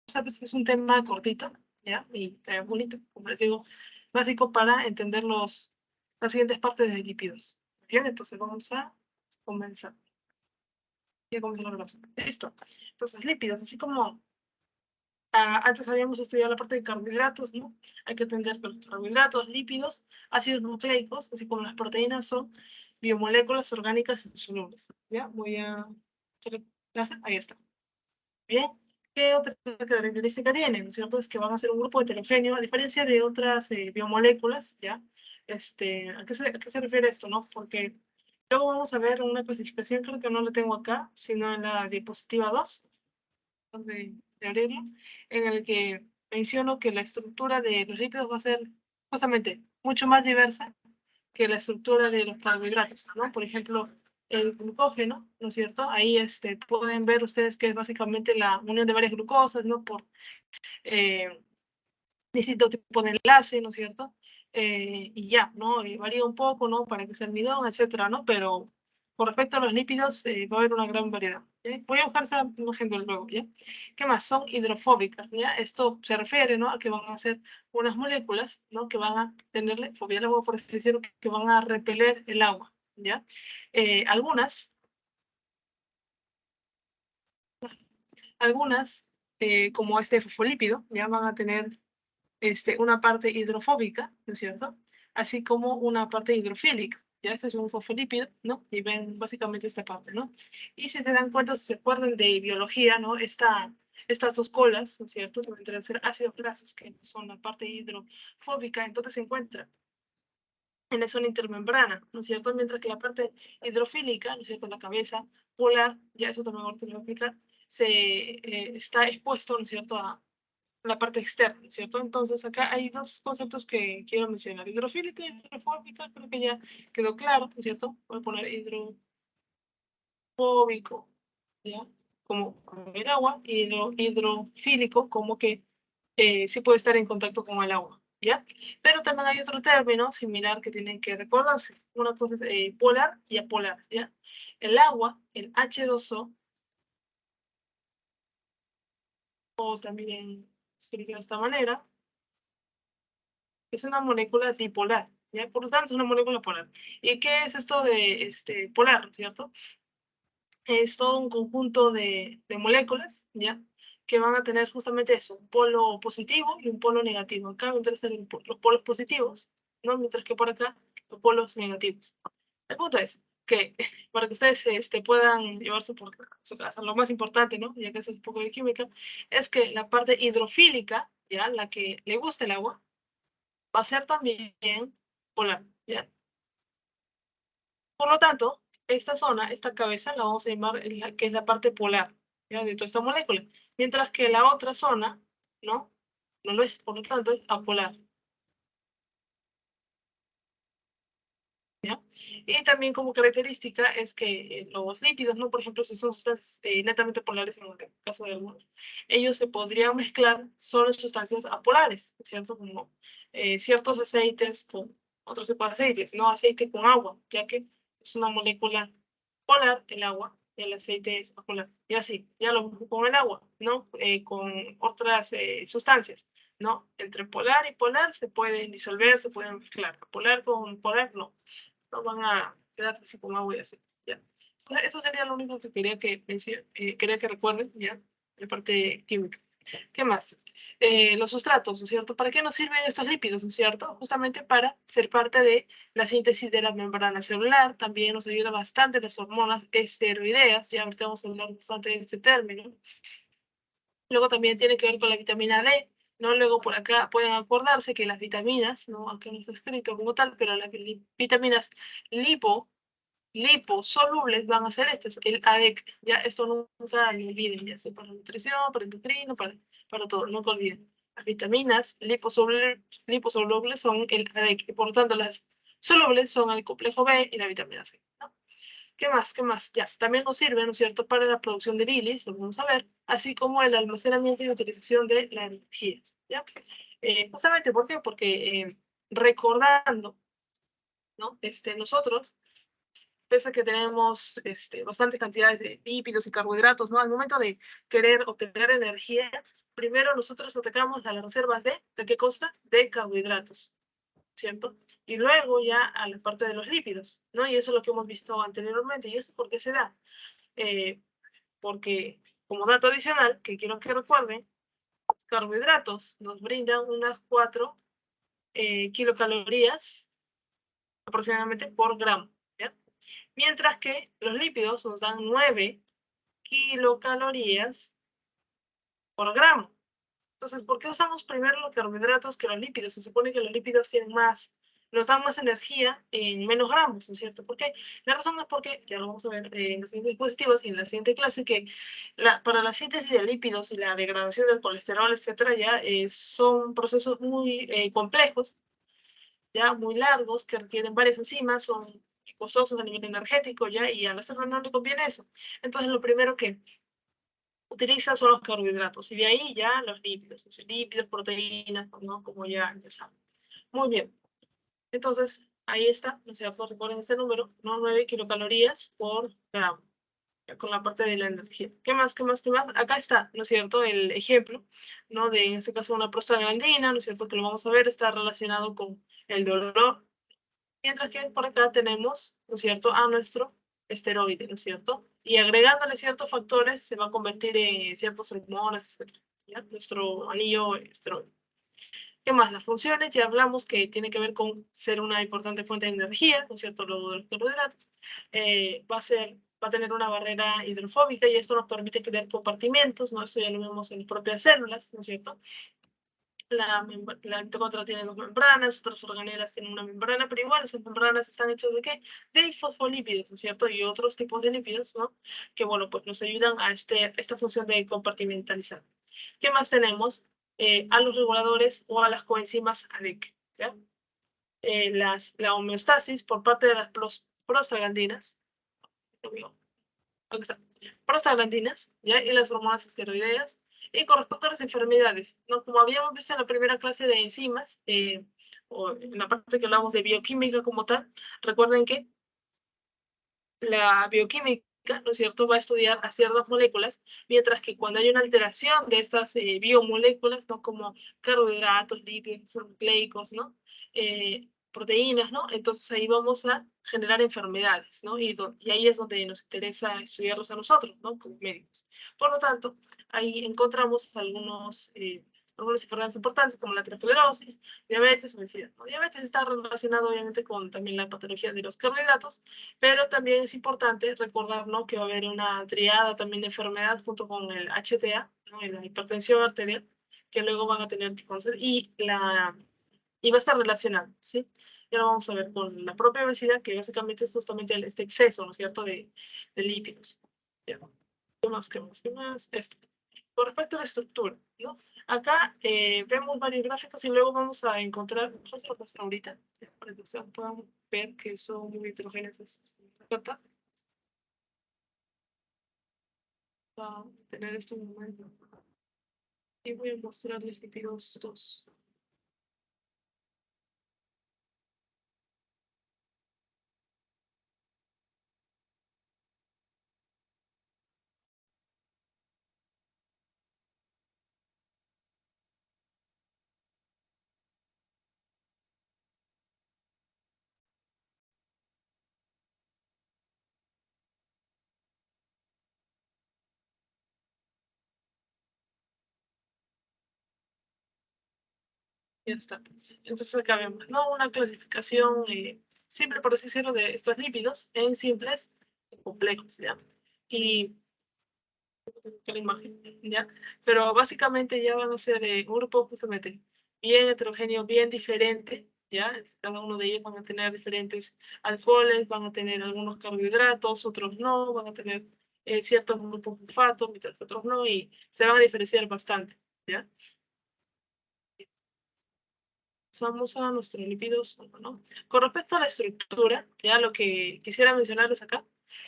sabes, es un tema cortito, ¿ya? Y bonito, como les digo, básico para entender las siguientes partes de lípidos. Bien, entonces vamos a comenzar. Ya comenzar la grabación. Listo. Entonces, lípidos, así como antes habíamos estudiado la parte de carbohidratos, ¿no? Hay que entender que los carbohidratos, lípidos, ácidos nucleicos, así como las proteínas, son biomoléculas orgánicas insolubles. ¿Ya? Voy a hacer clase. Ahí está. Bien. ¿Qué otra característica tienen? ¿No es cierto? Es que van a ser un grupo heterogéneo, a diferencia de otras biomoléculas, ¿ya? ¿A qué se refiere esto, no? Porque luego vamos a ver una clasificación, creo que no la tengo acá, sino en la diapositiva 2 de abrirlo, en el que menciono que la estructura de los lípidos va a ser justamente mucho más diversa que la estructura de los carbohidratos, ¿no? Por ejemplo, el glucógeno, ¿no es cierto? Ahí pueden ver ustedes que es básicamente la unión de varias glucosas, ¿no? Por eh, distinto tipo de enlace, ¿no es cierto? Y ya, ¿no? Varía un poco, ¿no? Para que sea almidón, etcétera, ¿no? Pero con respecto a los lípidos, va a haber una gran variedad. ¿Ya? Voy a buscar esa imagen luego, ¿ya? ¿Qué más? Son hidrofóbicas, ¿ya? Esto se refiere, ¿no? A que van a ser unas moléculas, ¿no? Que van a tenerle fobia al agua, por así decirlo, que van a repeler el agua, ¿ya? Algunas, algunas como este fosfolípido, ya van a tener una parte hidrofóbica, ¿no es cierto? Así como una parte hidrofílica. Ya este es un fosfolípido, ¿no? Y ven básicamente esta parte, ¿no? Y si se dan cuenta, si se acuerdan de biología, ¿no? Estas dos colas, ¿no es cierto? Que vendrán a ser ácidos grasos, que son la parte hidrofóbica, entonces se encuentra en la zona intermembrana, ¿no es cierto? Mientras que la parte hidrofílica, ¿no es cierto? La cabeza polar, ya eso también ahorita lo voy a explicar, está expuesto, ¿no es cierto? A la parte externa, ¿cierto? Entonces acá hay dos conceptos que quiero mencionar, hidrofílica y hidrofóbica, creo que ya quedó claro, ¿cierto? Voy a poner hidrofóbico, ¿ya? Como el agua, y hidrofílico, como que sí puede estar en contacto con el agua, ¿ya? Pero también hay otro término similar que tienen que recordarse. Una cosa es polar y apolar, ¿ya? El agua, el H2O, o también escrito de esta manera, es una molécula dipolar, ¿ya? Por lo tanto, es una molécula polar. ¿Y qué es esto de polar, cierto? Es todo un conjunto de moléculas, ¿ya? Que van a tener justamente eso, un polo positivo y un polo negativo. Acá vendrán a ser los polos positivos, ¿no? Mientras que por acá, los polos negativos. El punto es que para que ustedes puedan llevarse por su casa, lo más importante, ¿no? Ya que eso es un poco de química, es que la parte hidrofílica, ¿ya? La que le gusta el agua, va a ser también polar, ¿ya? Por lo tanto, esta zona, esta cabeza, la vamos a llamar que es la parte polar, ¿ya? De toda esta molécula, mientras que la otra zona, ¿no? No lo es, por lo tanto, es apolar, ¿ya? Y también como característica es que los lípidos, ¿no? Por ejemplo, si son sustancias netamente polares, en el caso de algunos, ellos se podrían mezclar solo en sustancias apolares, ¿cierto? Como ciertos aceites con otros tipos de aceites, no aceite con agua, ya que es una molécula polar el agua, el aceite es apolar, y así, ya lo mismo con el agua, ¿no? Con otras sustancias, ¿no? Entre polar y polar se pueden disolver, se pueden mezclar, polar con polar no, no van a quedarse así como agua y así, ¿ya? Eso sería lo único que quería que recuerden, ¿ya? La parte química. ¿Qué más? Los sustratos, ¿no es cierto? ¿Para qué nos sirven estos lípidos, ¿no es cierto? Justamente para ser parte de la síntesis de la membrana celular, también nos ayuda bastante las hormonas esteroideas, ya ahorita vamos a hablar bastante de este término. Luego también tiene que ver con la vitamina D, ¿no? Luego por acá pueden acordarse que las vitaminas, ¿no? Aunque no está escrito como tal, pero las vitaminas liposolubles van a ser el ADEC, ya esto nunca lo olviden, ya sea para nutrición, para endocrino, para todo, nunca olviden. Las vitaminas liposolubles son el ADEC, y por lo tanto las solubles son el complejo B y la vitamina C, ¿no? ¿Qué más? ¿Qué más? Ya, también nos sirve, ¿no es cierto?, para la producción de bilis, lo vamos a ver, así como el almacenamiento y utilización de la energía, ¿ya? Justamente, ¿por qué? Porque recordando, ¿no? Nosotros pese a que tenemos bastantes cantidades de lípidos y carbohidratos, ¿no? Al momento de querer obtener energía, primero nosotros atacamos a las reservas ¿de qué cosa? De carbohidratos, ¿cierto? Y luego ya a la parte de los lípidos, ¿no? Y eso es lo que hemos visto anteriormente. ¿Y esto por qué se da? Porque, como dato adicional, que quiero que recuerden, los carbohidratos nos brindan unas 4 kilocalorías aproximadamente por gramo, ¿ya? Mientras que los lípidos nos dan 9 kilocalorías por gramo. Entonces, ¿por qué usamos primero los carbohidratos que los lípidos? Se supone que los lípidos tienen más, nos dan más energía en menos gramos, ¿no es cierto? ¿Por qué? La razón es porque, ya lo vamos a ver en los siguientes dispositivos y en la siguiente clase, que para la síntesis de lípidos y la degradación del colesterol, etcétera, ya son procesos muy complejos, ya muy largos, que requieren varias enzimas, son costosos a nivel energético, ya, y al hacerlo no le conviene eso. Entonces, lo primero que utiliza son los carbohidratos, y de ahí ya los lípidos, proteínas, ¿no? Como ya saben. Muy bien. Entonces, ahí está, ¿no es cierto? Recuerden este número, ¿no? 9 kilocalorías por gramo, ya con la parte de la energía. ¿Qué más, qué más, qué más? Acá está, ¿no es cierto? El ejemplo, ¿no? De, en este caso, una prostaglandina, ¿no es cierto? Que lo vamos a ver, está relacionado con el dolor. Mientras que por acá tenemos, ¿no es cierto?, a nuestro esteroide, ¿no es cierto? Y agregándole ciertos factores se va a convertir en ciertas hormonas, etc. ¿Ya? Nuestro anillo esteroide. ¿Qué más? Las funciones, ya hablamos que tiene que ver con ser una importante fuente de energía, ¿no es cierto? Lo de los carbohidratos. Va a tener una barrera hidrofóbica y esto nos permite crear compartimentos, ¿no? Esto ya lo vemos en las propias células, ¿no es cierto? La mitocondria tiene 2 membranas, otras organelas tienen una membrana, pero igual esas membranas están hechas ¿de qué? De fosfolípidos, ¿no es cierto? Y otros tipos de lípidos, ¿no? Que, bueno, pues nos ayudan a esta función de compartimentalizar. ¿Qué más tenemos? A los reguladores o a las coenzimas ADEC, ¿ya? La homeostasis por parte de las prostaglandinas, aquí está, prostaglandinas, ¿ya? Y las hormonas esteroideas. Y con respecto a las enfermedades, ¿no? Como habíamos visto en la primera clase de enzimas, o en la parte que hablamos de bioquímica como tal, recuerden que la bioquímica, ¿no es cierto?, va a estudiar a ciertas moléculas, mientras que cuando hay una alteración de estas biomoléculas, ¿no?, como carbohidratos, lípidos, nucleicos, ¿no?, proteínas, ¿no?, entonces ahí vamos a generar enfermedades, ¿no?, y ahí es donde nos interesa estudiarlos a nosotros, ¿no?, como médicos. Por lo tanto, ahí encontramos algunas enfermedades importantes como la aterosclerosis, diabetes, obesidad, ¿no? Diabetes está relacionado obviamente con también la patología de los carbohidratos, pero también es importante recordar, ¿no?, que va a haber una triada también de enfermedad junto con el HTA, ¿no?, y la hipertensión arterial, que luego van a tener cáncer y va a estar relacionado, ¿sí? Y ahora vamos a ver con la propia obesidad, que básicamente es justamente este exceso, ¿no es cierto?, de lípidos. ¿Ya? ¿Qué más, qué más, qué más? Esto. Con respecto a la estructura, ¿no? Acá vemos varios gráficos y luego vamos a encontrar, justo lo muestro ahorita, para que ustedes puedan ver que son muy heterogéneos estos. Acá a tener esto en momento. Y voy a mostrarles lípidos 2. Ya está. Entonces acá vemos, ¿no?, una clasificación simple, por así decirlo, de estos lípidos en simples y complejos, ¿ya? Y la imagen, ¿ya? Pero básicamente ya van a ser un grupo justamente bien heterogéneo, bien diferente, ¿ya? Cada uno de ellos van a tener diferentes alcoholes, van a tener algunos carbohidratos, otros no, van a tener ciertos grupos fosfatos, mientras otros no, y se van a diferenciar bastante, ¿ya? Pasamos a nuestros lípidos, ¿no? Con respecto a la estructura, ya lo que quisiera mencionarles acá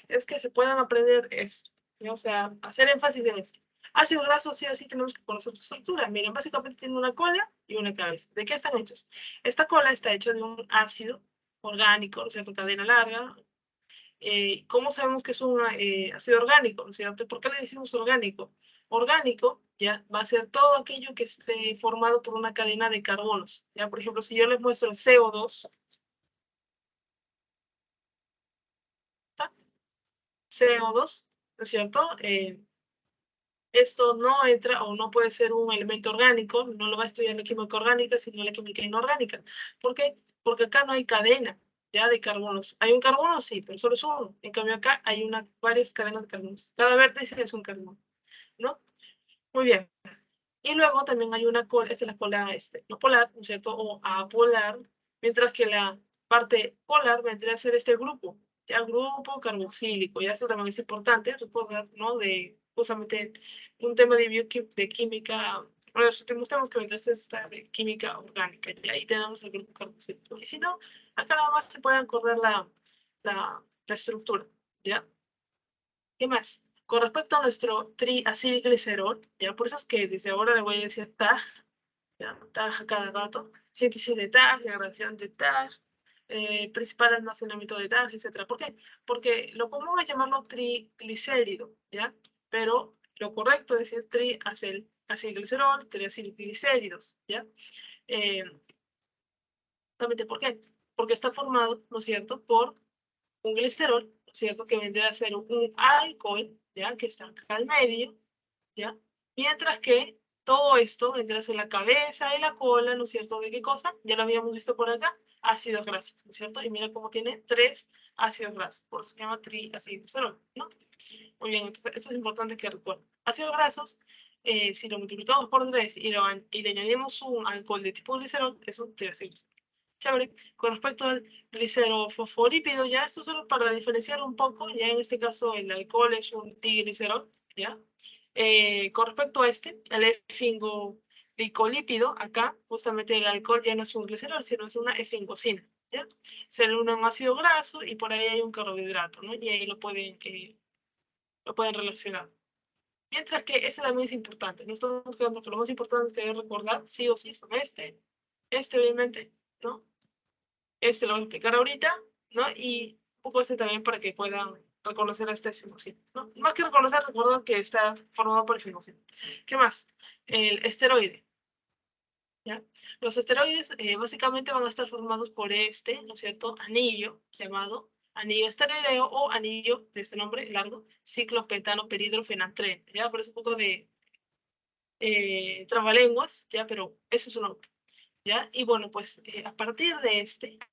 es que se puedan aprender esto, ¿ya? O sea, hacer énfasis en esto. Ácidos grasos sí o sí tenemos que conocer su estructura. Miren, básicamente tiene una cola y una cabeza. ¿De qué están hechos? Esta cola está hecha de un ácido orgánico, ¿no es cierto? Cadena larga, ¿Cómo sabemos que es un ácido orgánico, ¿no es cierto? ¿Por qué le decimos orgánico? Orgánico, ya, va a ser todo aquello que esté formado por una cadena de carbonos, ya. Por ejemplo, si yo les muestro el CO2, CO2, ¿no es cierto? Esto no entra o no puede ser un elemento orgánico, no lo va a estudiar la química orgánica, sino la química inorgánica. ¿Por qué? Porque acá no hay cadena ya de carbonos. ¿Hay un carbono? Sí, pero solo es uno. En cambio acá hay varias cadenas de carbonos. Cada vértice es un carbono, ¿no? Muy bien. Y luego también hay una cola, esta es la cola no polar, ¿no es cierto? O apolar, mientras que la parte polar vendría a ser este grupo, ya grupo carboxílico. Ya eso también es importante recordar, ¿no? De justamente un tema de química, bueno, tenemos que vendría a ser esta de química orgánica, y ahí tenemos el grupo carboxílico. Y si no, acá nada más se puede acordar la estructura, ¿ya? ¿Qué más? Con respecto a nuestro triacilglicerol, ya por eso es que desde ahora le voy a decir TAG, ya, TAG a cada rato, síntesis de TAG, degradación de TAG, principal almacenamiento de TAG, etc. ¿Por qué? Porque lo común es llamarlo triglicérido, ¿ya? Pero lo correcto es decir triacilglicerol, triacilglicéridos, ¿ya? Justamente, ¿por qué? Porque está formado, ¿no es cierto?, por un glicerol, ¿no es cierto?, que vendría a ser un alcohol, ¿ya?, que está acá al medio, ¿ya? Mientras que todo esto vendrá a ser la cabeza y la cola, ¿no es cierto?, ¿de qué cosa? Ya lo habíamos visto por acá, ácidos grasos, ¿no es cierto? Y mira cómo tiene 3 ácidos grasos, por eso se llama triacilglicerol, ¿no? Muy bien, entonces esto es importante que recuerden. Ácidos grasos, si lo multiplicamos por 3 y le añadimos un alcohol de tipo glicerol, es un triacilglicerol. Chévere. Con respecto al glicerofosfolípido, ya esto solo para diferenciar un poco, ya en este caso el alcohol es un diglicerol, ¿ya? Con respecto a el efingoglicolípido, acá justamente el alcohol ya no es un glicerol, sino es una efingocina, ¿ya? Se le une un ácido graso y por ahí hay un carbohidrato, ¿no? Y ahí lo pueden relacionar. Mientras que ese también es importante, no estamos quedando que lo más importante es recordar sí o sí son obviamente, ¿no? Este lo voy a explicar ahorita, ¿no? Y un poco también para que puedan reconocer a este efimocina, ¿no? Más que reconocer, recuerden que está formado por efimocina. ¿Qué más? El esteroide, ¿ya? Los esteroides básicamente van a estar formados por ¿no es cierto?, anillo llamado anillo esteroideo o anillo de este nombre largo, ciclopentano peridrofenantreno, ¿ya? Por eso un poco de trabalenguas, ¿ya? Pero ese es su nombre. ¿Ya? Y bueno, pues a partir de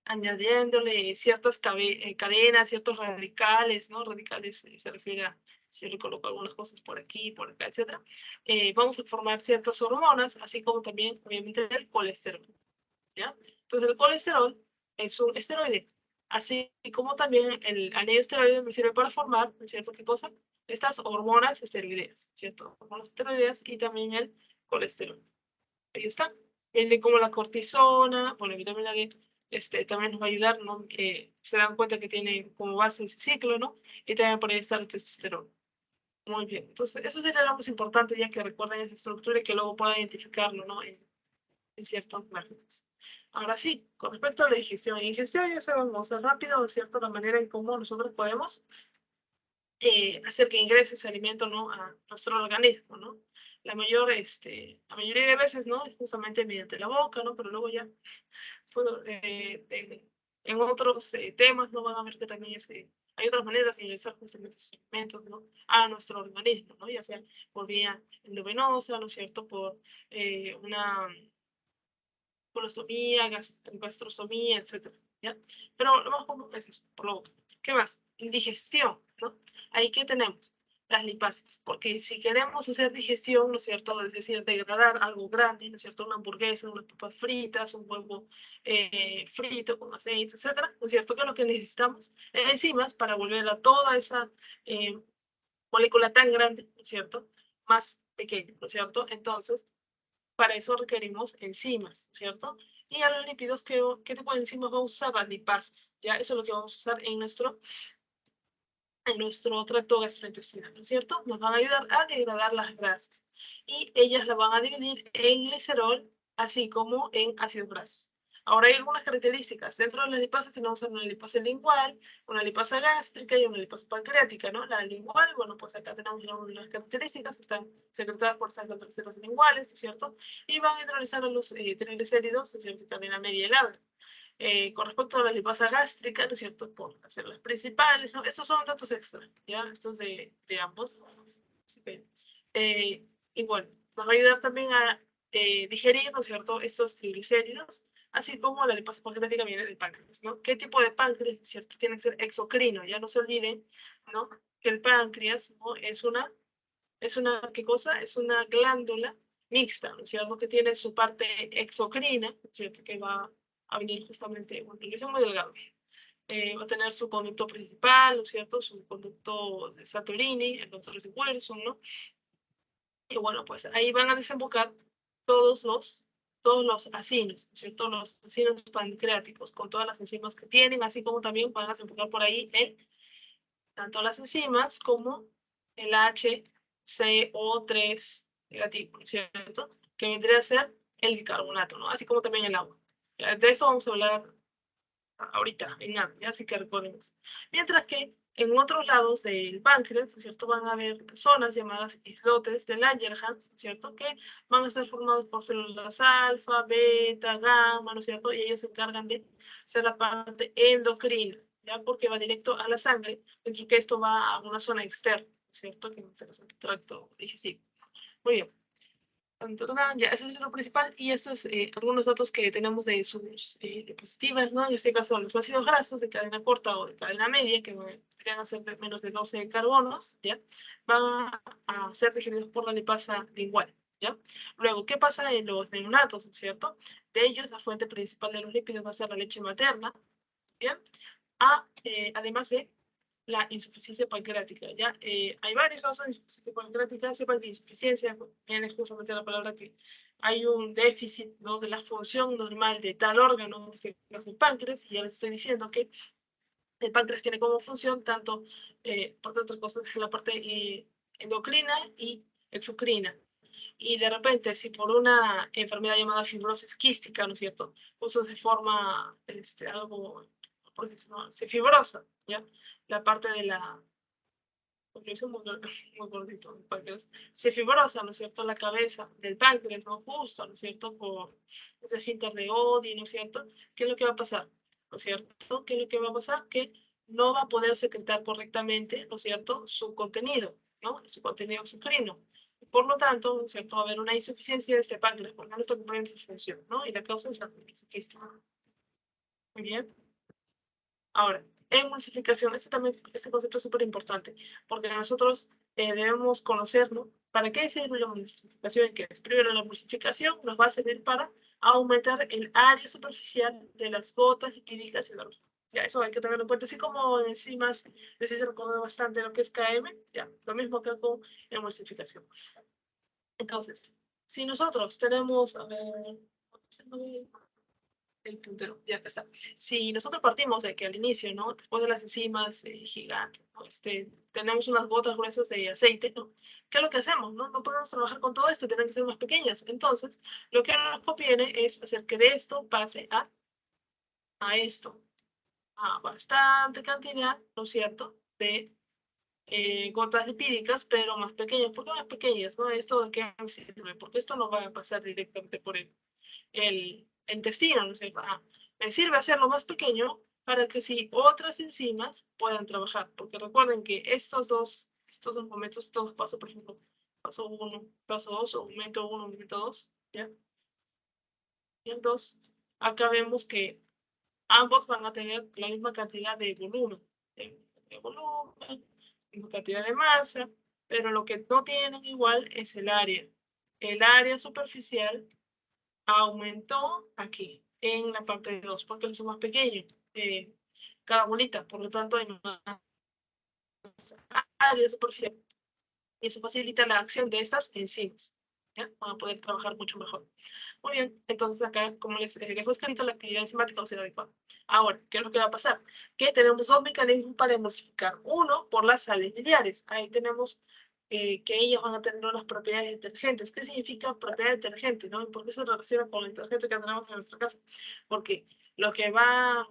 añadiéndole ciertas cadenas, ciertos radicales, ¿no? Radicales se refiere a, si yo le coloco algunas cosas por aquí, por acá, etc. Vamos a formar ciertas hormonas, así como también, obviamente, el colesterol, ¿ya? Entonces, el colesterol es un esteroide, así como también el anillo esteroide me sirve para formar, ¿no es cierto? ¿Qué cosa? Estas hormonas esteroideas, ¿cierto? Hormonas esteroideas y también el colesterol. Ahí está. Viene como la cortisona, bueno, la vitamina D, también nos va a ayudar, ¿no? Se dan cuenta que tiene como base ese ciclo, ¿no? Y también por ahí está la testosterona. Muy bien. Entonces, eso sería lo más importante, ya que recuerden esa estructura y que luego puedan identificarlo, ¿no? En ciertos gráficos. Ahora sí, con respecto a la digestión. En digestión ya sabemos rápido, ¿no es cierto?, la manera en cómo nosotros podemos hacer que ingrese ese alimento, ¿no?, a nuestro organismo, ¿no? La mayoría de veces, ¿no?, justamente mediante la boca, ¿no? Pero luego ya puedo, en otros temas, ¿no?, van a ver que también hay otras maneras de ingresar justamente esos alimentos, ¿no?, a nuestro organismo, ¿no? Ya sea por vía endovenosa, ¿no es cierto?, por una colostomía, gastrostomía, etcétera, ¿ya? Pero lo más común es eso, por la boca. ¿Qué más? Indigestión, ¿no? Ahí, ¿qué tenemos? Las lipases, porque si queremos hacer digestión, ¿no es cierto?, es decir, degradar algo grande, ¿no es cierto?, una hamburguesa, unas papas fritas, un huevo frito con aceite, etcétera, ¿no es cierto?, que es lo que necesitamos, enzimas para volver a toda esa molécula tan grande, ¿no es cierto?, más pequeña, ¿no es cierto? Entonces, para eso requerimos enzimas, ¿cierto? Y a los lípidos, ¿qué tipo de enzimas vamos a usar? Las lipases, ¿ya? Eso es lo que vamos a usar en nuestro tracto gastrointestinal, ¿no es cierto? Nos van a ayudar a degradar las grasas y ellas las van a dividir en glicerol, así como en ácidos grasos. Ahora hay algunas características. Dentro de las lipasas tenemos una lipasa lingual, una lipasa gástrica y una lipasa pancreática, ¿no? La lingual, bueno, pues acá tenemos las características, están secretadas por células linguales, ¿cierto? Y van a neutralizar los triglicéridos, ¿cierto? De cadena media y larga. Con respecto a la lipasa gástrica, ¿no es cierto? Por las células principales, ¿no? Estos son datos extra, ¿ya? Estos de ambos. Y bueno, nos va a ayudar también a digerir, ¿no es cierto?, estos triglicéridos, así como la lipasa pancreática viene del páncreas, ¿no? ¿Qué tipo de páncreas, ¿cierto? Tiene que ser exocrino, ya no se olviden, ¿no? Que el páncreas, ¿no? Es una, ¿qué cosa? Es una glándula mixta, ¿no es cierto? Que tiene su parte exocrina, ¿no es cierto? Que va a venir justamente, bueno, es muy delgado. Va a tener su conducto principal, ¿no es cierto? Su conducto de Santorini, el conducto de Wilson, ¿no? Y bueno, pues ahí van a desembocar todos los acinos, ¿cierto? Los acinos pancreáticos, con todas las enzimas que tienen, así como también van a desembocar por ahí tanto las enzimas como el HCO3 negativo, ¿cierto? Que vendría a ser el bicarbonato, ¿no? Así como también el agua. De eso vamos a hablar ahorita, en nada, así que recordemos. Mientras que en otros lados del páncreas, ¿cierto? Van a haber zonas llamadas islotes de Langerhans, ¿cierto? Que van a estar formados por células alfa, beta, gamma, ¿no es cierto? Y ellos se encargan de ser la parte endocrina, ¿ya? Porque va directo a la sangre, mientras que esto va a una zona externa, ¿cierto? Que es el tracto digestivo. Muy bien. Ya, ese es lo principal y estos algunos datos que tenemos de sus diapositivas, ¿no? En este caso, los ácidos grasos de cadena corta o de cadena media, que podrían ser menos de 12 carbonos, ¿ya? Van a ser digeridos por la lipasa lingual, ¿ya? Luego, ¿qué pasa en los neonatos, ¿cierto? De ellos, la fuente principal de los lípidos va a ser la leche materna, ¿bien? Además de la insuficiencia pancreática, ¿ya? Hay varias causas de insuficiencia pancreática, sepan que insuficiencia viene justamente la palabra que hay un déficit, ¿no?, de la función normal de tal órgano, en este caso el páncreas, y ya les estoy diciendo que el páncreas tiene como función tanto, por otras cosas, la parte endocrina y exocrina. Y de repente, si por una enfermedad llamada fibrosis quística, ¿no es cierto?, eso se forma algo, pues, ¿no?, se fibrosa, ¿ya? La parte de la, porque es muy, muy gordito el páncreas, se fibrosa, ¿no es cierto?, la cabeza del páncreas, ¿no?, justo, ¿no es cierto?, por ese esfínter de Oddi, ¿no es cierto? ¿Qué es lo que va a pasar? ¿No es cierto? ¿Qué es lo que va a pasar? Que no va a poder secretar correctamente, ¿no es cierto?, su contenido, ¿no?, su contenido exocrino. Por lo tanto, ¿no es cierto?, va a haber una insuficiencia de este páncreas, porque no está cumpliendo su función, ¿no? Y la causa es la fibrosis quística. Muy bien. Ahora, emulsificación, este concepto es súper importante, porque nosotros debemos conocerlo. ¿Para qué sirve la emulsificación? Que es, primero, la emulsificación nos va a servir para aumentar el área superficial de las gotas lipídicas y hidrógenas. Ya, eso hay que tenerlo en cuenta. Así como enzimas, les se reconoce bastante lo que es KM, ya, lo mismo que con emulsificación. Entonces, si nosotros tenemos, a ver, el puntero, ya está. Si nosotros partimos de que al inicio, ¿no?, después de las enzimas gigantes, ¿no?, tenemos unas gotas gruesas de aceite, ¿no? ¿Qué es lo que hacemos, no? No podemos trabajar con todo esto, tienen que ser más pequeñas. Entonces, lo que nos conviene es hacer que de esto pase a esto, a bastante cantidad, ¿no es cierto?, de gotas lipídicas, pero más pequeñas. ¿Por qué más pequeñas, no? ¿Esto de qué sirve? Porque esto no va a pasar directamente por el intestino, ¿no es cierto? Me sirve hacerlo más pequeño para que si otras enzimas puedan trabajar, porque recuerden que estos dos momentos, estos pasos, por ejemplo, paso 1, paso 2, o momento 1, momento 2, ¿ya? Y entonces, acá vemos que ambos van a tener la misma cantidad de volumen, misma cantidad de masa, pero lo que no tienen igual es el área. El área superficial aumentó aquí, en la parte 2, porque es más pequeño, cada bolita, por lo tanto hay más área superficial. Y eso facilita la acción de estas enzimas, ¿ya? Van a poder trabajar mucho mejor. Muy bien, entonces acá, como les dejo escrito, la actividad enzimática va a ser adecuada. Ahora, ¿qué es lo que va a pasar? Que tenemos dos mecanismos para emulsificar. Uno, por las sales biliares. Ahí tenemos que ellos van a tener unas propiedades detergentes. ¿Qué significa propiedad detergente, no? ¿Por qué se relaciona con el detergente que tenemos en nuestra casa? Porque lo que van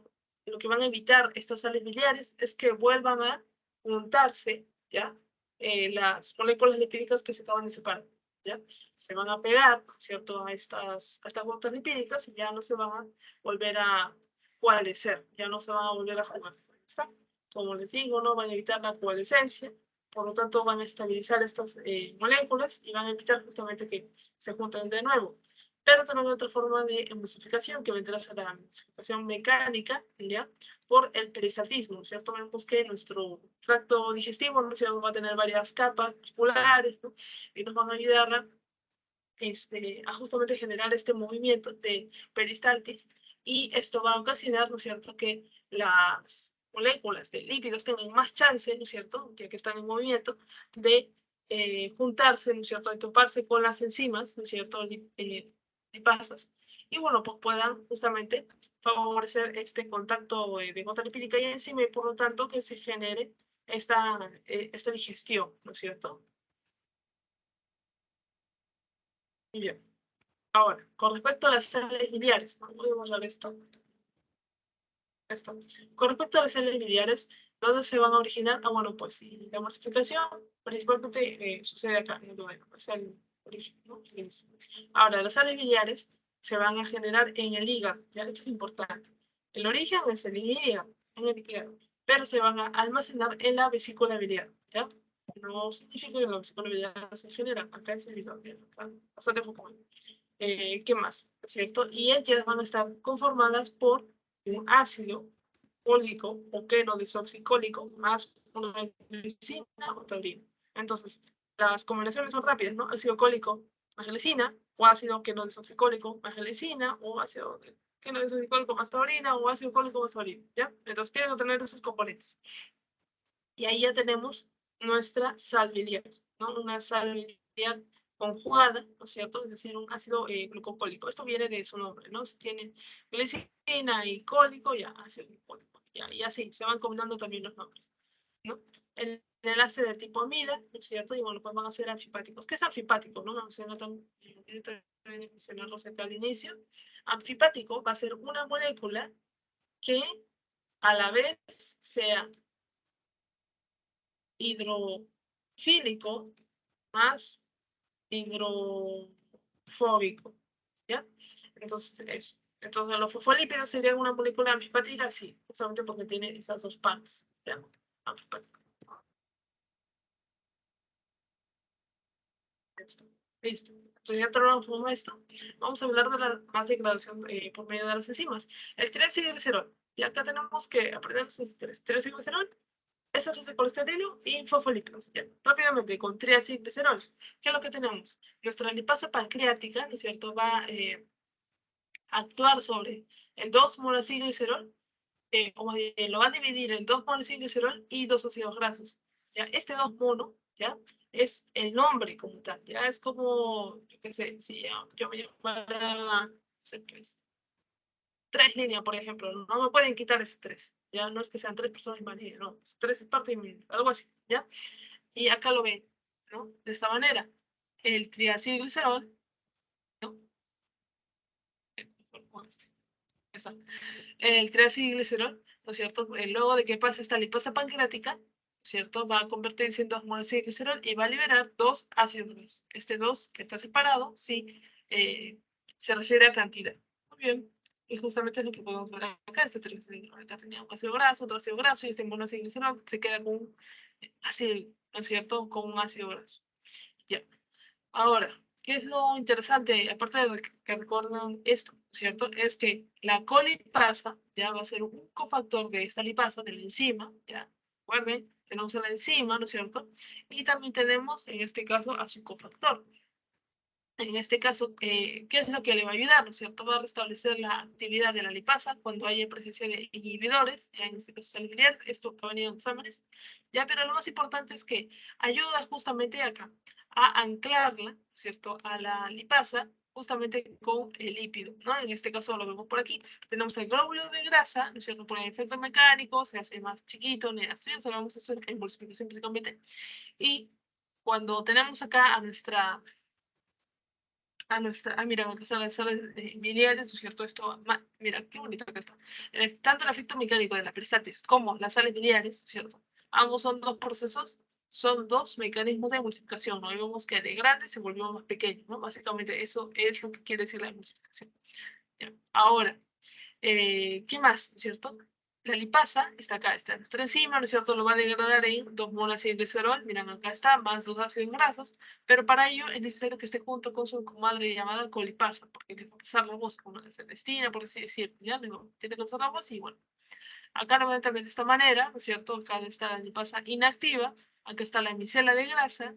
a evitar estas sales biliares es que vuelvan a juntarse, ¿ya? Las moléculas lipídicas que se acaban de separar, ¿ya? Se van a pegar, ¿cierto? A estas juntas lipídicas y ya no se van a volver a coalescer, ya no se van a volver a jugar. ¿Está? Como les digo, no van a evitar la coalescencia, por lo tanto van a estabilizar estas moléculas y van a evitar justamente que se junten de nuevo. Pero también hay otra forma de emulsificación que vendrá a ser la emulsificación mecánica, ¿ya? Por el peristaltismo, ¿cierto? Vemos que nuestro tracto digestivo, ¿no? ¿Cierto? Va a tener varias capas musculares, ¿no? Y nos van a ayudar a justamente generar este movimiento de peristaltis y esto va a ocasionar, ¿no es cierto?, que las moléculas de lípidos tengan más chance, ¿no es cierto?, ya que están en movimiento, de juntarse, ¿no es cierto?, de toparse con las enzimas, ¿no es cierto?, lipasas, y bueno, pues puedan justamente favorecer este contacto de gota lipídica y enzima y por lo tanto que se genere esta digestión, ¿no es cierto? Muy bien. Ahora, con respecto a las sales biliares, ¿no? Voy a borrar esto. Con respecto a las sales biliares, ¿dónde se van a originar? Ah, bueno, pues sí, la emulsificación principalmente sucede acá, en el duodeno, es el origen, ¿no? Ahora, las sales biliares se van a generar en el hígado, ¿ya? Esto es importante. El origen es en el hígado, pero se van a almacenar en la vesícula biliar, ¿ya? No significa que la vesícula biliar se genera, acá es el hígado, acá, bastante poco. ¿Qué más? ¿Cierto? Y ellas van a estar conformadas por un ácido cólico o queno-desoxicólico más una glicina o taurina. Entonces, las combinaciones son rápidas, ¿no? Ácido cólico más glicina, o ácido queno-desoxicólico más glicina, o ácido queno-desoxicólico más taurina, o ácido cólico más taurina, ¿ya? Entonces, tienen que tener esos componentes. Y ahí ya tenemos nuestra sal biliar, ¿no? Una sal biliar conjugada, ¿no es cierto? Es decir, un ácido glucocólico. Esto viene de su nombre, ¿no? Si tiene glicina y cólico, ya, ácido glucólico. Ya, y así, se van combinando también los nombres, ¿no? El enlace de tipo amida, ¿no es cierto? Y bueno, pues van a ser anfipáticos. ¿Qué es anfipático, no? No sé, no tan mencionarlos acá al inicio. Anfipático va a ser una molécula que a la vez sea hidrofílico más hidrofóbico, ¿ya? Entonces, eso. Entonces, los fosfolípidos serían una molécula anfipática, sí, justamente porque tiene esas dos partes, ¿ya? Anfipática. Listo. Listo. Entonces, ya terminamos con esto. Vamos a hablar de la más degradación por medio de las enzimas. El triacilglicerol. Y acá tenemos que aprender los tres. Triacilglicerol, estatutos de colesterol y fosfolípidos. Ya, rápidamente, con triacilglicerol, ¿qué es lo que tenemos? Nuestra lipasa pancreática, ¿no es cierto?, va a actuar sobre el 2-monacilglicerol, lo va a dividir en 2-monacilglicerol y 2 ácidos grasos. ¿Ya? Este 2-mono, ¿ya? Es el nombre como tal, ¿ya? Es como, yo qué sé, si yo me llamara, no sé, pues, 3 líneas, por ejemplo, no me pueden quitar ese 3, ¿ya? No es que sean 3 personas en manera, no, 3 partes y medio, algo así, ¿ya? Y acá lo ven, ¿no? De esta manera, el triacilglicerol, ¿no? Este, el triacilglicerol, ¿no es cierto? Luego de que pase esta lipasa pancreática, ¿cierto? Va a convertirse en 2-monacilglicerol y va a liberar 2 ácidos grasos. Este 2 que está separado, sí, se refiere a cantidad. Muy bien. Y justamente es lo que podemos ver acá. Este triacilglicerol acá tenía un ácido graso, otro ácido graso, y este monacilglicerol se queda con un ácido, ¿no es cierto? Con un ácido graso. Ya. Ahora, ¿qué es lo interesante? Aparte de que recuerdan esto, ¿cierto? Es que la colipasa ya va a ser un cofactor de esta lipasa, de la enzima, ¿ya? Recuerden, tenemos la enzima, ¿no es cierto? Y también tenemos, en este caso, a su cofactor. En este caso, ¿qué es lo que le va a ayudar? ¿No es cierto? Va a restablecer la actividad de la lipasa cuando haya presencia de inhibidores, ya en este caso salibiliares, esto ha venido en exámenes, ya, pero lo más importante es que ayuda justamente acá a anclarla, ¿cierto? A la lipasa justamente con el lípido, ¿no? En este caso lo vemos por aquí, tenemos el glóbulo de grasa, ¿no es cierto? Por el efecto mecánico, se hace más chiquito, sabemos eso en emulsificación principalmente, y cuando tenemos acá a nuestra, mira, acá están las sales lineales, ¿no es cierto? Esto, mira, qué bonito que está. Tanto el efecto mecánico de la peristaltis como las sales lineales, ¿no es cierto? Ambos son dos procesos, son dos mecanismos de emulsificación, ¿no? Y vemos que de grande se volvió más pequeño, ¿no? Básicamente eso es lo que quiere decir la emulsificación. ¿Ya? Ahora, ¿qué más? ¿No es cierto? La lipasa está acá, está nuestra enzima, ¿no es cierto? Lo va a degradar en 2 molas de glicerol, miren acá está, más 2 ácidos grasos, pero para ello es necesario que esté junto con su comadre llamada colipasa, porque le va a pasar la voz como la celestina, por así decirlo, ¿ya? Tiene que pasar la voz y bueno. Acá lo ven también de esta manera, ¿no es cierto? Acá está la lipasa inactiva, acá está la micela de grasa,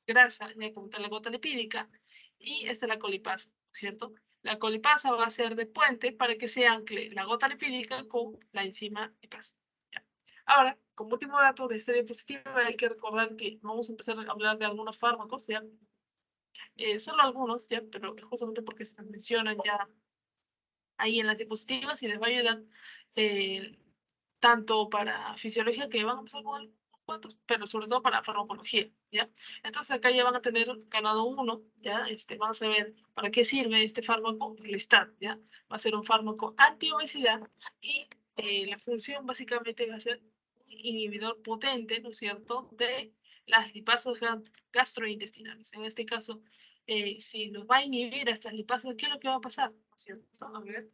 ya como está la gota lipídica, y esta es la colipasa, ¿no es cierto? La colipasa va a ser de puente para que se ancle la gota lipídica con la enzima lipasa. ¿Ya? Ahora, como último dato de esta diapositiva, hay que recordar que vamos a empezar a hablar de algunos fármacos, ¿ya? Solo algunos, ¿ya? Pero justamente porque se mencionan ya ahí en las diapositivas y les va a ayudar eh, tanto para fisiología, que van a empezar con algunos cuantos, pero sobre todo para farmacología, ¿ya? Entonces acá ya van a tener ganado uno, ¿ya? Vamos a ver para qué sirve este fármaco, el STAT, ¿ya? Va a ser un fármaco antiobesidad y la función básicamente va a ser un inhibidor potente, ¿no es cierto?, de las lipasas gastrointestinales. En este caso, si nos va a inhibir a estas lipasas, ¿qué es lo que va a pasar? ¿No es cierto? A ver.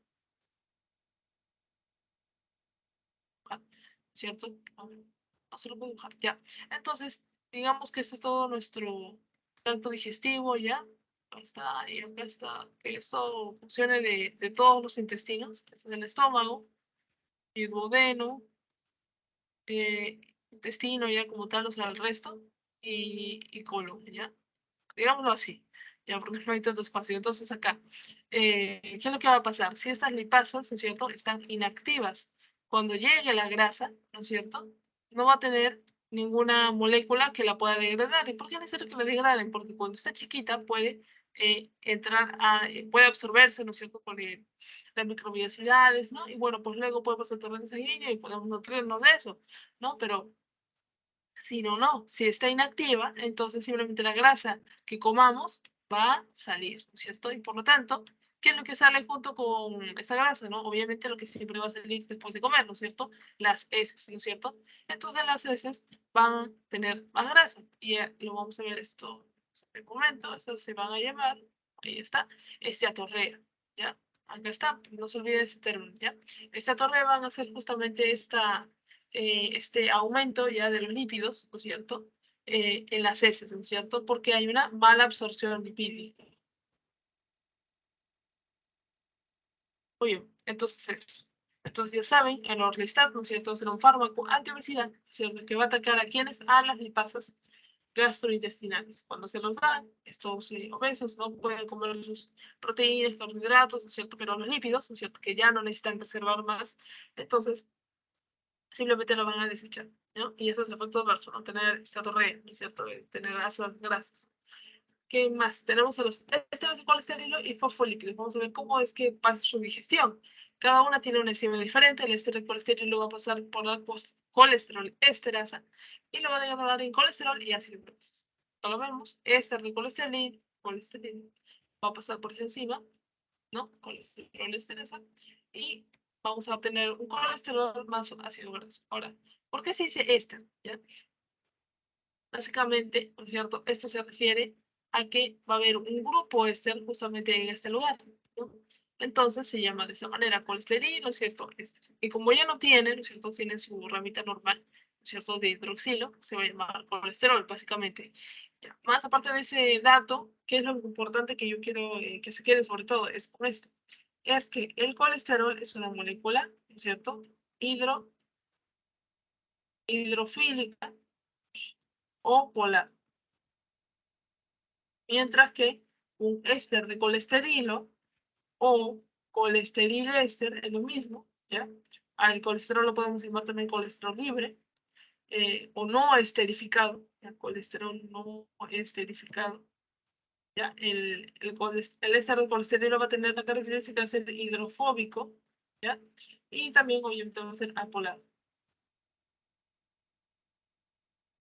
¿Cierto? No se lo puedo dibujar, ya. Entonces, digamos que esto es todo nuestro tracto digestivo, ¿ya? Ahí está, y acá está, que esto funcione de todos los intestinos. Este es el estómago, y duodeno, eh, intestino, ya como tal, o sea, el resto, y colon, ¿ya? Digámoslo así, ya, porque no hay tanto espacio. Entonces acá, ¿qué es lo que va a pasar? Si estas lipasas, ¿no es cierto?, están inactivas, cuando llegue la grasa, ¿no es cierto?, no va a tener ninguna molécula que la pueda degradar. ¿Y por qué es necesario que la degraden? Porque cuando está chiquita puede puede absorberse, ¿no es cierto?, por las microbiacidades, ¿no? Y bueno, pues luego puede pasar torrente sanguíneo y podemos nutrirnos de eso, ¿no? Pero si no, no. Si está inactiva, entonces simplemente la grasa que comamos va a salir, ¿no es cierto? Y por lo tanto, ¿qué es lo que sale junto con esa grasa, no? Obviamente lo que siempre va a salir después de comer, ¿no es cierto? Las heces, ¿no es cierto? Entonces las heces van a tener más grasa. Y lo vamos a ver esto en este momento. Estas se van a llamar, ahí está, esteatorrea, ¿ya? Acá está, no se olvide ese término, ¿ya? Esteatorrea van a ser justamente este aumento ya de los lípidos, ¿no es cierto?, en las heces, ¿no es cierto?, porque hay una mala absorción lipídica. Oye, entonces eso. Entonces ya saben, el Orlistat, ¿no es cierto?, es un fármaco antiobesidad, ¿no es cierto?, que va a atacar a quienes, a las lipasas gastrointestinales. Cuando se los dan, estos obesos no pueden comer sus proteínas, carbohidratos, ¿no es cierto?, pero los lípidos, ¿no es cierto?, que ya no necesitan preservar más, entonces simplemente lo van a desechar, ¿no? Y eso es el efecto adverso, ¿no? Tener estatorrea, ¿no es cierto? Tener esas grasas. ¿Qué más? Tenemos a los ésteres de colesterol y fosfolípidos. Vamos a ver cómo es que pasa su digestión. Cada una tiene una enzima diferente. El éster de colesterol lo va a pasar por la colesterol esterasa y lo va a degradar en colesterol y ácidos grasos. Ya lo vemos. Éster de colesterol va a pasar por esa enzima, ¿no? Colesterol esterasa y vamos a obtener un colesterol más ácido graso. Ahora, ¿por qué se dice éster? ¿Ya? Básicamente, ¿no es cierto?, esto se refiere a que va a haber un grupo éster justamente en este lugar, ¿no? Entonces se llama de esa manera colesterol, ¿no es cierto? Éster. Y como ya no tiene, ¿no es cierto?, tiene su ramita normal, ¿no es cierto?, de hidroxilo, se va a llamar colesterol, básicamente. Ya. Más aparte de ese dato, ¿qué es lo importante que yo quiero que se quede sobre todo? Es con esto. Es que el colesterol es una molécula, ¿no es cierto?, hidrofílica o polar. Mientras que un éster de colesterilo o colesterol éster es lo mismo, ¿ya? Al colesterol lo podemos llamar también colesterol libre o no esterificado, ¿ya? Colesterol no esterificado, ¿ya? El éster de colesterol va a tener la característica de ser hidrofóbico, ¿ya? Y también obviamente va a ser apolar.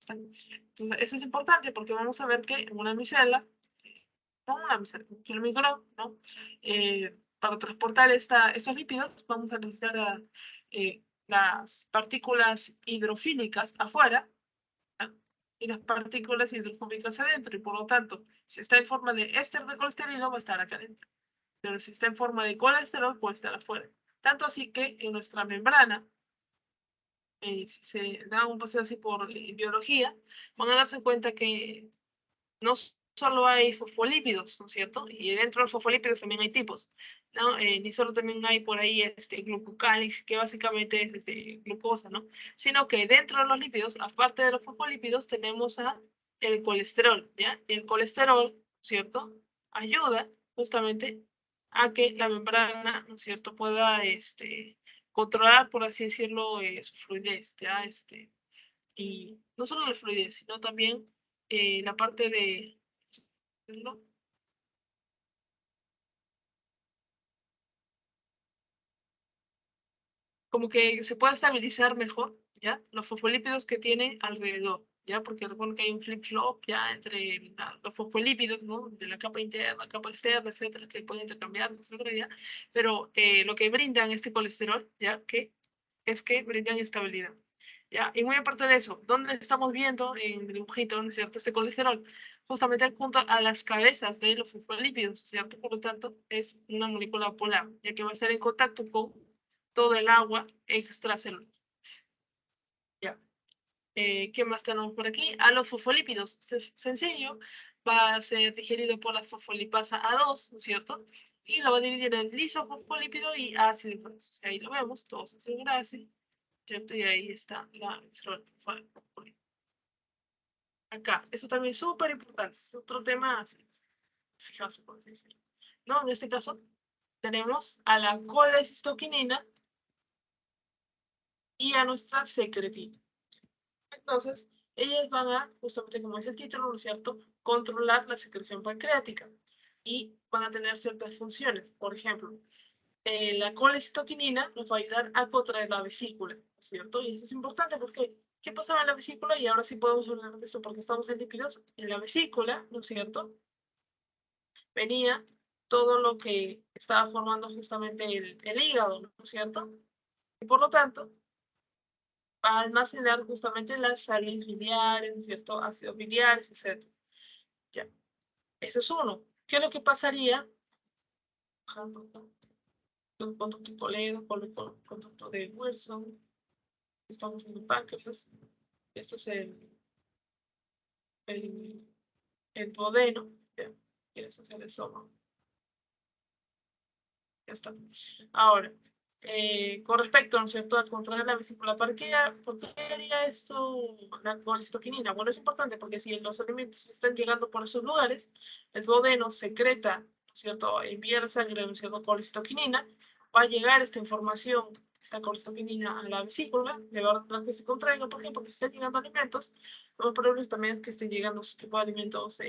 Entonces, eso es importante porque vamos a ver que en una micela, un micrón, ¿no? Para transportar estos lípidos vamos a necesitar las partículas hidrofílicas afuera, ¿no? Y las partículas hidrofóbicas adentro, y por lo tanto, si está en forma de éster de colesterol, va a estar acá adentro. Pero si está en forma de colesterol, puede estar afuera. Tanto así que en nuestra membrana, si se da un paseo así por biología, van a darse cuenta que no solo hay fosfolípidos, ¿no es cierto? Y dentro de los fosfolípidos también hay tipos, ¿no? Ni solo también hay por ahí glucocáliz, que básicamente es glucosa, ¿no? Sino que dentro de los lípidos, aparte de los fosfolípidos, tenemos el colesterol, ¿ya? Y el colesterol, ¿cierto? Ayuda justamente a que la membrana, ¿no es cierto?, pueda controlar, por así decirlo, su fluidez, ¿ya? Y no solo la fluidez, sino también la parte de, ¿no? Como que se pueda estabilizar mejor, ¿ya? Los fosfolípidos que tiene alrededor, ¿ya? Porque recuerdo que hay un flip-flop ya entre los fosfolípidos, ¿no? De la capa interna, capa externa, etcétera, que pueden intercambiar, etcétera, ¿ya? Pero lo que brindan este colesterol, ¿ya? Que es que brindan estabilidad, ¿ya? Y muy aparte de eso, ¿dónde estamos viendo en el dibujito, ¿no es cierto? Este colesterol, justamente junto a las cabezas de los fosfolípidos, ¿cierto? Por lo tanto, es una molécula polar, ya que va a estar en contacto con todo el agua extracelular. Ya. ¿Qué más tenemos por aquí? A los fosfolípidos. Sencillo. Va a ser digerido por la fosfolipasa A2, ¿no es cierto? Y lo va a dividir en lisofosfolípido y ácido graso. Ahí lo vemos, todos ácido graso, ¿cierto? Y ahí está la fosfolípido. Acá, eso también es súper importante. Es otro tema, fijaos, por así decirlo. ¿No? En este caso, tenemos a la colecistoquinina y a nuestra secretina. Entonces, ellas van a, justamente como dice el título, ¿no es cierto?, controlar la secreción pancreática y van a tener ciertas funciones. Por ejemplo, la colecitoquinina nos va a ayudar a contraer la vesícula, ¿no es cierto? Y eso es importante porque, ¿qué pasaba en la vesícula? Y ahora sí podemos hablar de eso porque estamos en lípidos. En la vesícula, ¿no es cierto?, venía todo lo que estaba formando justamente el hígado, ¿no es cierto? Y por lo tanto, a almacenar justamente las sales biliares, ¿no es cierto? Ácidos biliares, etc. Ya. Eso es uno. ¿Qué es lo que pasaría? Un conducto Toledo, con el conducto de Wilson. Estamos en el páncreas. Esto es el, el duodeno. Ya. Y eso es el estómago. Ya está. Ahora, con respecto, ¿no es cierto?, a contraer la vesícula, ¿por qué haría esto la colecistoquinina? Bueno, es importante porque si los alimentos están llegando por esos lugares, el duodeno secreta, ¿no es cierto?, envía la sangre, ¿no es cierto?, colecistoquinina, va a llegar esta información, esta colecistoquinina a la vesícula, le va a dar que se contraiga. ¿Por qué? Porque si están llegando alimentos, lo más probable es también que estén llegando ese tipo de alimentos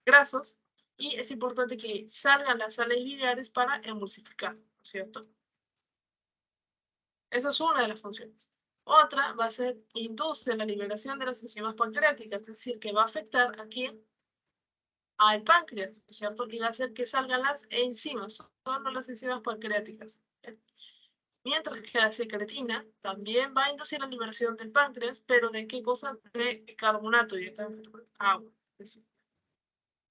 grasos, y es importante que salgan las sales biliares para emulsificar, ¿no es cierto? Esa es una de las funciones. Otra va a ser induce la liberación de las enzimas pancreáticas, es decir, que va a afectar aquí al páncreas, ¿no es cierto? Y va a hacer que salgan las enzimas, solo las enzimas pancreáticas. Mientras que la secretina también va a inducir la liberación del páncreas, pero ¿de qué cosa? De carbonato y agua. Es decir,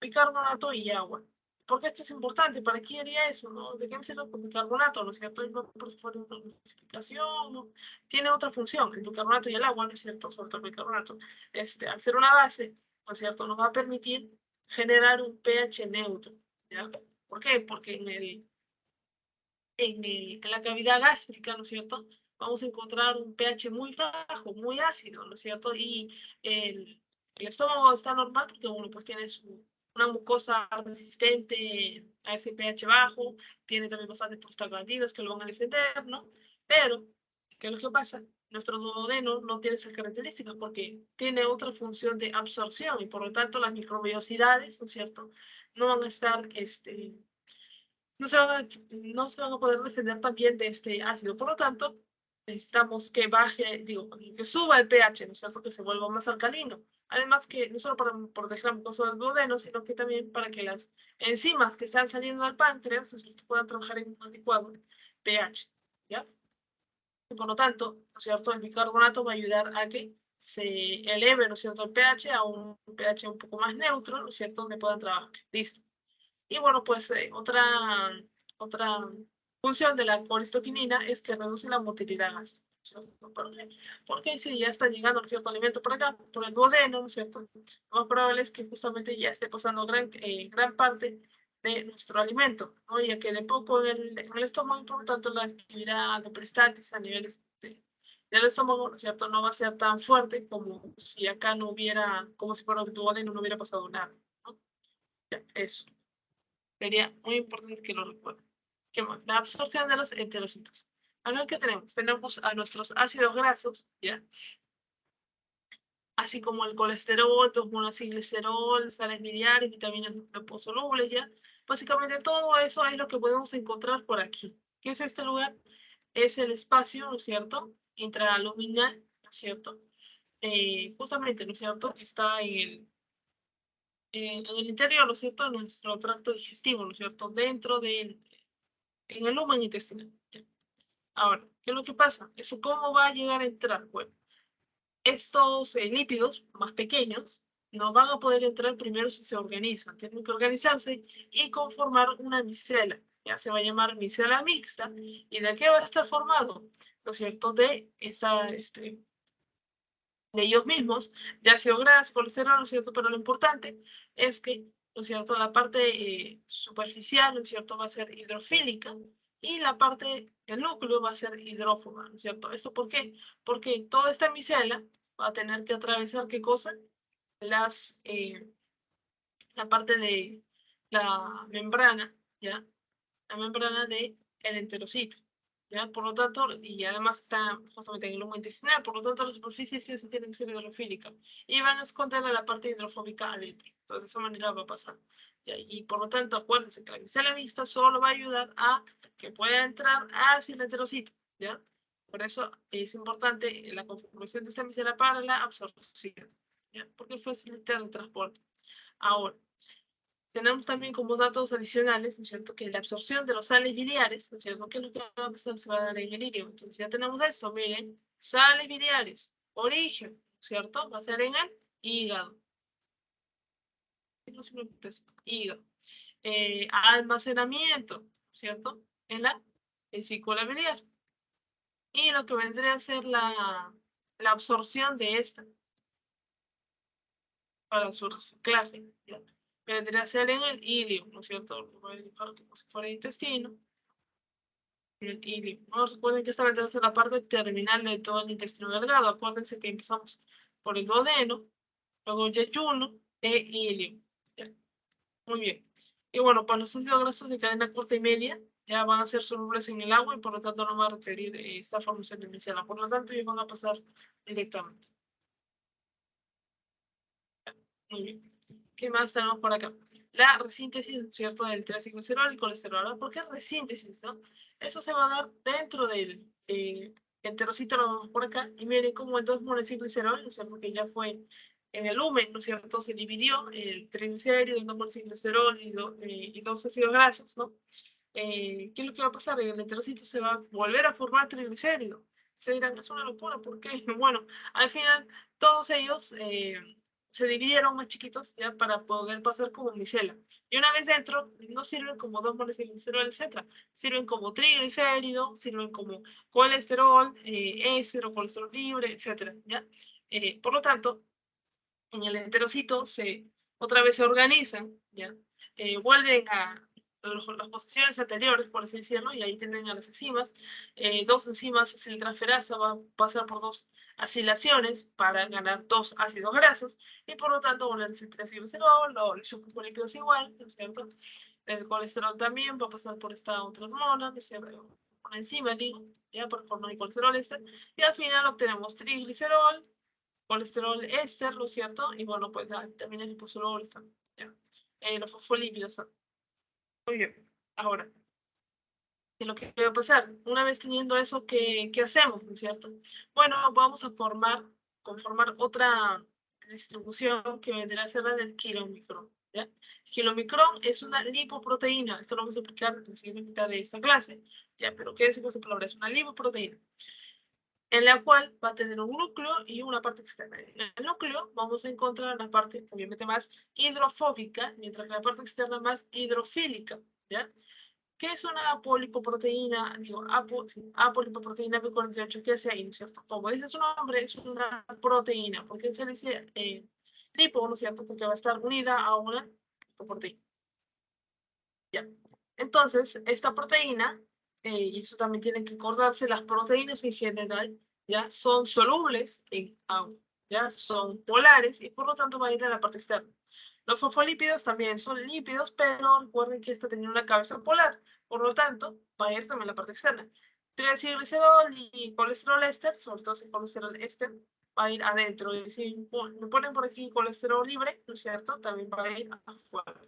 bicarbonato y agua. ¿Por qué esto es importante? ¿Para qué haría eso? ¿No? ¿De qué me sirve el bicarbonato? ¿No es cierto? Y no por si fuera una emulsificación, ¿no? Tiene otra función, el bicarbonato y el agua, ¿no es cierto? Sobre todo el bicarbonato. Al ser una base, ¿no es cierto?, nos va a permitir generar un pH neutro, ¿ya? ¿Por qué? Porque en la cavidad gástrica, ¿no es cierto?, vamos a encontrar un pH muy bajo, muy ácido, ¿no es cierto? Y el estómago está normal porque, bueno, pues tiene una mucosa resistente a ese pH bajo, tiene también bastantes prostaglandinas que lo van a defender, ¿no? Pero, ¿qué es lo que pasa? Nuestro duodeno no tiene esas características porque tiene otra función de absorción y por lo tanto las microbiosidades, ¿no es cierto?, no van a estar, no se van a poder defender también de este ácido. Por lo tanto, necesitamos que baje, digo, que suba el pH, ¿no es cierto? Que se vuelva más alcalino. Además que no solo para proteger la mucosa del duodeno, sino que también para que las enzimas que están saliendo al páncreas, ¿no es cierto?, puedan trabajar en un adecuado pH, ¿ya? Y por lo tanto, ¿no es cierto?, el bicarbonato va a ayudar a que se eleve, ¿no es cierto?, el pH a un pH un poco más neutro, ¿no es cierto?, donde puedan trabajar. Listo. Y bueno, pues otra función de la colistoquinina es que reduce la motilidad gástrica. ¿Por qué? Porque si ya está llegando un cierto alimento por acá, por el duodeno, ¿no es cierto?, lo más probable es que justamente ya esté pasando gran parte de nuestro alimento, ¿no? Ya que de poco en el estómago, por lo tanto, la actividad de peristaltis a nivel del estómago, ¿no es cierto?, no va a ser tan fuerte como si acá no hubiera, como si por el duodeno no hubiera pasado nada, ¿no? Ya, eso. Sería muy importante que lo recuerden. ¿Qué más? La absorción de los enterocitos. Acá que tenemos a nuestros ácidos grasos, ¿ya? Así como el colesterol, monoacilglicerol, sales biliares, vitaminas liposolubles, ¿ya? Básicamente todo eso es lo que podemos encontrar por aquí. ¿Qué es este lugar? Es el espacio, ¿no es cierto?, intraluminal, ¿no es cierto? Justamente, ¿no es cierto?, que está en el interior, ¿no es cierto?, de nuestro tracto digestivo, ¿no es cierto?, dentro en el lumen intestinal. ¿Ya? Ahora, ¿qué es lo que pasa? ¿Eso cómo va a llegar a entrar? Bueno, estos lípidos más pequeños no van a poder entrar primero si se organizan. Tienen que organizarse y conformar una micela. Ya se va a llamar micela mixta. ¿Y de qué va a estar formado? ¿No es cierto? De ellos mismos, de ácido graso, colesterol, ¿no es cierto? Pero lo importante es que, ¿no es cierto?, la parte superficial, ¿no es cierto?, va a ser hidrofílica y la parte del núcleo va a ser hidrófoba, ¿no es cierto? ¿Esto por qué? Porque toda esta micela va a tener que atravesar, ¿qué cosa? La parte de la membrana, ¿ya? La membrana del enterocito, ¿ya? Por lo tanto, y además está justamente en el lumen intestinal, por lo tanto la superficie sí o sí tiene que ser hidrofílica y van a esconder la parte hidrofóbica adentro. Entonces de esa manera va a pasar. ¿Ya? Y por lo tanto, acuérdense que la micela mixta solo va a ayudar a que pueda entrar hacia el enterocito, ¿ya? Por eso es importante la conformación de esta micela para la absorción, ¿ya? Porque facilita el transporte. Ahora, tenemos también como datos adicionales, ¿no es cierto?, que la absorción de los sales biliares, ¿no es cierto?, que es lo que va a pasar, se va a dar en el hígado. Entonces ya tenemos eso, miren, sales biliares, origen, ¿no es cierto?, va a ser en el hígado. No simplemente es hígado. Almacenamiento, ¿cierto?, en la vesícula biliar. Y lo que vendría a ser la absorción de esta para su reciclaje, ¿ya? Vendría a ser en el ilio, ¿no es cierto? Lo voy a dibujar como si fuera intestino. El ilio. ¿No? Recuerden que esta vendría a ser la parte terminal de todo el intestino delgado. Acuérdense que empezamos por el duodeno, luego yeyuno e ilio. ¿Ya? Muy bien. Y bueno, para los ácidos grasos de cadena corta y media, ya van a ser solubles en el agua y por lo tanto no va a requerir esta formación de micela. Por lo tanto, ellos van a pasar directamente. Muy bien. ¿Qué más tenemos por acá? La resíntesis, ¿cierto?, del triacilglicerol y colesterol. ¿Por qué resíntesis, no? Eso se va a dar dentro del enterocito, lo vemos por acá. Y miren cómo entonces monoacilglicerol, ¿no es cierto?, que ya fue en el lumen, ¿no es cierto?, se dividió el triglicérido, el monoacilglicerol y dos ácidos grasos, ¿no? ¿Qué es lo que va a pasar? En el enterocito se va a volver a formar triglicérido. Se dirán, es una locura, ¿por qué? Bueno, al final todos ellos se dividieron más chiquitos ya para poder pasar como micela. Y una vez dentro, no sirven como dos monoacilglicerol, etc. Sirven como triglicérido, sirven como colesterol, éster o colesterol libre, etc. ¿Ya? Por lo tanto, en el enterocito otra vez se organizan, ¿ya? Vuelven a las posiciones anteriores, por así decirlo, y ahí tienen a las enzimas. Dos enzimas aciltransferasa va a pasar por dos acilaciones para ganar dos ácidos grasos, y por lo tanto van a ser triacilglicerol, los succinolípidos igual, ¿no es cierto? El colesterol también va a pasar por esta otra hormona, ¿no es cierto?, una enzima, digo, ya por forma de colesterol éster, y al final obtenemos triglicerol, colesterol éster, ¿no es cierto? Y bueno, pues la vitamina liposoluble están, ¿ya? Los fosfolípidos están. Muy bien. Ahora, ¿Qué es lo que va a pasar? Una vez teniendo eso, ¿qué hacemos? ¿No es cierto? Bueno, vamos a conformar otra distribución que vendrá a ser la del kilomicrón. ¿Ya? El kilomicrón es una lipoproteína. Esto lo vamos a explicar en la siguiente mitad de esta clase. ¿Ya? Pero ¿qué es esa palabra? Es una lipoproteína, en la cual va a tener un núcleo y una parte externa. En el núcleo vamos a encontrar la parte obviamente más hidrofóbica, mientras que la parte externa más hidrofílica. ¿Ya? ¿Qué es una apolipoproteína? Digo, sí, apolipoproteína B48, ¿qué hace ahí, no es cierto? Como dice su nombre, es una proteína. ¿Por qué se le dice lipo, no es cierto? Porque va a estar unida a una lipoproteína. Ya. Entonces, esta proteína, y eso también tienen que acordarse, las proteínas en general, ya son solubles en agua, ya son polares y por lo tanto va a ir a la parte externa. Los fosfolípidos también son lípidos, pero recuerden que esta tenía una cabeza polar, por lo tanto va a ir también a la parte externa. Triacilglicerol y colesterol éster, sobre todo si colesterol éster, va a ir adentro. Y si me ponen por aquí colesterol libre, ¿no es cierto? También va a ir afuera.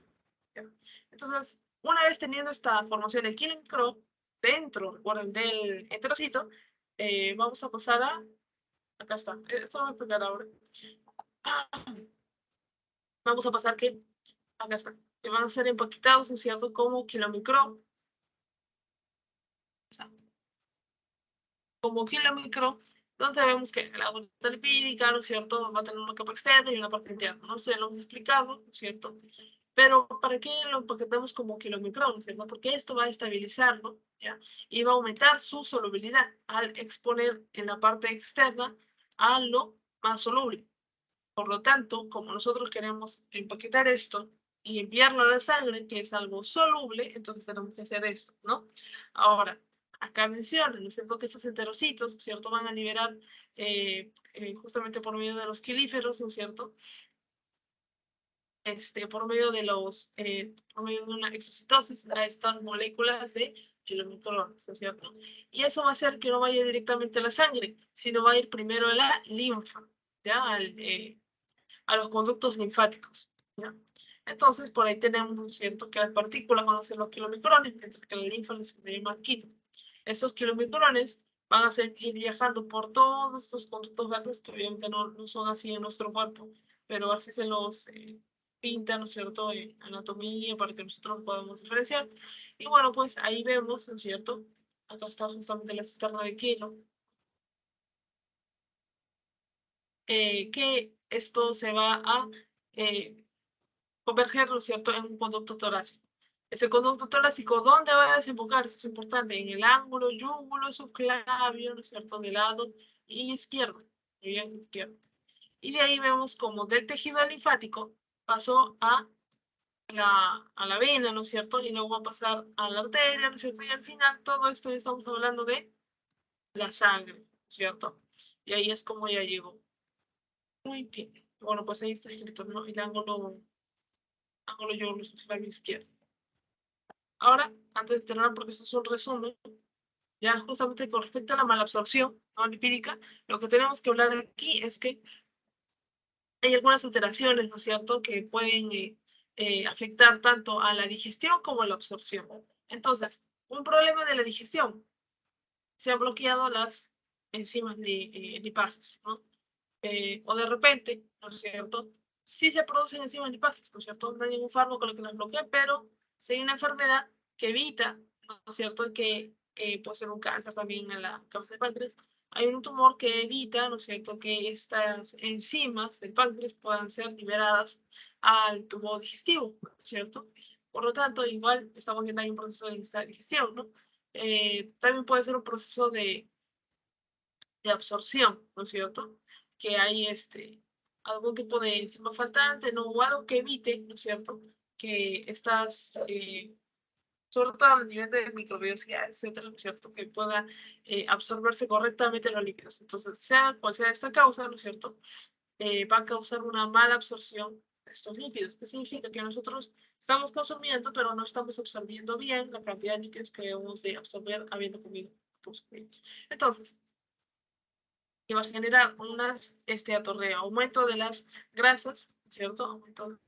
¿Ya? Entonces, una vez teniendo esta formación de kilomicrón dentro, recuerden, del enterocito, vamos a pasar a, acá está, esto lo voy a explicar ahora. Vamos a pasar que, acá está, que van a ser empaquetados, ¿no es cierto?, como kilomicrón, donde vemos que la bolsa lipídica, ¿no es cierto?, va a tener una capa externa y una parte interna, ¿no? Se lo hemos explicado, ¿no es cierto? Pero ¿para qué lo empaquetamos como kilomicrón, ¿no es cierto? Porque esto va a estabilizarlo, ¿ya? Y va a aumentar su solubilidad al exponer en la parte externa a lo más soluble. Por lo tanto, como nosotros queremos empaquetar esto y enviarlo a la sangre, que es algo soluble, entonces tenemos que hacer esto, ¿no? Ahora, acá menciona, ¿no es cierto?, que estos enterocitos, ¿no es cierto?, van a liberar justamente por medio de los quilíferos, ¿no es cierto?, por medio de por medio de una exocitosis a estas moléculas de kilomicrones, ¿no es cierto? Y eso va a hacer que no vaya directamente a la sangre, sino va a ir primero a la linfa, ¿ya? A los conductos linfáticos, ¿ya? Entonces, por ahí tenemos, ¿no es cierto?, que las partículas van a ser los kilomicrones, mientras que la linfa les llama kilo. Estos kilomicrones van a seguir viajando por todos estos conductos verdes, que obviamente no son así en nuestro cuerpo, pero así se los pinta, ¿no es cierto?, en anatomía para que nosotros podamos diferenciar. Y bueno, pues ahí vemos, ¿no es cierto?, acá está justamente la cisterna de kilo, que esto se va a converger, ¿no es cierto?, en un conducto torácico. Ese conducto torácico, ¿dónde va a desembocar? Eso es importante, en el ángulo yúgulo subclavio, ¿no es cierto?, del lado izquierdo, bien izquierdo. Y de ahí vemos como del tejido linfático pasó a la vena, ¿no es cierto?, y luego va a pasar a la arteria, ¿no es cierto?, y al final todo esto estamos hablando de la sangre, ¿no es cierto? Y ahí es como ya llegó. Muy bien. Bueno, pues ahí está escrito, ¿no?, el ángulo yúgulo subclavio izquierdo. Ahora, antes de terminar, porque esto es un resumen, ya justamente con respecto a la malabsorción no lipídica, lo que tenemos que hablar aquí es que hay algunas alteraciones, ¿no es cierto?, que pueden afectar tanto a la digestión como a la absorción. Entonces, un problema de la digestión, se han bloqueado las enzimas lipases, ¿no? O de repente, ¿no es cierto?, sí se producen enzimas lipases, ¿no es cierto?, no hay ningún fármaco que las bloquee, pero si hay una enfermedad que evita, ¿no es cierto?, que puede ser un cáncer también en la cabeza del páncreas, hay un tumor que evita, ¿no es cierto?, que estas enzimas del páncreas puedan ser liberadas al tubo digestivo, ¿no es cierto? Por lo tanto, igual estamos viendo ahí un proceso de digestión, ¿no? También puede ser un proceso de absorción, ¿no es cierto? Que hay algún tipo de enzima faltante, ¿no? O algo que evite, ¿no es cierto?, que estas, sobre todo a nivel de microbiosidad, etcétera, ¿no es cierto?, que pueda absorberse correctamente los líquidos. Entonces, sea cual sea esta causa, ¿no es cierto?, va a causar una mala absorción de estos lípidos, que significa que nosotros estamos consumiendo, pero no estamos absorbiendo bien la cantidad de lípidos que debemos de absorber habiendo comido. Entonces, que va a generar aumento de las grasas, ¿cierto? Aumento,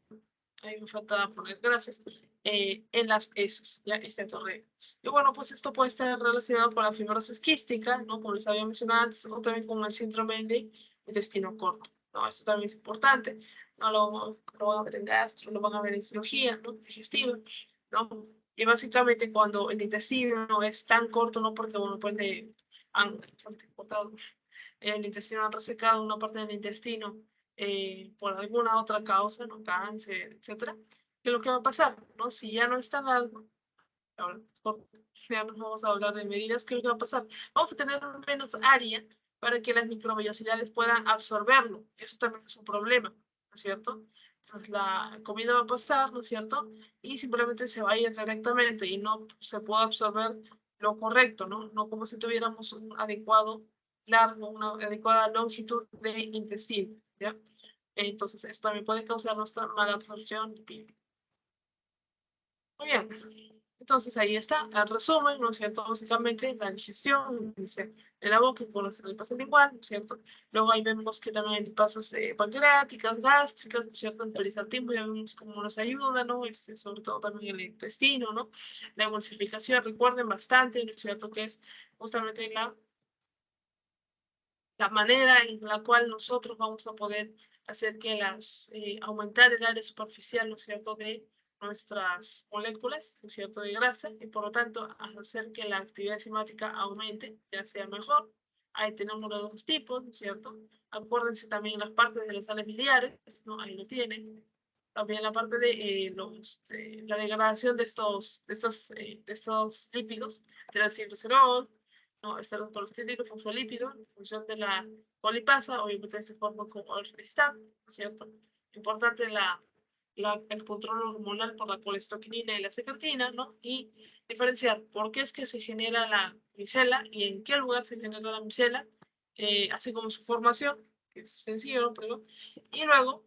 ahí me falta poner grasas, en las heces, ya este torreo. Y bueno, pues esto puede estar relacionado con la fibrosis quística, ¿no? Como les había mencionado antes, o también con el síndrome de intestino corto, ¿no? Esto también es importante, ¿no? Lo van a ver en gastro, lo van a ver en cirugía, ¿no? Digestiva, ¿no? Y básicamente cuando el intestino es tan corto, ¿no? Porque, bueno, pues le han cortado el intestino, han resecado una parte del intestino por alguna otra causa, ¿no? Cáncer, etcétera. ¿Qué es lo que va a pasar? ¿No? Si ya no es tan largo, ahora ya nos vamos a hablar de medidas, ¿qué es lo que va a pasar? Vamos a tener menos área para que las microvellosidades puedan absorberlo. Eso también es un problema, ¿no es cierto? Entonces la comida va a pasar, ¿no es cierto? Y simplemente se va a ir directamente y no se puede absorber lo correcto, ¿no? No como si tuviéramos un adecuado largo, una adecuada longitud de intestino, ¿ya? Entonces, eso también puede causar nuestra mala absorción lipídica. Muy bien. Entonces ahí está el resumen, ¿no es cierto? Básicamente la digestión de la boca con las tripas lingual, ¿no es cierto? Luego ahí vemos que también hay lipasas pancreáticas, gástricas, ¿no es cierto? El peristaltismo ya vemos cómo nos ayuda, ¿no? Sobre todo también el intestino, ¿no? La emulsificación, recuerden bastante, ¿no es cierto? Que es justamente la manera en la cual nosotros vamos a poder hacer que aumentar el área superficial, ¿no es cierto?, de nuestras moléculas, ¿no es cierto?, de grasa, y por lo tanto hacer que la actividad enzimática aumente, ya sea mejor. Ahí tenemos los dos tipos, ¿no es cierto? Acuérdense también las partes de las sales biliares, ¿no? Ahí lo tienen. También la parte de la degradación de estos lípidos, triacilglicerol, ¿no? Está el colesterol, fosfolípido, en función de la polipasa, obviamente se forma con orlistat, ¿no es cierto? Importante el control hormonal por la colestoquinina y la secretina, ¿no? Y diferenciar por qué es que se genera la micela y en qué lugar se genera la micela, así como su formación, que es sencillo, pero, y luego,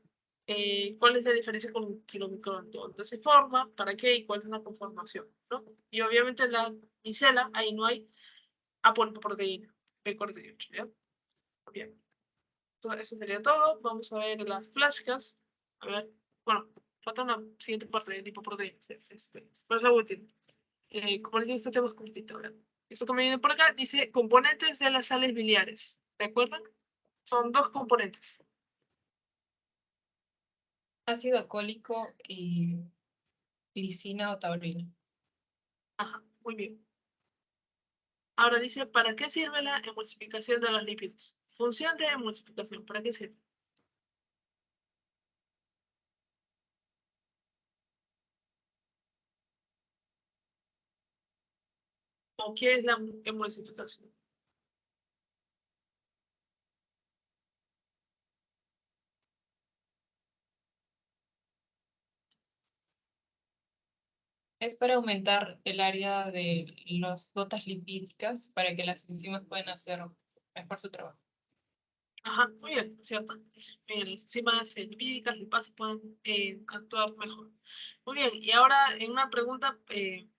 cuál es la diferencia con un kilomicrón, dónde se forma, para qué y cuál es la conformación, ¿no? Y obviamente la micela, ahí no hay apolipoproteína, B48, ¿ya? Bien. Entonces, eso sería todo. Vamos a ver las flashcards. A ver, bueno, falta una siguiente parte de lipoproteínas. Pues la última. Como les digo, este tema es cortito, ¿verdad? Esto que me viene por acá dice componentes de las sales biliares. ¿De acuerdo? Son dos componentes. Ácido cólico y glicina o taurina. Ajá, muy bien. Ahora dice, ¿para qué sirve la emulsificación de los lípidos? Función de emulsificación, ¿para qué sirve? ¿O qué es la emulsificación? Es para aumentar el área de las gotas lipídicas para que las enzimas puedan hacer mejor su trabajo. Ajá, muy bien, ¿cierto? Las enzimas lipídicas, lipasas pueden actuar mejor. Muy bien, y ahora en una pregunta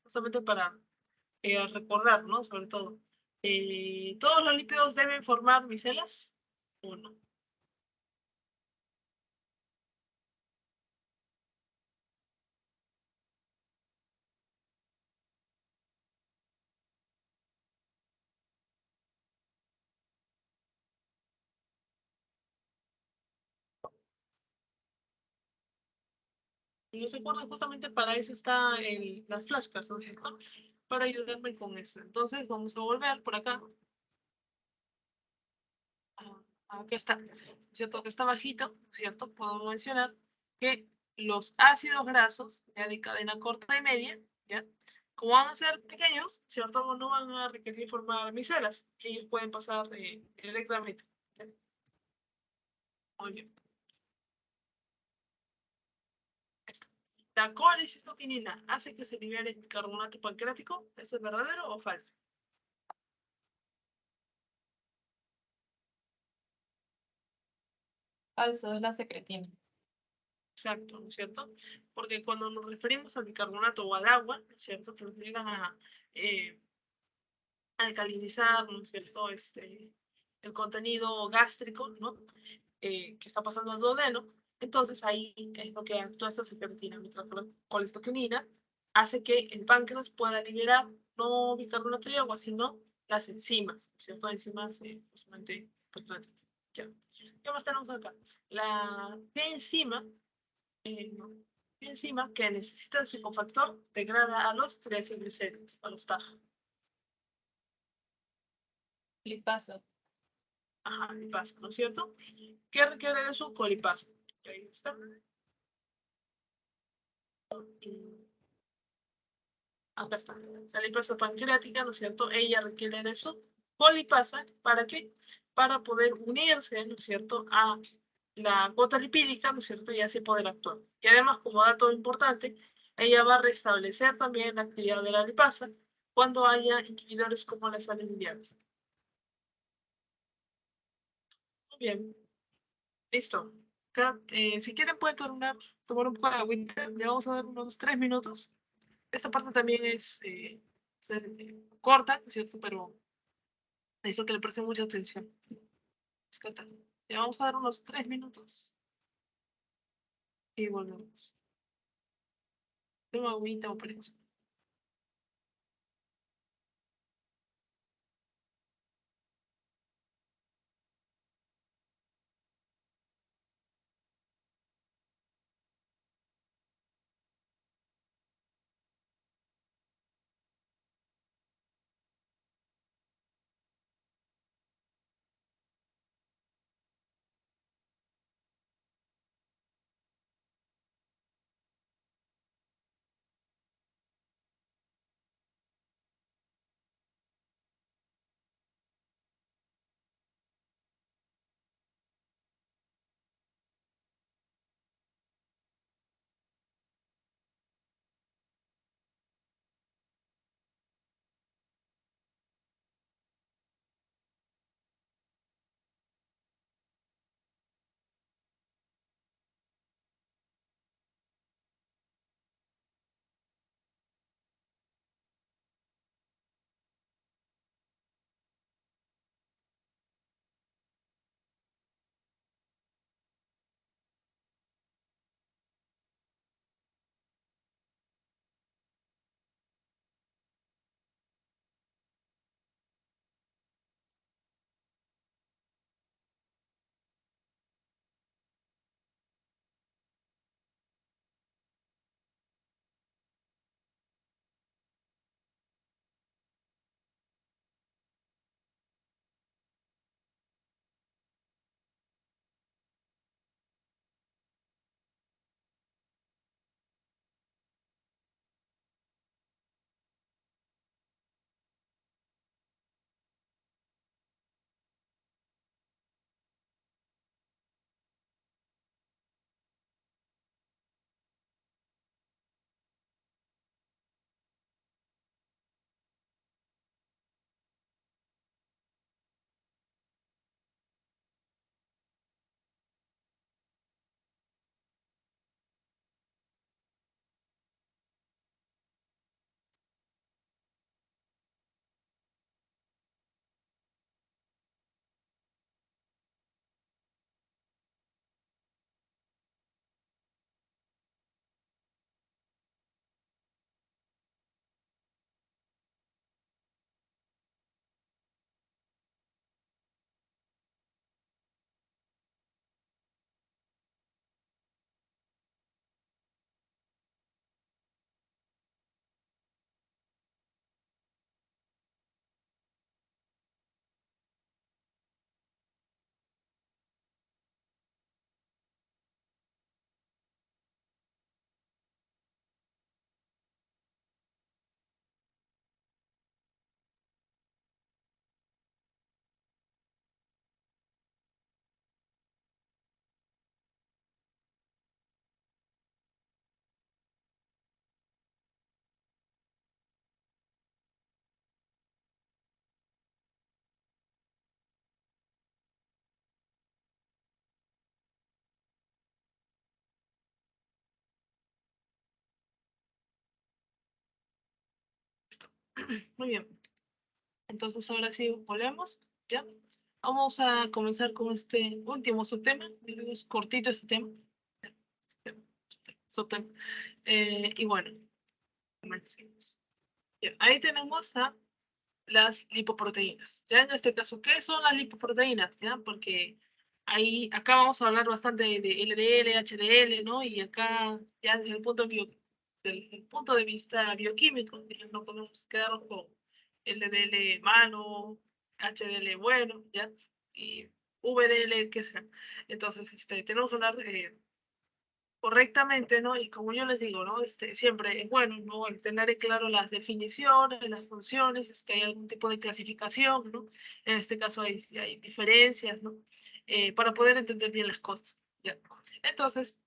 justamente para recordar, ¿no? Sobre todo, ¿todos los lípidos deben formar micelas o no? Y yo se acuerdan, justamente para eso está las flashcards, ¿no es cierto? Para ayudarme con eso. Entonces, vamos a volver por acá. Aquí está, ¿cierto? Que está bajito, ¿cierto? Podemos mencionar que los ácidos grasos, ya de cadena corta y media, ¿ya? Como van a ser pequeños, ¿cierto? No van a requerir formar micelas, que ellos pueden pasar directamente. ¿Ya? Muy bien. Está. La colecistoquinina hace que se libere el bicarbonato pancreático. ¿Eso es verdadero o falso? Falso, es la secretina. Exacto, ¿no es cierto? Porque cuando nos referimos al bicarbonato o al agua, ¿no es cierto? Que nos llegan a alcalinizar, ¿no es cierto? El contenido gástrico, ¿no? Que está pasando al duodeno. Entonces ahí es lo que actúa esta secretina, nuestra colestequinina, hace que el páncreas pueda liberar no bicarbonato de agua, sino las enzimas, ¿cierto? Enzimas justamente importantes. Ya. ¿Qué más tenemos acá? ¿Qué enzima, no, qué enzima que necesita su cofactor degrada a los triacilglicéridos, a los TAG? Lipasa. Ajá, lipasa, ¿no es cierto? ¿Qué requiere de su colipasa? Ahí está. Acá está. La lipasa pancreática, ¿no es cierto? Ella requiere de su colipasa. ¿Para qué? Para poder unirse, ¿no es cierto?, a la gota lipídica, ¿no es cierto?, y así poder actuar. Y además, como dato importante, ella va a restablecer también la actividad de la lipasa cuando haya inhibidores como las salinidades. Muy bien, listo. Acá, si quieren pueden tomar un poco de agüita. Le vamos a dar unos 3 minutos. Esta parte también corta, ¿no es cierto? Pero necesito que le presten mucha atención. Le vamos a dar unos 3 minutos y volvemos. Tengo agüita o prensa. Muy bien. Entonces ahora sí volvemos. ¿Ya? Vamos a comenzar con este último subtema. Es cortito este tema. Subtema. Y bueno. Comencemos. Ya, ahí tenemos a las lipoproteínas. Ya en este caso, ¿qué son las lipoproteínas? ¿Ya? Porque acá vamos a hablar bastante de LDL, HDL, ¿no? Y acá, ya desde desde el punto de vista bioquímico, ya no podemos quedarnos con LDL malo, HDL bueno, ¿ya? Y VDL, ¿qué será? Entonces, tenemos que hablar correctamente, ¿no? Y como yo les digo, ¿no? Siempre es bueno, ¿no? El tener en claro las definiciones, las funciones, es que hay algún tipo de clasificación, ¿no? En este caso hay diferencias, ¿no? Para poder entender bien las cosas, ¿ya? Entonces,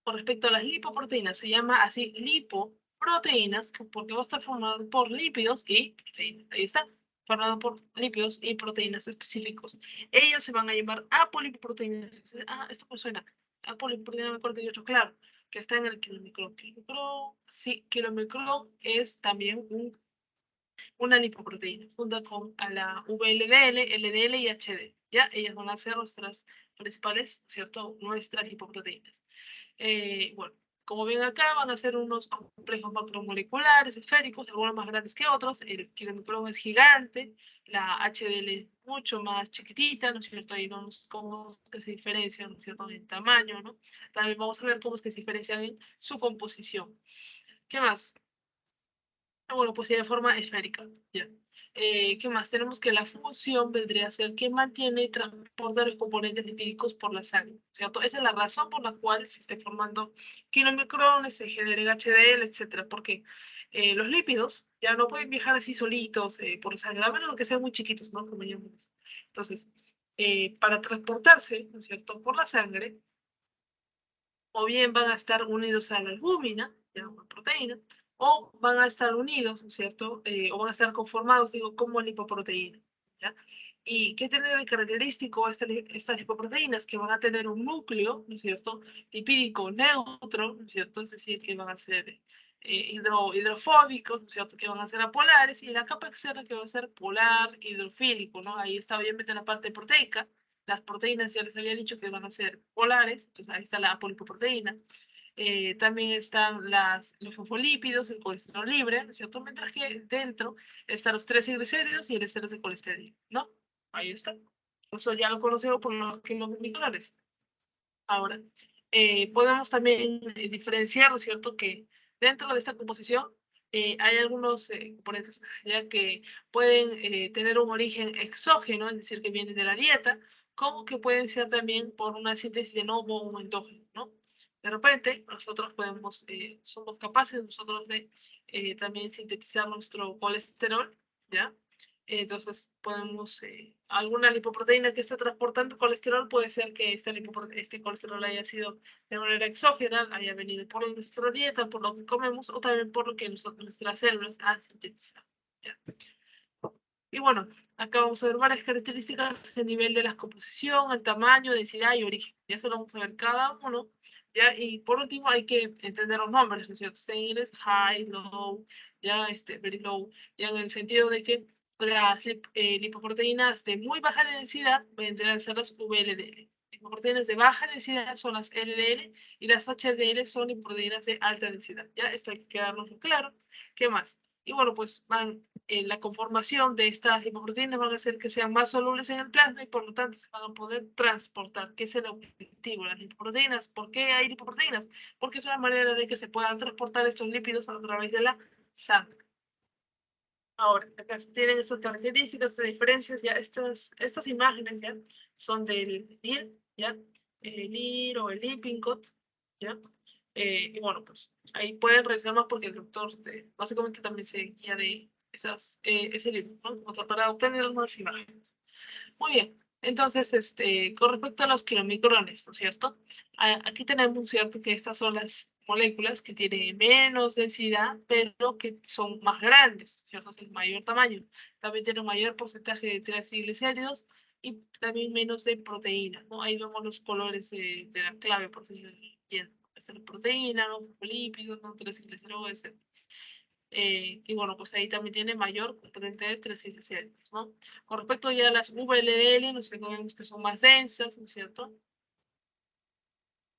con respecto a las lipoproteínas, se llama así lipoproteínas porque va a estar formado por lípidos y proteínas. Ahí está, formado por lípidos y proteínas específicos. Ellas se van a llamar apolipoproteínas. Ah, esto me suena. Apolipoproteína me 48, claro, que está en el kilomicrón. Kilomicrón, sí, kilomicrón es también una lipoproteína, junto con a la VLDL, LDL y HDL. ¿Ya? Ellas van a ser nuestras principales, ¿cierto? Nuestras lipoproteínas. Bueno, como ven acá, van a ser unos complejos macromoleculares esféricos, algunos más grandes que otros. El kilomicrón es gigante, la HDL es mucho más chiquitita, ¿no es cierto? Ahí vemos cómo es que se diferencian, ¿no es cierto?, en tamaño, ¿no? También vamos a ver cómo es que se diferencian en su composición. ¿Qué más? Bueno, pues de forma esférica, ya. ¿Qué más? Tenemos que la función vendría a ser que mantiene y transporta los componentes lipídicos por la sangre, ¿cierto? Esa es la razón por la cual se esté formando kilomicrones, se generen HDL, etcétera, porque los lípidos ya no pueden viajar así solitos por la sangre, a menos de que sean muy chiquitos, ¿no? Como llamamos. Entonces, para transportarse, ¿no es cierto?, por la sangre, o bien van a estar unidos a la albúmina, ya una proteína, o van a estar unidos, ¿no es cierto? O van a estar conformados, digo, como lipoproteína, ¿ya? ¿Y qué tiene de característico estas lipoproteínas? Que van a tener un núcleo, ¿no es cierto?, lipídico neutro, ¿no es cierto? Es decir, que van a ser hidrofóbicos, ¿no es cierto?, que van a ser apolares, y la capa externa que va a ser polar hidrofílico, ¿no? Ahí está obviamente la parte proteica. Las proteínas ya les había dicho que van a ser polares, entonces ahí está la apolipoproteína. También están los fosfolípidos, el colesterol libre, ¿no es cierto? Mientras que dentro están los triglicéridos y el estero de colesterol, ¿no? Ahí está. Eso ya lo conocemos por los kilomicrones. Ahora, podemos también diferenciar, ¿no es cierto?, que dentro de esta composición hay algunos componentes ya que pueden tener un origen exógeno, es decir, que vienen de la dieta, como que pueden ser también por una síntesis de nuevo o endógeno, ¿no? De repente, nosotros somos capaces nosotros de también sintetizar nuestro colesterol, ¿ya? Entonces, alguna lipoproteína que esté transportando colesterol, puede ser que este colesterol haya sido de manera exógena, haya venido por nuestra dieta, por lo que comemos, o también por lo que nuestras células han sintetizado. ¿Ya? Y bueno, acá vamos a ver varias características a nivel de la composición, el tamaño, densidad y origen. Ya eso lo vamos a ver cada uno. ¿Ya? Y por último hay que entender los nombres, ¿no es cierto? En inglés, high, low, ya, very low, ya en el sentido de que las lipoproteínas de muy baja densidad vendrán a ser las VLDL. Lipoproteínas de baja densidad son las LDL y las HDL son lipoproteínas de alta densidad. Ya, esto hay que quedarnos claro. ¿Qué más? Y bueno, pues la conformación de estas lipoproteínas van a hacer que sean más solubles en el plasma y por lo tanto se van a poder transportar, que es el objetivo de las lipoproteínas. ¿Por qué hay lipoproteínas? Porque es una manera de que se puedan transportar estos lípidos a través de la sangre. Ahora, acá tienen estas características, estas diferencias, ya estas imágenes ya son del LIR, ya, el LIR o el Lippincott, ya. Y bueno, pues ahí pueden revisar más porque el doctor básicamente también se guía de ese libro, ¿no? Para obtener más imágenes. Muy bien. Entonces, con respecto a los kilomicrones, ¿no es cierto? Aquí tenemos, ¿cierto?, que estas son las moléculas que tienen menos densidad, pero que son más grandes, ¿cierto? Es mayor tamaño. También tienen un mayor porcentaje de triglicéridos y también menos de proteína, ¿no? Ahí vemos los colores de la clave, por si se entiende. Esta es la proteína, los lípidos, ¿no? Triglicéridos, etc. Y bueno, pues ahí también tiene mayor componente de triglicéridos, ¿no? Con respecto ya a las VLDL, ¿no es cierto? Vemos que son más densas, ¿no es cierto?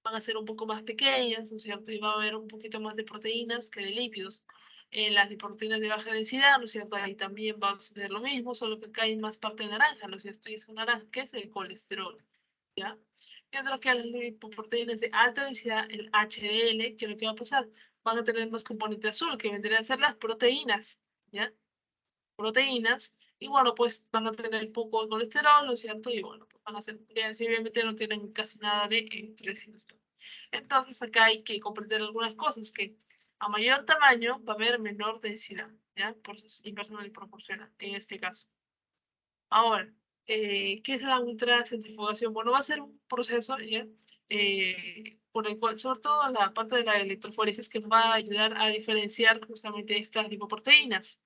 van a ser un poco más pequeñas, ¿no es cierto? Y va a haber un poquito más de proteínas que de lípidos. En las proteínas de baja densidad, ¿no es cierto? Ahí también va a suceder lo mismo, solo que acá hay más parte de naranja, ¿no es cierto? Y esa naranja, ¿qué es el colesterol? ¿Ya? Mientras que las lipoproteínas de alta densidad, el HDL, ¿qué es lo que va a pasar? Van a tener más componente azul, que vendrían a ser las proteínas, ¿ya? Proteínas, y bueno, pues van a tener poco colesterol, ¿no es cierto? Y bueno, pues van a ser, si obviamente no tienen casi nada de triglicéridos. Entonces acá hay que comprender algunas cosas, que a mayor tamaño va a haber menor densidad, ¿ya? Por su inversamente proporcional, en este caso. Ahora, ¿qué es la ultracentrifugación? Bueno, va a ser un proceso, ¿ya? Por el cual, sobre todo la parte de la electroforesis, que nos va a ayudar a diferenciar justamente estas lipoproteínas.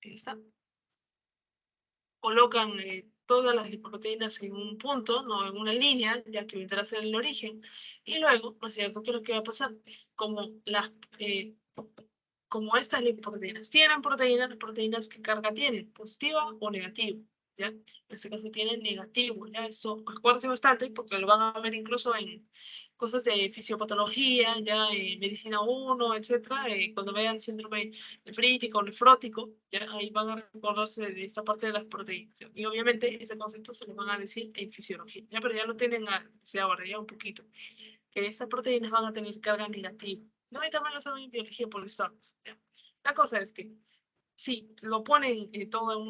Ahí está. Colocan todas las lipoproteínas en un punto, no en una línea, ya que vendrá a ser el origen. Y luego, ¿no es cierto? ¿Qué es lo que va a pasar? Como, las, como estas lipoproteínas tienen proteínas, las proteínas ¿qué carga tienen? ¿Positiva o negativa? ¿Ya? En este caso tienen negativo, ¿ya? Esto acuérdense bastante porque lo van a ver incluso en cosas de fisiopatología, ya medicina 1, etcétera, cuando vean síndrome nefrítico o nefrótico, ya ahí van a recordarse de esta parte de las proteínas. ¿Ya? Y obviamente ese concepto se lo van a decir en fisiología, ¿ya? Pero ya lo tienen desde ahora, ya un poquito, que estas proteínas van a tener carga negativa. No, y también lo saben en biología por historias, ¿ya? La cosa es que si lo ponen todo en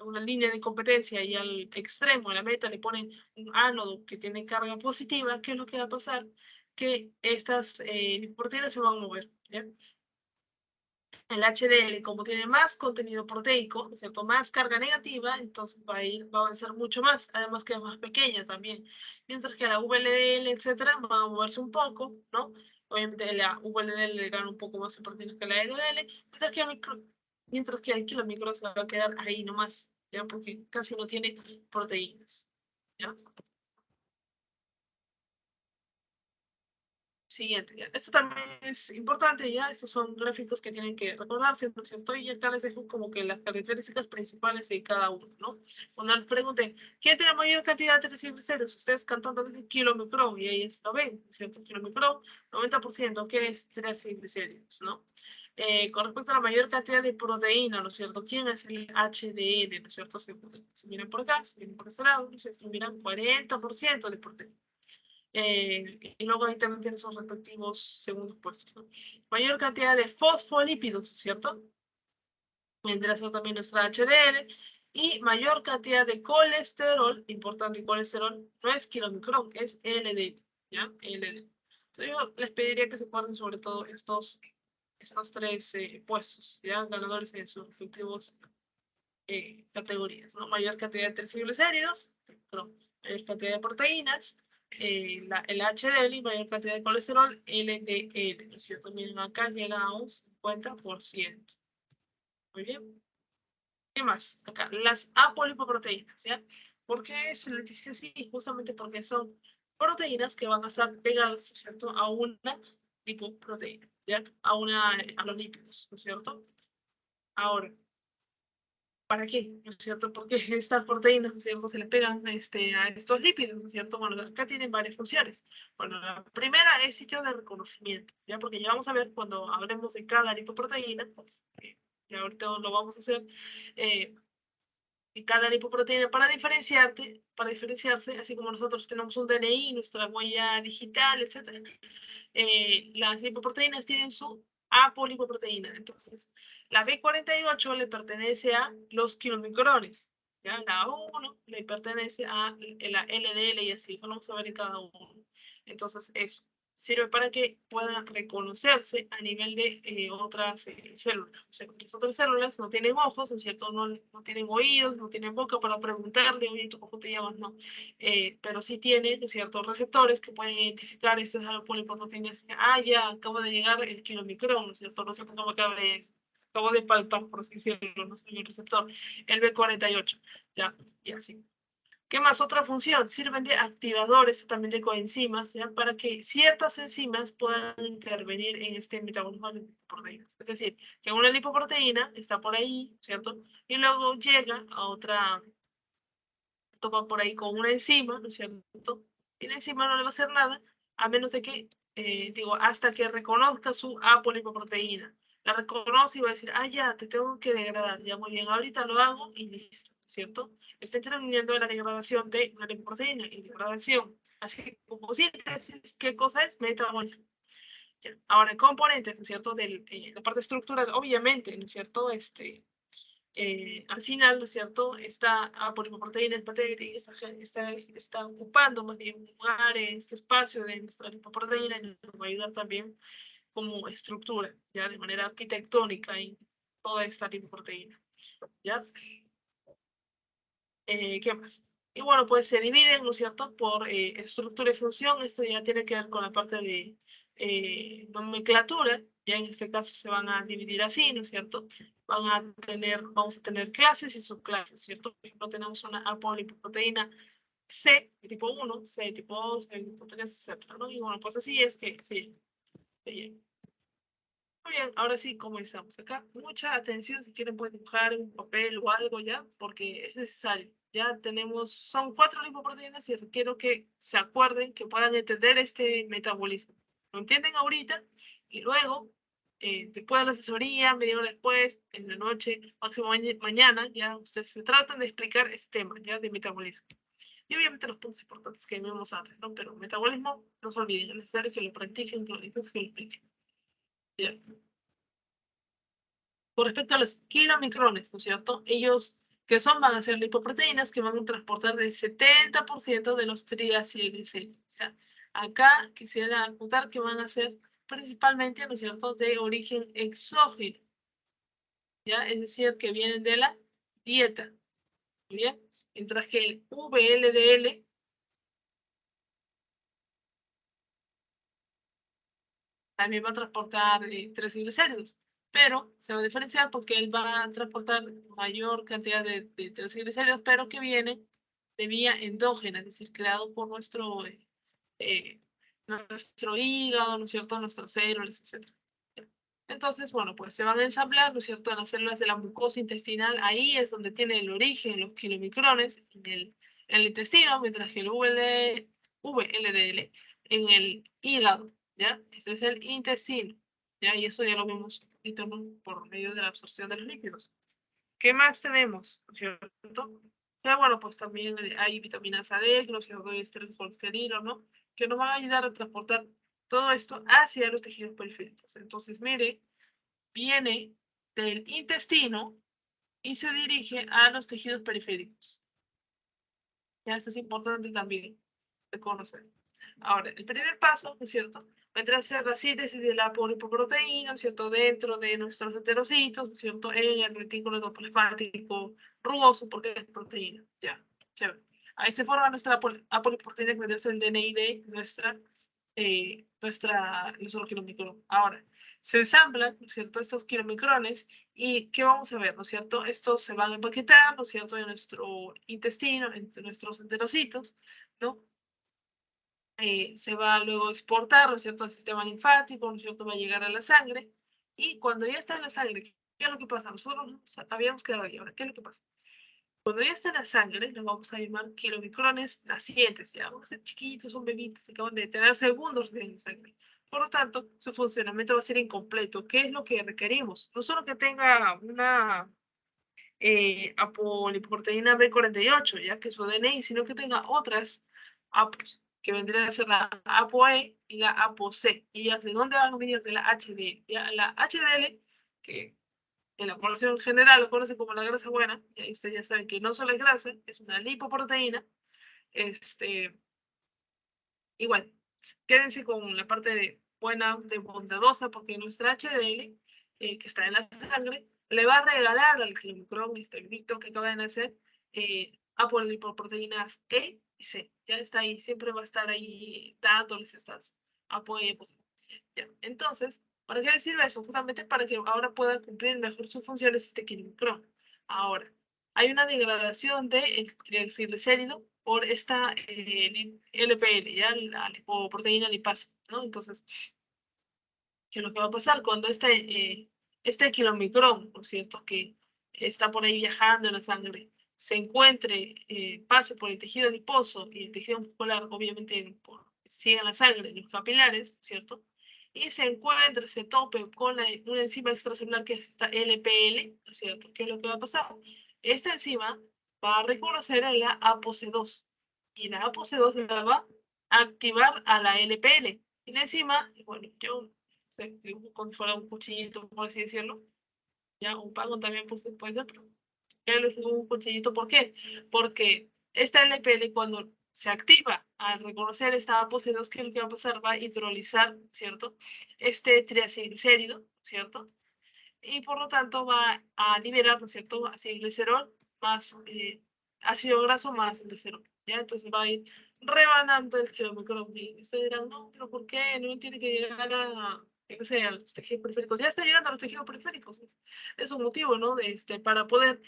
una línea de competencia y al extremo, a la meta, le ponen un ánodo que tiene carga positiva, ¿qué es lo que va a pasar? Que estas proteínas se van a mover, ¿ya? El HDL, como tiene más contenido proteico, ¿no es cierto? Más carga negativa, entonces va a avanzar mucho más, además que es más pequeña también. Mientras que la VLDL, etcétera, va a moverse un poco, ¿no? Obviamente la VLDL le gana un poco más en proteínas que la LDL, mientras que el kilomicro se va a quedar ahí nomás, ¿ya? Porque casi no tiene proteínas, ¿ya? Siguiente, ya. Esto también es importante, ya. Estos son gráficos que tienen que recordarse, ¿no es cierto? Y acá les dejo como que las características principales de cada uno, ¿no? Cuando les pregunten, ¿quién tiene mayor cantidad de triglicéridos? Ustedes cantando desde kilomicro, y ahí lo ven, ¿no es cierto? Kilomicro, 90%, ¿qué es triglicéridos, no? Con respecto a la mayor cantidad de proteína, ¿no es cierto? ¿Quién es el HDL, ¿no es cierto? Se miran por acá, se miran por este lado, ¿no es cierto? Miran 40% de proteína. Y luego ahí también tienen sus respectivos segundos puestos, ¿no? Mayor cantidad de fosfolípidos, ¿cierto? Vendrá a ser también nuestra HDL. Y mayor cantidad de colesterol, importante colesterol, no es kilomicrón, es LDL, ¿ya? LDL. Entonces yo les pediría que se guarden sobre todo estos tres puestos, ¿ya? Ganadores en sus respectivos categorías, ¿no? Mayor cantidad de triglicéridos, perdón, mayor cantidad de proteínas, el HDL y mayor cantidad de colesterol, LDL, ¿no es cierto? Miren, acá llega a un 50%. Muy bien. ¿Qué más? Acá, las apolipoproteínas, ¿ya? ¿Por qué se les dice así? Justamente porque son proteínas que van a estar pegadas, ¿cierto? A una lipoproteína, ¿ya? A los lípidos, ¿no es cierto? Ahora, ¿para qué? ¿No es cierto? Porque estas proteínas, ¿no es cierto? Se le pegan a estos lípidos, ¿no es cierto? Bueno, acá tienen varias funciones. Bueno, la primera es sitio de reconocimiento, ¿ya? Porque ya vamos a ver cuando hablemos de cada lipoproteína, pues, ya ahorita lo vamos a hacer, eh, y cada lipoproteína para diferenciarse, así como nosotros tenemos un DNI, nuestra huella digital, etcétera, las lipoproteínas tienen su apolipoproteína. Entonces, la B48 le pertenece a los kilomicrones, ¿ya? La A1 le pertenece a la LDL y así, eso lo vamos a ver en cada uno. Entonces, eso sirve para que puedan reconocerse a nivel de otras células. O sea, las otras células no tienen ojos, ¿no es cierto? No tienen oídos, no tienen boca para preguntarle, oye, ¿tú cómo te llamas? No. Pero sí tiene, ¿no es cierto?, receptores que pueden identificar estas poliproteínas. Ah, ya, acabo de llegar el kilomicrón, ¿no es cierto? No sé cómo acabo de palpar, por así decirlo, no soy el receptor, el B48, ya, y así. ¿Qué más? Otra función, sirven de activadores también de coenzimas, ¿ya? Para que ciertas enzimas puedan intervenir en este metabolismo de lipoproteínas. Es decir, que una lipoproteína está por ahí, ¿cierto? Y luego llega a otra, toma por ahí con una enzima, ¿no es cierto? Y la enzima no le va a hacer nada, a menos de que, hasta que reconozca su apolipoproteína. La reconoce y va a decir, ya, te tengo que degradar. Ya, muy bien, ahorita lo hago y listo, ¿cierto? Está interviniendo en la degradación de una lipoproteína y degradación. Así como síntesis, ¿qué cosa es? Metabolismo. Ya. Ahora, componentes, ¿no es cierto? De la parte estructural, obviamente, ¿no es cierto? Al final, ¿no es cierto? Esta apolipoproteína está ocupando más bien lugar en este espacio de nuestra lipoproteína y nos va a ayudar también como estructura, ya de manera arquitectónica en toda esta lipoproteína. ¿Ya? ¿Qué más? Y bueno, pues se dividen, ¿no es cierto?, por estructura y función. Esto ya tiene que ver con la parte de nomenclatura. Ya en este caso se van a dividir así, ¿no es cierto? Vamos a tener clases y subclases, ¿cierto? Por ejemplo, tenemos una apolipoproteína C de tipo 1, C de tipo 2, C de tipo 3, etc., ¿no? Y bueno, pues así es que sí. Muy bien, ahora sí comenzamos. Acá, mucha atención si quieren pueden dibujar un papel o algo ya, porque es necesario. Ya tenemos, son 4 lipoproteínas y quiero que se acuerden, que puedan entender este metabolismo. Lo entienden ahorita y luego, después de la asesoría, media hora después, en la noche, máximo mañana, ya ustedes se tratan de explicar este tema, ya de metabolismo. Y obviamente los puntos importantes que vimos antes, ¿no? Pero metabolismo, no se olviden, es necesario que lo practiquen, que lo dibujen, que lo expliquen. Ya. Con respecto a los kilomicrones, ¿no es cierto? Ellos, que son, van a ser lipoproteínas que van a transportar el 70% de los triacilglicéridos. Acá quisiera apuntar que van a ser principalmente, ¿no es cierto?, de origen exógeno, ¿ya? Es decir, que vienen de la dieta, ¿bien? Mientras que el VLDL también va a transportar triglicéridos, pero se va a diferenciar porque él va a transportar mayor cantidad de triglicéridos, pero que viene de vía endógena, es decir, creado por eh, nuestro hígado, ¿no es cierto?, nuestras células, etc. Entonces, bueno, pues se van a ensamblar, ¿no es cierto?, en las células de la mucosa intestinal. Ahí es donde tiene el origen los kilomicrones, en el intestino, mientras que el VLDL en el hígado, ¿ya? Este es el intestino, ¿ya? Y eso ya lo vimos un poquito, ¿no?, por medio de la absorción de los lípidos. ¿Qué más tenemos? ¿No es cierto? Pero bueno, pues también hay vitaminas A, D, glutatión, colesterol, ¿no? Que nos van a ayudar a transportar todo esto hacia los tejidos periféricos. Entonces, mire, viene del intestino y se dirige a los tejidos periféricos. Ya, eso es importante también reconocer. Ahora, el primer paso, ¿no es cierto?, vendrá a ser la síntesis de la polipoproteína, ¿no es cierto?, dentro de nuestros enterocitos, ¿no es cierto?, en el retículo endoplasmático rugoso, porque es proteína. Ya, chévere. Ahí se forma nuestra apolipoproteína, que vendrá a ser el DNI de nuestro kilomicrón. Ahora, se ensamblan, ¿no es cierto?, estos kilomicrones y ¿qué vamos a ver?, ¿no es cierto? Estos se van a empaquetar, ¿no es cierto?, en nuestro intestino, entre nuestros enterocitos, ¿no? Se va luego a exportar, ¿no es cierto?, al sistema linfático, ¿no es cierto?, va a llegar a la sangre, y cuando ya está en la sangre, ¿qué es lo que pasa? Nosotros habíamos quedado ahí, ahora, ¿qué es lo que pasa? Cuando ya está en la sangre, los vamos a llamar kilomicrones nacientes, ya van a ser chiquitos, son bebitos, acaban de tener segundos en la sangre. Por lo tanto, su funcionamiento va a ser incompleto. ¿Qué es lo que requerimos? No solo que tenga una apolipoproteína B48, ya que es su ADN, sino que tenga otras APOs, que vendrían a ser la ApoE y la ApoC. ¿Ellas de dónde van a venir? De la HDL. Ya, la HDL, que en la población general lo conocen como la grasa buena, y ahí ustedes ya saben que no solo es grasa, es una lipoproteína. Igual, quédense con la parte de buena, de bondadosa, porque nuestra HDL, que está en la sangre, le va a regalar al kilomicrón, este grito que acaba de nacer, apolipoproteínas E y C. Ya está ahí, siempre va a estar ahí dándoles estas apoyos. Ya. Entonces, ¿para qué le sirve eso? Justamente para que ahora pueda cumplir mejor sus funciones este kilomicrón. Ahora, hay una degradación del triglicérido por esta LPL, ya la lipoproteína lipasa, ¿no? Entonces, ¿qué es lo que va a pasar cuando este kilomicrón, ¿no es cierto?, que está por ahí viajando en la sangre, se encuentre, pase por el tejido adiposo y el tejido muscular, obviamente siga la sangre, los capilares, ¿cierto? Y se encuentre, se tope con una enzima extracelular que es esta LPL, ¿no es cierto? ¿Qué es lo que va a pasar? Esta enzima va a reconocer a la ApoC2 y la ApoC2 la va a activar a la LPL. Y la enzima, bueno, yo dibujo como si fuera un cuchillito, por así decirlo, ya un pago también puede ser, pero yo un cuchillito, ¿por qué? Porque esta LPL cuando se activa al reconocer esta ApoC2, ¿qué es lo que va a pasar? Va a hidrolizar, ¿cierto? Este triacilglicérido, ¿cierto? Y por lo tanto va a liberar, ¿no es cierto? Acilglicerol más ácido graso más glicerol, ¿ya? Entonces va a ir rebanando el kilómetro. Y ustedes dirán, no, pero ¿por qué? No tiene que llegar a, qué sé, a los tejidos periféricos. Ya está llegando a los tejidos periféricos. Es un motivo, ¿no? Para poder,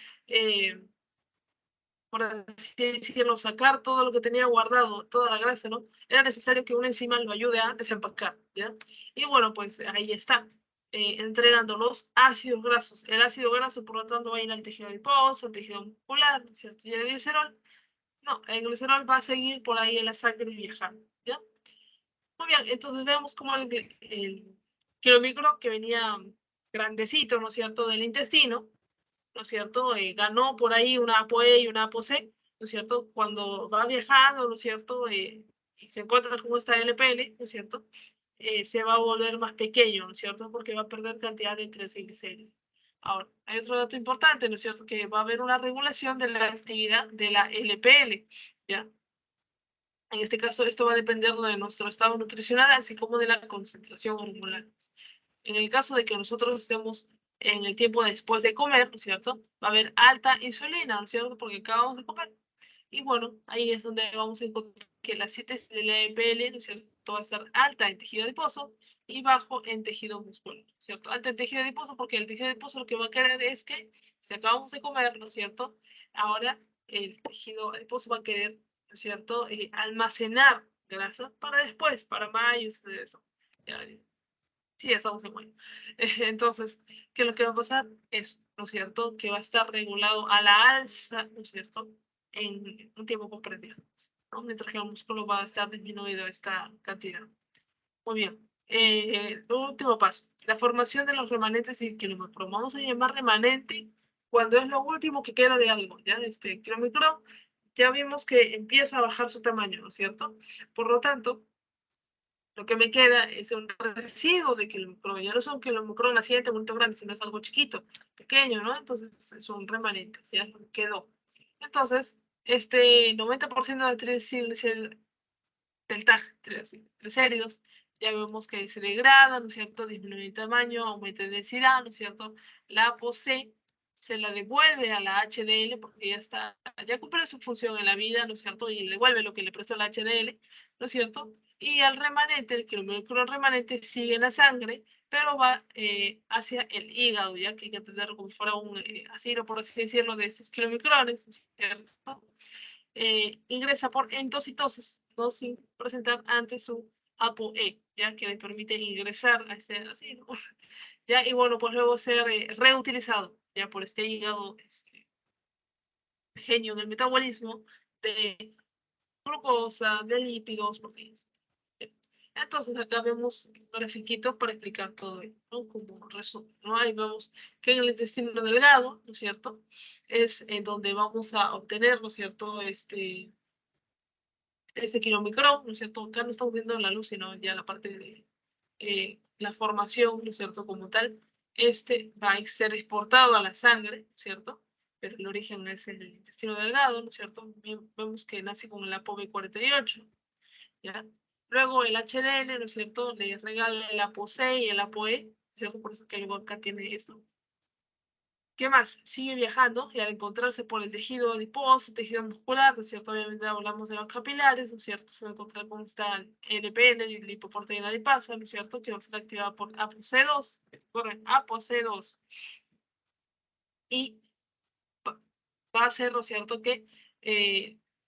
por así decirlo, sacar todo lo que tenía guardado, toda la grasa, ¿no? Era necesario que una enzima lo ayude a desempacar, ¿ya? Y bueno, pues ahí está, entregando los ácidos grasos. El ácido graso, por lo tanto, va a ir al tejido adiposo, al tejido muscular, ¿cierto? Y el glicerol, no, el glicerol va a seguir por ahí en la sangre viajando, ¿ya? Muy bien, entonces vemos como el kilomicro que venía grandecito, ¿no es cierto?, del intestino, ¿no es cierto? Ganó por ahí una ApoE y una ApoC, ¿no es cierto? Cuando va viajando, ¿no es cierto? Y se encuentra con esta LPL, ¿no es cierto? Se va a volver más pequeño, ¿no es cierto? Porque va a perder cantidad de triglicéridos. Ahora, hay otro dato importante, ¿no es cierto? Que va a haber una regulación de la actividad de la LPL, ¿ya? En este caso, esto va a depender de nuestro estado nutricional, así como de la concentración hormonal. En el caso de que nosotros estemos en el tiempo después de comer, ¿no es cierto? Va a haber alta insulina, ¿no es cierto? Porque acabamos de comer. Y bueno, ahí es donde vamos a encontrar que la síntesis de la EPL, ¿no es cierto? Va a estar alta en tejido adiposo y bajo en tejido muscular, ¿no es cierto? Alta en tejido adiposo porque el tejido adiposo lo que va a querer es que si acabamos de comer, ¿no es cierto? Ahora el tejido adiposo va a querer, ¿no es cierto? Almacenar grasa para después, para más, eso. Ya, sí, ya estamos en mayo. Entonces, ¿qué es lo que va a pasar? Eso, ¿no es cierto? Que va a estar regulado a la alza, ¿no es cierto? En un tiempo comprendido, ¿no? Mientras que el músculo va a estar disminuido esta cantidad. Muy bien. Último paso, la formación de los remanentes del kilómetro. Vamos a llamar remanente cuando es lo último que queda de algo, ¿ya? Este kilómetro, ya vimos que empieza a bajar su tamaño, ¿no es cierto? Por lo tanto, lo que me queda es un residuo de kilomicrón. Ya no es un kilomicrón naciente, muy grande, sino es algo chiquito, pequeño, ¿no? Entonces es un remanente, ya quedó. Entonces, este 90% de del TAG, triglicéridos, ya vemos que se degrada, ¿no es cierto? Disminuye el tamaño, aumenta la densidad, ¿no es cierto? La ApoC se la devuelve a la HDL porque ya está, ya cumple su función en la vida, ¿no es cierto? Y le devuelve lo que le prestó la HDL, ¿no es cierto? Y al remanente, el kilomicrón remanente sigue en la sangre, pero va hacia el hígado, ya que hay que tenerlo como si fuera un asilo, por así decirlo, de esos kilomicrones, ¿cierto? Ingresa por endocitosis, no sin presentar antes su ApoE, ya que le permite ingresar a este asilo, ya, y bueno, pues luego ser reutilizado, ya por este hígado, este genio del metabolismo de glucosa, de lípidos, proteínas. Entonces acá vemos un grafiquito para explicar todo esto, ¿no? Como resumen, ¿no? Ahí vemos que en el intestino delgado, ¿no es cierto? Es en donde vamos a obtener, ¿no es cierto? Este kilomicrón, ¿no es cierto? Acá no estamos viendo la luz, sino ya la parte de la formación, ¿no es cierto? Como tal, este va a ser exportado a la sangre, ¿no es cierto? Pero el origen es en el intestino delgado, ¿no es cierto? Vemos que nace con el ApoB48, ¿ya? Luego el HDL, ¿no es cierto? Le regala el ApoC y el ApoE, ¿no es cierto? Por eso que el acá tiene esto. ¿Qué más? Sigue viajando y al encontrarse por el tejido adiposo, tejido muscular, ¿no es cierto? Obviamente hablamos de los capilares, ¿no es cierto? Se va a encontrar con esta LPN, lipoproteína lipasa, ¿no es cierto? Que va a ser activada por ApoC2, correcto, ApoC2. Y va a ser, ¿no es cierto?, que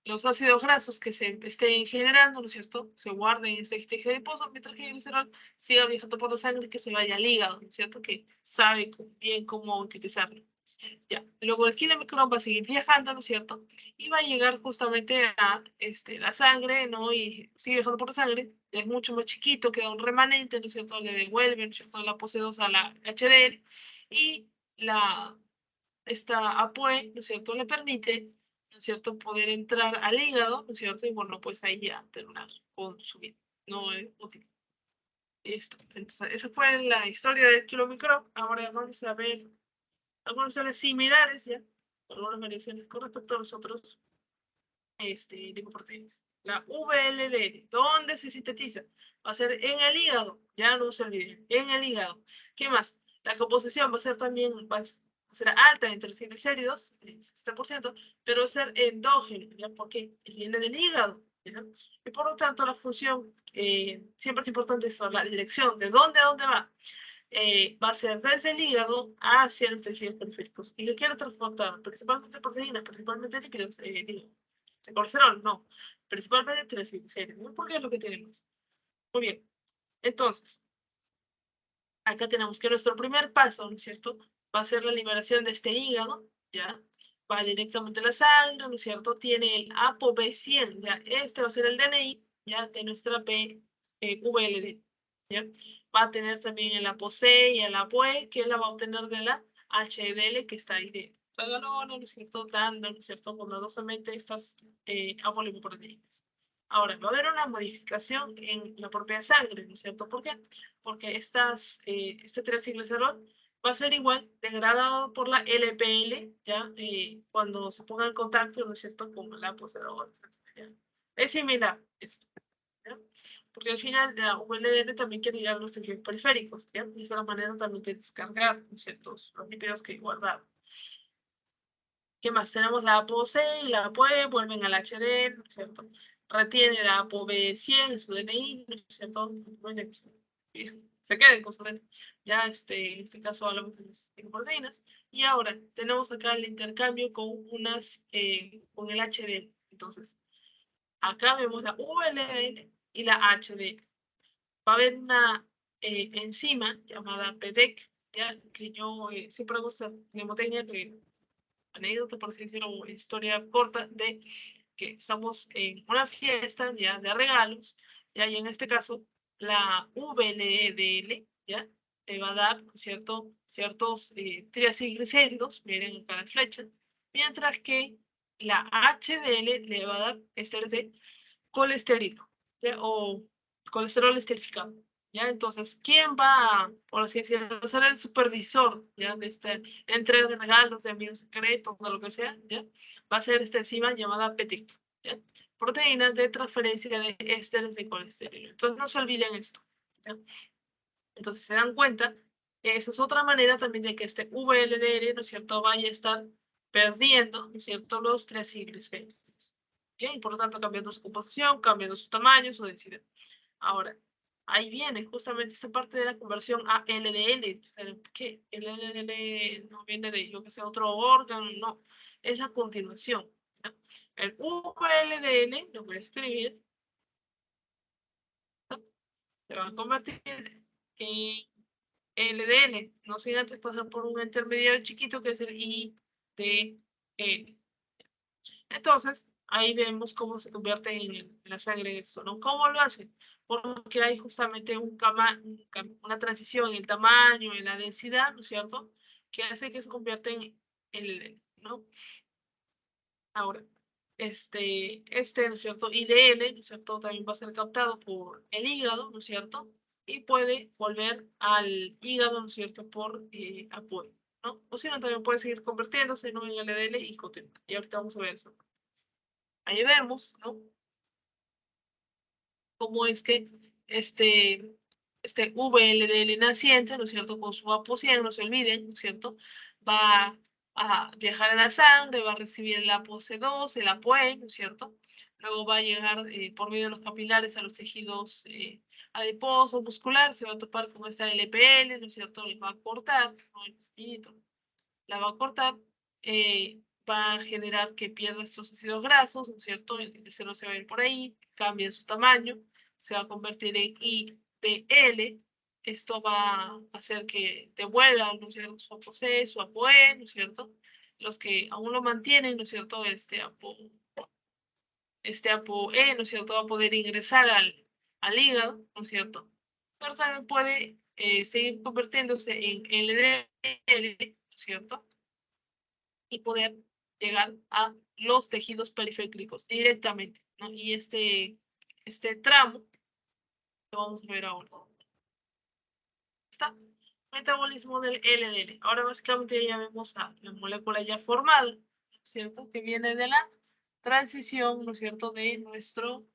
los ácidos grasos que se estén generando, ¿no es cierto?, se guarden en este tejido adiposo, mientras que el glicerol siga viajando por la sangre y que se vaya al hígado, ¿no es cierto?, que sabe bien cómo utilizarlo. Ya. Luego el kilomicrón va a seguir viajando, ¿no es cierto? Y va a llegar justamente a la sangre, ¿no? Y sigue viajando por la sangre, es mucho más chiquito, queda un remanente, ¿no es cierto? Le devuelve, ¿no es cierto? La POC2 a la HDL y esta APOE, ¿no es cierto? Le permite, ¿no es cierto? Poder entrar al hígado, ¿no es cierto? Y bueno, pues ahí ya terminar con su vida, no es útil. Listo. Entonces, esa fue la historia del kilomicrón. Ahora vamos a ver algunas historias similares, ya, algunas variaciones con respecto a los otros lipoproteínas. La VLDL, ¿dónde se sintetiza? Va a ser en el hígado, ya no se olviden, en el hígado. ¿Qué más? La composición va a ser también, va a ser alta entre triglicéridos, 60%, pero va a ser endógeno, ¿ya? Porque viene del hígado, ¿ya? Y por lo tanto, la función, siempre es importante eso, la dirección, de dónde a dónde va a ser desde el hígado hacia los tejidos periféricos. ¿Y qué quiere transportar? Principalmente proteínas, principalmente lípidos, digo, de colesterol, no, principalmente triglicéridos, ¿no? Porque es lo que tenemos. Muy bien, entonces, acá tenemos que nuestro primer paso, ¿no es cierto? Va a ser la liberación de este hígado, ¿ya? Va directamente a la sangre, ¿no es cierto? Tiene el ApoB100, ¿ya? Este va a ser el DNI, ¿ya? De nuestra VLD, ¿ya? Va a tener también el ApoC y el ApoE, que la va a obtener de la HDL, que está ahí de la galona, ¿no es cierto? Dando, ¿no es cierto? Bondadosamente estas apolipoproteínas. Ahora, va a haber una modificación en la propia sangre, ¿no es cierto? ¿Por qué? Porque este triacilglicerol va a ser igual degradado por la LPL, ¿ya? Cuando se ponga en contacto, ¿no es cierto?, con la poseedora. Es similar esto, ¿ya? Porque al final la VLN también quiere llegar a los tejidos periféricos, ¿ya? Y esa es la manera también de descargar, ¿no es cierto?, los lípidos que guardaron. ¿Qué más? Tenemos la ApoC y la ApoE, vuelven al HD, ¿no es cierto? Retiene la ApoB100 en su DNI, ¿no es cierto? Se queden con su DNI. Ya en este caso hablamos de las proteínas. Y ahora tenemos acá el intercambio con con el HDL. Entonces, acá vemos la VLN y la HDL. Va a haber una enzima llamada PDEC, ya que yo siempre hago esta mnemotecnia que anécdota, por así decirlo, historia corta de que estamos en una fiesta ya de regalos, ya, y en este caso la VLDL, ya, le va a dar ciertos triacilglicéridos, miren acá la flecha, mientras que la HDL le va a dar esteres de colesterol, ¿ya? O colesterol esterificado. ¿Ya? Entonces, ¿quién va a, por así decirlo, ser el supervisor, ¿ya? De esta entrega de regalos, de amigos secretos, de lo que sea, ¿ya? Va a ser esta enzima llamada PETIC, ¿ya? Proteína de transferencia de ésteres de colesterol. Entonces, no se olviden esto, ¿ya? Entonces, se dan cuenta que esa es otra manera también de que este VLDL, ¿no es cierto?, vaya a estar perdiendo, ¿no es cierto?, los triacilglicéridos. Bien, y por lo tanto cambiando su composición, cambiando su tamaño, su densidad. Ahora, ahí viene justamente esta parte de la conversión a LDL. ¿Qué? El LDL no viene de lo que sea otro órgano, no, es la continuación. ¿Ya? El VLDL, lo voy a escribir, se va a convertir en LDL, no sin antes pasar por un intermediario chiquito que es el IDL. Entonces, ahí vemos cómo se convierte en la sangre esto, ¿no? ¿Cómo lo hacen? Porque hay justamente una transición en el tamaño, en la densidad, ¿no es cierto?, que hace que se convierta en el, ¿no? Ahora, ¿no es cierto?, IDL, ¿no es cierto?, también va a ser captado por el hígado, ¿no es cierto?, y puede volver al hígado, ¿no es cierto?, por apoyo, ¿no? O si no, también puede seguir convirtiéndose, ¿no?, en LDL y continuar. Y ahorita vamos a ver eso. Ahí vemos, ¿no?, cómo es que este VLDL naciente, ¿no es cierto?, con su ApoC, no se olviden, ¿no es cierto?, va a viajar a la sangre, va a recibir el ApoC2, el ApoE, ¿no es cierto?, luego va a llegar por medio de los capilares a los tejidos adiposos, musculares, se va a topar con esta LPL, ¿no es cierto?, les va a cortar, ¿no?, el finito, la va a cortar, va a generar que pierda estos ácidos grasos, ¿no es cierto? El glicero se va a ir por ahí, cambia su tamaño, se va a convertir en IDL, esto va a hacer que devuelva, ¿no es cierto?, su ApoC, su ApoE, ¿no es cierto? Los que aún lo mantienen, ¿no es cierto?, este ApoE, ¿no es cierto?, va a poder ingresar al hígado, ¿no es cierto? Pero también puede seguir convirtiéndose en LDL, ¿no es cierto? Y poder llegar a los tejidos periféricos directamente, ¿no? Y este tramo lo vamos a ver ahora. Está metabolismo del LDL. Ahora básicamente ya vemos a la molécula ya formada, ¿no es cierto?, que viene de la transición, ¿no es cierto?, de nuestro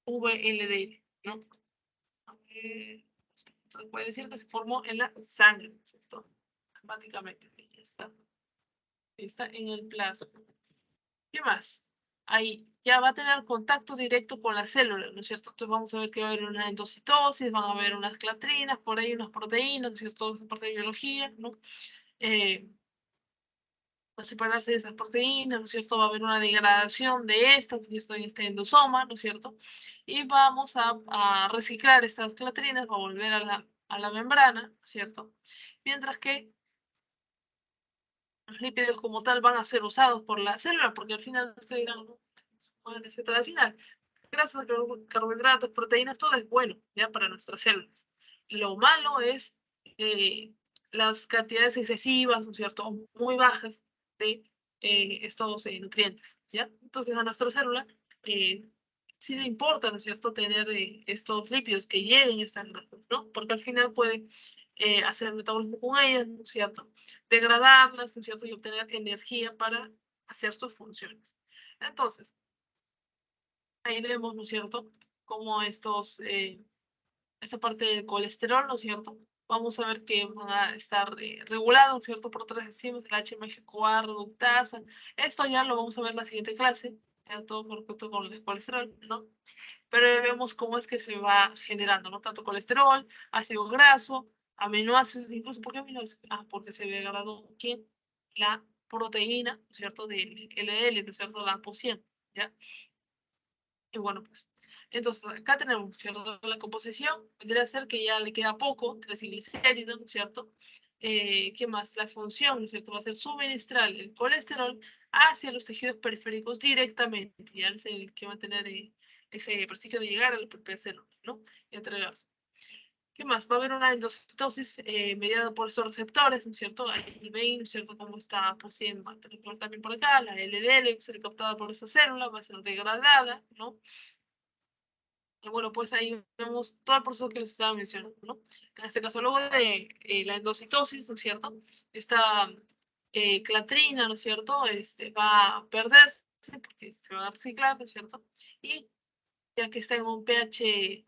VLDL, ¿no? Entonces puede decir que se formó en la sangre, ¿no es cierto?, automáticamente. Ya está en el plasma. ¿Qué más? Ahí ya va a tener contacto directo con la célula, ¿no es cierto? Entonces vamos a ver que va a haber una endocitosis, van a haber unas clatrinas, por ahí unas proteínas, ¿no es cierto? Toda esa parte de biología, ¿no? Va a separarse de esas proteínas, ¿no es cierto? Va a haber una degradación de estas, ¿no es cierto?, en este endosoma, ¿no es cierto? Y vamos a reciclar estas clatrinas, va a volver a la membrana, ¿no es cierto? Mientras que los lípidos como tal van a ser usados por la célula, porque al final ustedes dirán, ¿no?, etcétera. Al final, grasas, carbohidratos, proteínas, todo es bueno, ¿ya?, para nuestras células. Lo malo es las cantidades excesivas, ¿no es cierto?, o muy bajas de estos nutrientes, ¿ya? Entonces a nuestra célula sí le importa, ¿no es cierto?, tener estos lípidos que lleguen a estas grasas, ¿no? Porque al final puede hacer metabolismo con ellas, ¿no es cierto?, degradarlas, ¿no es cierto?, y obtener energía para hacer sus funciones. Entonces, ahí vemos, ¿no es cierto?, cómo esta parte del colesterol, ¿no es cierto?, vamos a ver que van a estar regulados, ¿no es cierto?, por otras enzimas, el HMG-CoA reductasa. Esto ya lo vamos a ver en la siguiente clase, ya todo con respecto con el colesterol, ¿no? Pero vemos cómo es que se va generando, ¿no?, tanto colesterol, ácido graso, aminoácidos, incluso, ¿por qué aminoácidos? Porque se degradó aquí la proteína, ¿no es cierto?, del LDL, ¿no es cierto?, la ApoC, ¿ya? Y bueno, pues, entonces acá tenemos, ¿cierto?, la composición, vendría a ser que ya le queda poco, triglicéridos, ¿no es cierto? ¿Qué más? La función, ¿no es cierto?, va a ser suministrar el colesterol hacia los tejidos periféricos directamente, ya es el que va a tener ese prestigio de llegar a la propia célula, ¿no?, y entregarse. ¿Qué más? Va a haber una endocitosis mediada por estos receptores, ¿no es cierto? Ahí ven, ¿no es cierto?, cómo está posible, va a tener también por acá, la LDL va a ser captada por esta célula, va a ser degradada, ¿no? Y bueno, pues ahí vemos todo el proceso que les estaba mencionando, ¿no? En este caso, luego de la endocitosis, ¿no es cierto?, esta clatrina, ¿no es cierto?, va a perderse porque se va a reciclar, ¿no es cierto? Y ya que está en un pH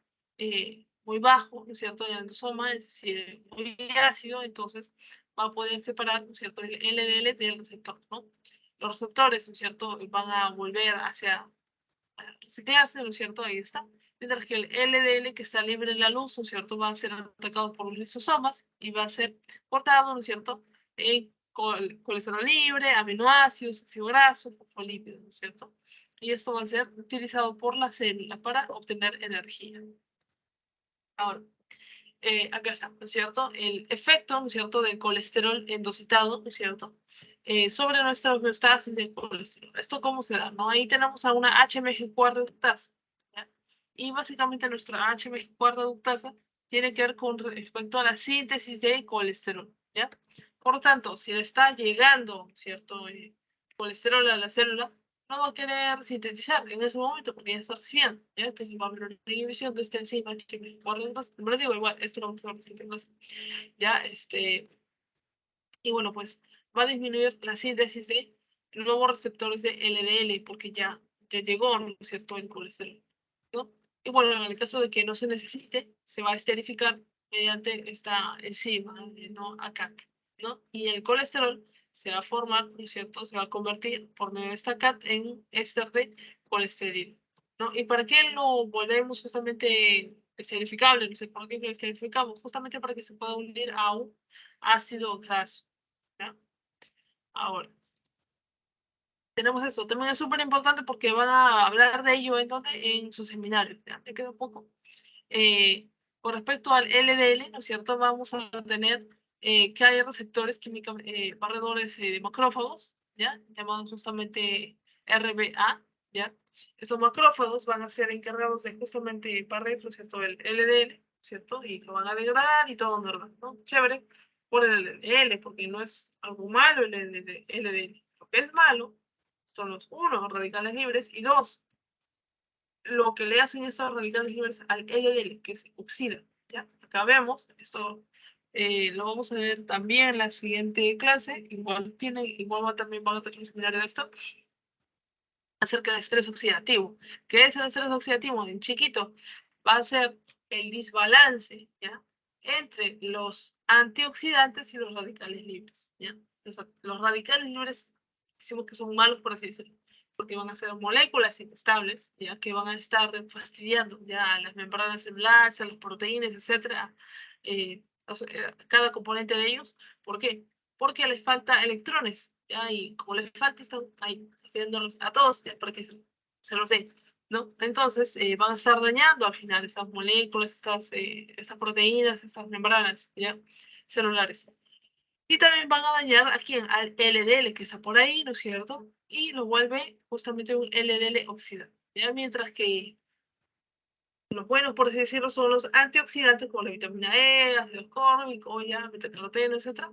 muy bajo, ¿no es cierto?, en el endosoma, es decir, muy ácido, entonces va a poder separar, ¿no es cierto?, el LDL del receptor, ¿no? Los receptores, ¿no es cierto?, van a volver a reciclarse, ¿no es cierto?, ahí está. Mientras que el LDL que está libre en la luz, ¿no es cierto?, va a ser atacado por los lisosomas y va a ser cortado, ¿no es cierto?, en colesterol libre, aminoácidos, ácido graso, fosfolípidos, ¿no es cierto? Y esto va a ser utilizado por la célula para obtener energía. Ahora, acá está, ¿no es cierto?, el efecto, ¿no es cierto?, del colesterol endocitado, ¿no es cierto?, sobre nuestra homeostasis del colesterol. ¿Esto cómo se da? ¿No? Ahí tenemos a una HMG-CoA reductasa, ¿ya? Y básicamente nuestra HMG-CoA reductasa tiene que ver con respecto a la síntesis de colesterol, ¿ya? Por lo tanto, si le está llegando, ¿cierto?, colesterol a la célula, no va a querer sintetizar en ese momento porque ya está recibiendo, ¿ya? Entonces va a haber una inhibición de esta enzima HMG-CoA reductasa. Pero digo, igual, esto lo vamos a ver en la siguiente clase, ¿ya? Y bueno, pues va a disminuir la síntesis de nuevos receptores de LDL porque ya llegó, ¿no es cierto?, el colesterol, ¿no? Y bueno, en el caso de que no se necesite, se va a esterificar mediante esta enzima, ¿no?, ACAT, ¿no? Y el colesterol se va a formar, ¿no es cierto?, se va a convertir por medio de esta CAT en éster de colesterol, ¿no? ¿Y para qué lo volvemos justamente esterificable? No sé por qué lo esterificamos, justamente para que se pueda unir a un ácido graso, ¿ya? Ahora, tenemos esto, también es súper importante porque van a hablar de ello en donde, en su seminario, ¿ya? Me queda un poco. con respecto al LDL, ¿no es cierto? Vamos a tener que hay receptores químicamente, barredores de macrófagos, ¿ya? Llamados justamente RBA, ¿ya? Esos macrófagos van a ser encargados de justamente barrer, ¿no es cierto? El LDL, ¿cierto? Y lo van a degradar y todo normal, ¿no? Chévere por el LDL, porque no es algo malo el LDL. Lo que es malo son los, uno, radicales libres, y dos, lo que le hacen estos radicales libres al LDL, que se oxida, ¿ya? Acá vemos, esto lo vamos a ver también en la siguiente clase, igual también van a tener un seminario de esto, acerca del estrés oxidativo. ¿Qué es el estrés oxidativo? En chiquito, va a ser el desbalance, ¿ya? Entre los antioxidantes y los radicales libres, ¿ya? Los radicales libres decimos que son malos, por así decirlo, porque van a ser moléculas inestables, ¿ya? Que van a estar fastidiando, ¿ya? A las membranas celulares, a las proteínas, etcétera, cada componente de ellos. ¿Por qué? Porque les falta electrones, ¿ya? Y como les falta, están ahí fastidiándolos a todos, ¿ya? Para que se los den, ¿no? Entonces, van a estar dañando al final estas moléculas, estas proteínas, estas membranas, ¿ya? Celulares. Y también van a dañar a quién, al LDL que está por ahí, ¿no es cierto? Y lo vuelve justamente un LDL oxidado, ¿ya? Mientras que los buenos, por así decirlo, son los antioxidantes como la vitamina E, ácido ascórbico, ya, betacaroteno, etcétera,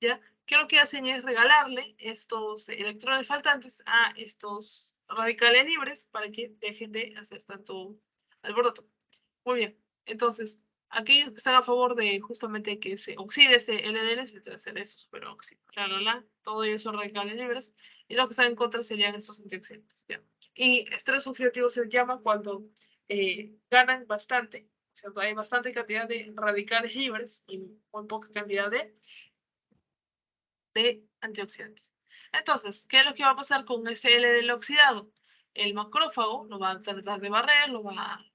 ¿ya? Que lo que hacen es regalarle estos electrones faltantes a estos radicales libres para que dejen de hacer tanto alboroto. Muy bien, entonces, aquellos que están a favor de justamente que se oxide este LDL, se trata de hacer eso, superóxido, todo ellos son radicales libres, y los que están en contra serían estos antioxidantes, ¿ya? Y estrés oxidativo se llama cuando ganan bastante, ¿cierto? Hay bastante cantidad de radicales libres y muy poca cantidad de antioxidantes. Entonces, ¿qué es lo que va a pasar con este LDL oxidado? El macrófago lo va a tratar de barrer, lo va a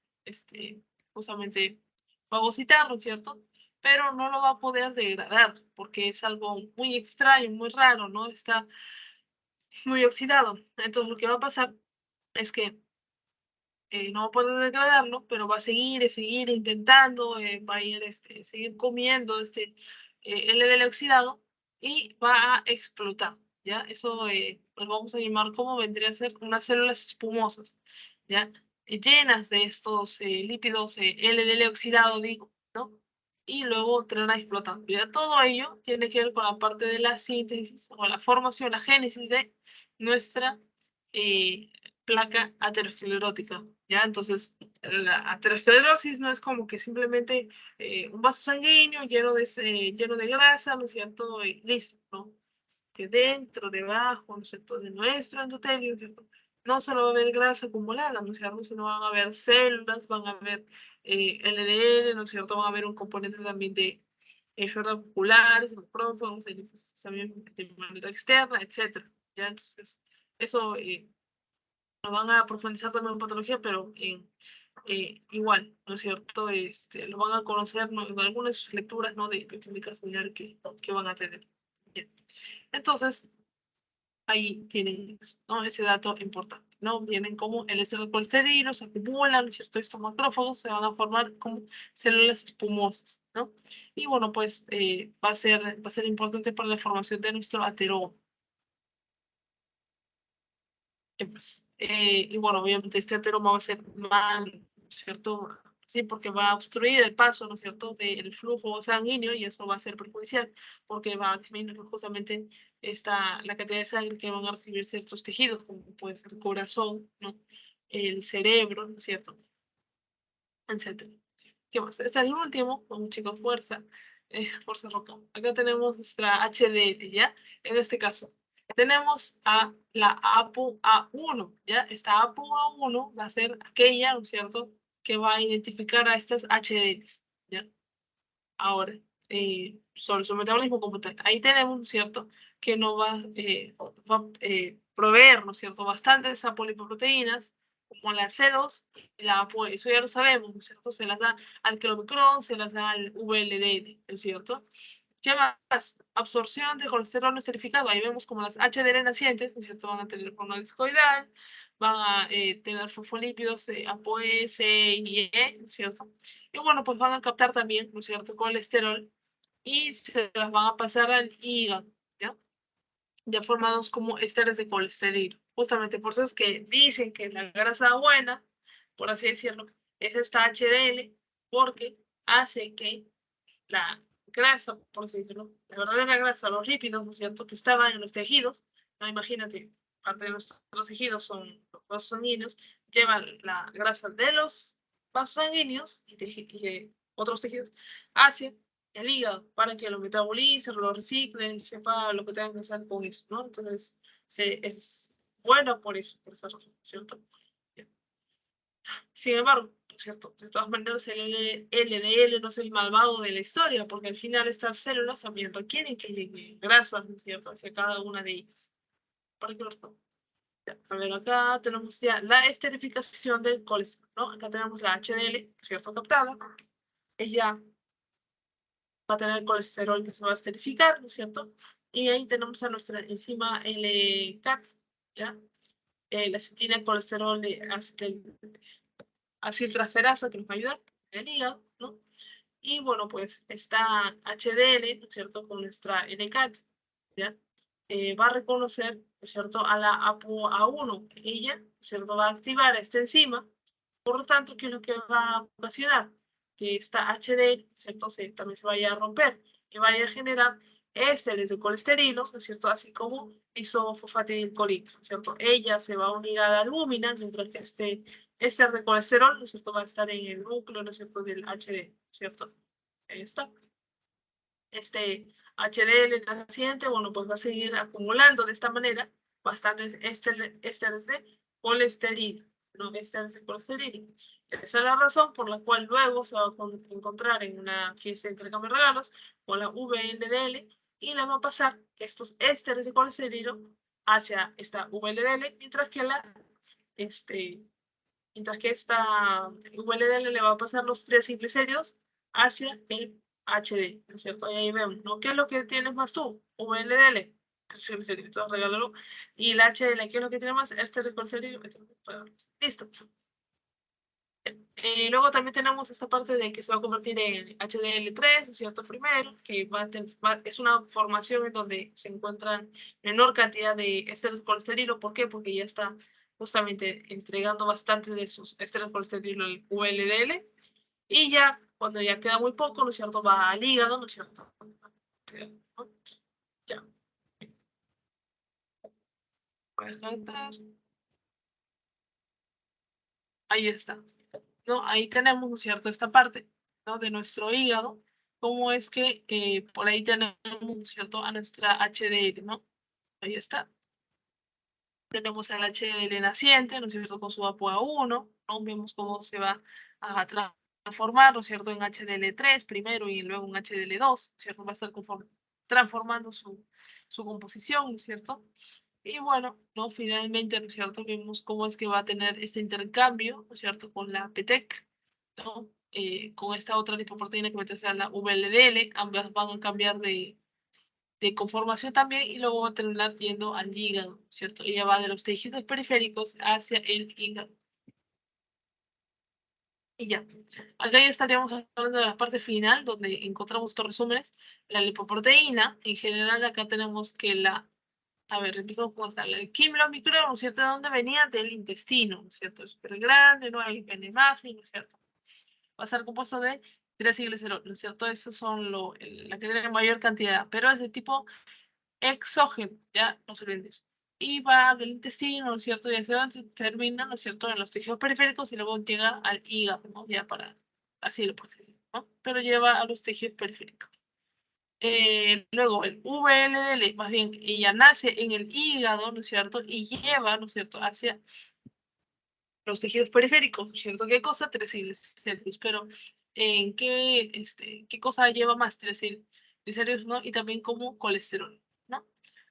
justamente fagocitar, ¿no es cierto? Pero no lo va a poder degradar porque es algo muy extraño, muy raro, ¿no? Está muy oxidado. Entonces, lo que va a pasar es que no va a poder degradarlo, pero va a seguir intentando, va a ir, seguir comiendo LDL oxidado y va a explotar, ¿ya? Eso lo vamos a llamar como vendría a ser unas células espumosas, ¿ya? Llenas de estos lípidos LDL oxidado, digo, ¿no? Y luego termina explotando. Ya todo ello tiene que ver con la parte de la síntesis o la formación, la génesis de nuestra placa aterosclerótica, ¿ya? Entonces, la aterosclerosis no es como que simplemente un vaso sanguíneo lleno de grasa, ¿no es cierto? Y listo, ¿no? Que dentro, debajo, ¿no es cierto? De nuestro endotelio, ¿no es cierto? No solo va a haber grasa acumulada, ¿no es cierto? Sino van a haber células, van a haber LDL, ¿no es cierto? Van a haber un componente también de fibras musculares, macrófagos, también de manera externa, etcétera, ¿ya? Entonces, eso lo van a profundizar también en patología, pero igual, ¿no es cierto? Lo van a conocer, ¿no? En algunas de sus lecturas, ¿no? De bioquímica similar que van a tener. Bien. Entonces, ahí tienen eso, ¿no? Ese dato importante, ¿no? Vienen como el colesterol, se acumulan, ¿no es cierto? Estos macrófagos se van a formar como células espumosas, ¿no? Y bueno, pues va a ser importante para la formación de nuestro ateroma. ¿Qué más? Y bueno, obviamente este ateroma va a ser mal, ¿cierto? Sí, porque va a obstruir el paso, ¿no es cierto?, del flujo sanguíneo y eso va a ser perjudicial porque va a disminuir justamente la cantidad de sangre que van a recibir ciertos tejidos, como puede ser el corazón, ¿no? El cerebro, ¿no es cierto? Etcétera. ¿Qué más? Este es el último, con chicos, fuerza roca. Acá tenemos nuestra HDL, ¿ya? En este caso, tenemos a la ApoA1, ¿ya? Esta ApoA1 va a ser aquella, ¿no es cierto?, que va a identificar a estas HDLs, ¿ya? Ahora, sobre su metabolismo como tal. Ahí tenemos, ¿no es cierto?, que nos va a proveer, ¿no es cierto?, bastantes apolipoproteínas, como la C2, eso ya lo sabemos, ¿no es cierto? Se las da al clomicrón, se las da al VLDL, ¿no es cierto? ¿Qué más? Absorción de colesterol no esterificado. Ahí vemos como las HDL nacientes, ¿no es cierto? Van a tener forma discoidal, van a tener fosfolípidos ApoE, C y E, ¿no es cierto? Y bueno, pues van a captar también, ¿no es cierto?, colesterol y se las van a pasar al hígado, ¿ya? Ya formados como esteres de colesterol. Justamente por eso es que dicen que la grasa buena, por así decirlo, es esta HDL, porque hace que la grasa, por así decirlo, la verdadera grasa, los lípidos, ¿no es cierto?, que estaban en los tejidos, ¿no? Imagínate, parte de nuestros tejidos son los vasos sanguíneos, llevan la grasa de los vasos sanguíneos y de otros tejidos hacia el hígado para que lo metabolice, lo recicle, sepa lo que tenga que hacer con eso, ¿no? Entonces, es bueno por eso, por esa razón, ¿cierto? Sin embargo, ¿no es cierto?, de todas maneras el LDL no es el malvado de la historia, porque al final estas células también requieren que lleguen grasas, ¿no es cierto?, hacia cada una de ellas. Para que lo recuerden. A ver, acá tenemos ya la esterificación del colesterol, ¿no? Acá tenemos la HDL, ¿no es cierto?, captada. Ella va a tener el colesterol que se va a esterificar, ¿no es cierto? Y ahí tenemos a nuestra enzima LCAT, ¿ya? La acetina colesterol de aciltraferasa que nos va a ayudar en el hígado, ¿no? Y bueno, pues está HDL, ¿no es cierto?, con nuestra NCAT, ¿ya? Va a reconocer, ¿no es cierto?, a la ApoA1. Ella, ¿no es cierto?, va a activar esta enzima. Por lo tanto, ¿qué es lo que va a ocasionar? Que esta HDL, ¿no es cierto?, también se vaya a romper y vaya a generar ésteres de colesterol, ¿no es cierto?, así como isofosfatidilcolina, ¿no es cierto? Ella se va a unir a la albúmina, mientras que este éster de colesterol, ¿no es cierto?, va a estar en el núcleo, ¿no es cierto?, del HDL, ¿no es cierto? Ahí está. Este HDL naciente, bueno, pues va a seguir acumulando de esta manera bastantes ésteres de colesterol, ¿no? Ésteres de colesterol. Esa es la razón por la cual luego se va a encontrar en una fiesta de intercambio de regalos con la VLDL y le va a pasar estos ésteres de colesterol hacia esta VLDL, mientras que esta VLDL le va a pasar los triglicéridos hacia el HD, ¿no es cierto? Y ahí vemos, ¿no? ¿Qué es lo que tienes más tú? VLDL, triglicéridos, entonces regálalo. Y el HDL, ¿qué es lo que tiene más? Este triglicérido, listo. Luego también tenemos esta parte de que se va a convertir en HDL3, ¿no es cierto? Primero, que es una formación en donde se encuentran menor cantidad de ésteres de colesterol. ¿Por qué? Porque ya está justamente entregando bastante de sus ésteres de colesterol al VLDL. Y ya, cuando ya queda muy poco, ¿no es cierto?, va al hígado, ¿no es cierto? Ya. Voy a cantar. Ahí está. ¿No? Ahí tenemos, ¿no es cierto?, esta parte, ¿no?, de nuestro hígado, cómo es que por ahí tenemos, ¿no es cierto?, a nuestra HDL, ¿no? Ahí está. Tenemos al HDL naciente, ¿no es cierto?, con su ApoA1, ¿no? Vemos cómo se va a transformar, ¿no es cierto?, en HDL3 primero y luego en HDL2, ¿cierto? Va a estar transformando su composición, ¿no es cierto? Y bueno, ¿no? Finalmente, ¿no es cierto?, vemos cómo es que va a tener este intercambio, ¿no es cierto?, con la PTEC, ¿no? Con esta otra lipoproteína que meterse a la VLDL, ambas van a cambiar de conformación también y luego va a terminar yendo al hígado, ¿cierto? Ella va de los tejidos periféricos hacia el hígado. Y ya, acá ya estaríamos hablando de la parte final, donde encontramos estos resúmenes. La lipoproteína, en general, acá tenemos que a ver, empezamos con esta, el quimio-micro, ¿no es cierto?, ¿de dónde venía? Del intestino, ¿no es cierto? Es súper grande, no hay imagen, ¿no es cierto? Va a ser compuesto de triacilglicerol, ¿no es cierto? Esas son la que tiene mayor cantidad, pero es de tipo exógeno, ya no se olviden de eso. Y va del intestino, ¿no es cierto? Y hacia donde termina, ¿no es cierto?, en los tejidos periféricos y luego llega al hígado, ¿no? Ya para, así lo puedes decir, ¿no? Pero lleva a los tejidos periféricos. Luego, el VLDL, más bien, ella nace en el hígado, ¿no es cierto? Y lleva, ¿no es cierto?, hacia los tejidos periféricos, ¿no es cierto? ¿Qué cosa? Triglicéridos, pero ¿en qué cosa lleva más triglicéridos, no? Y también como colesterol, ¿no?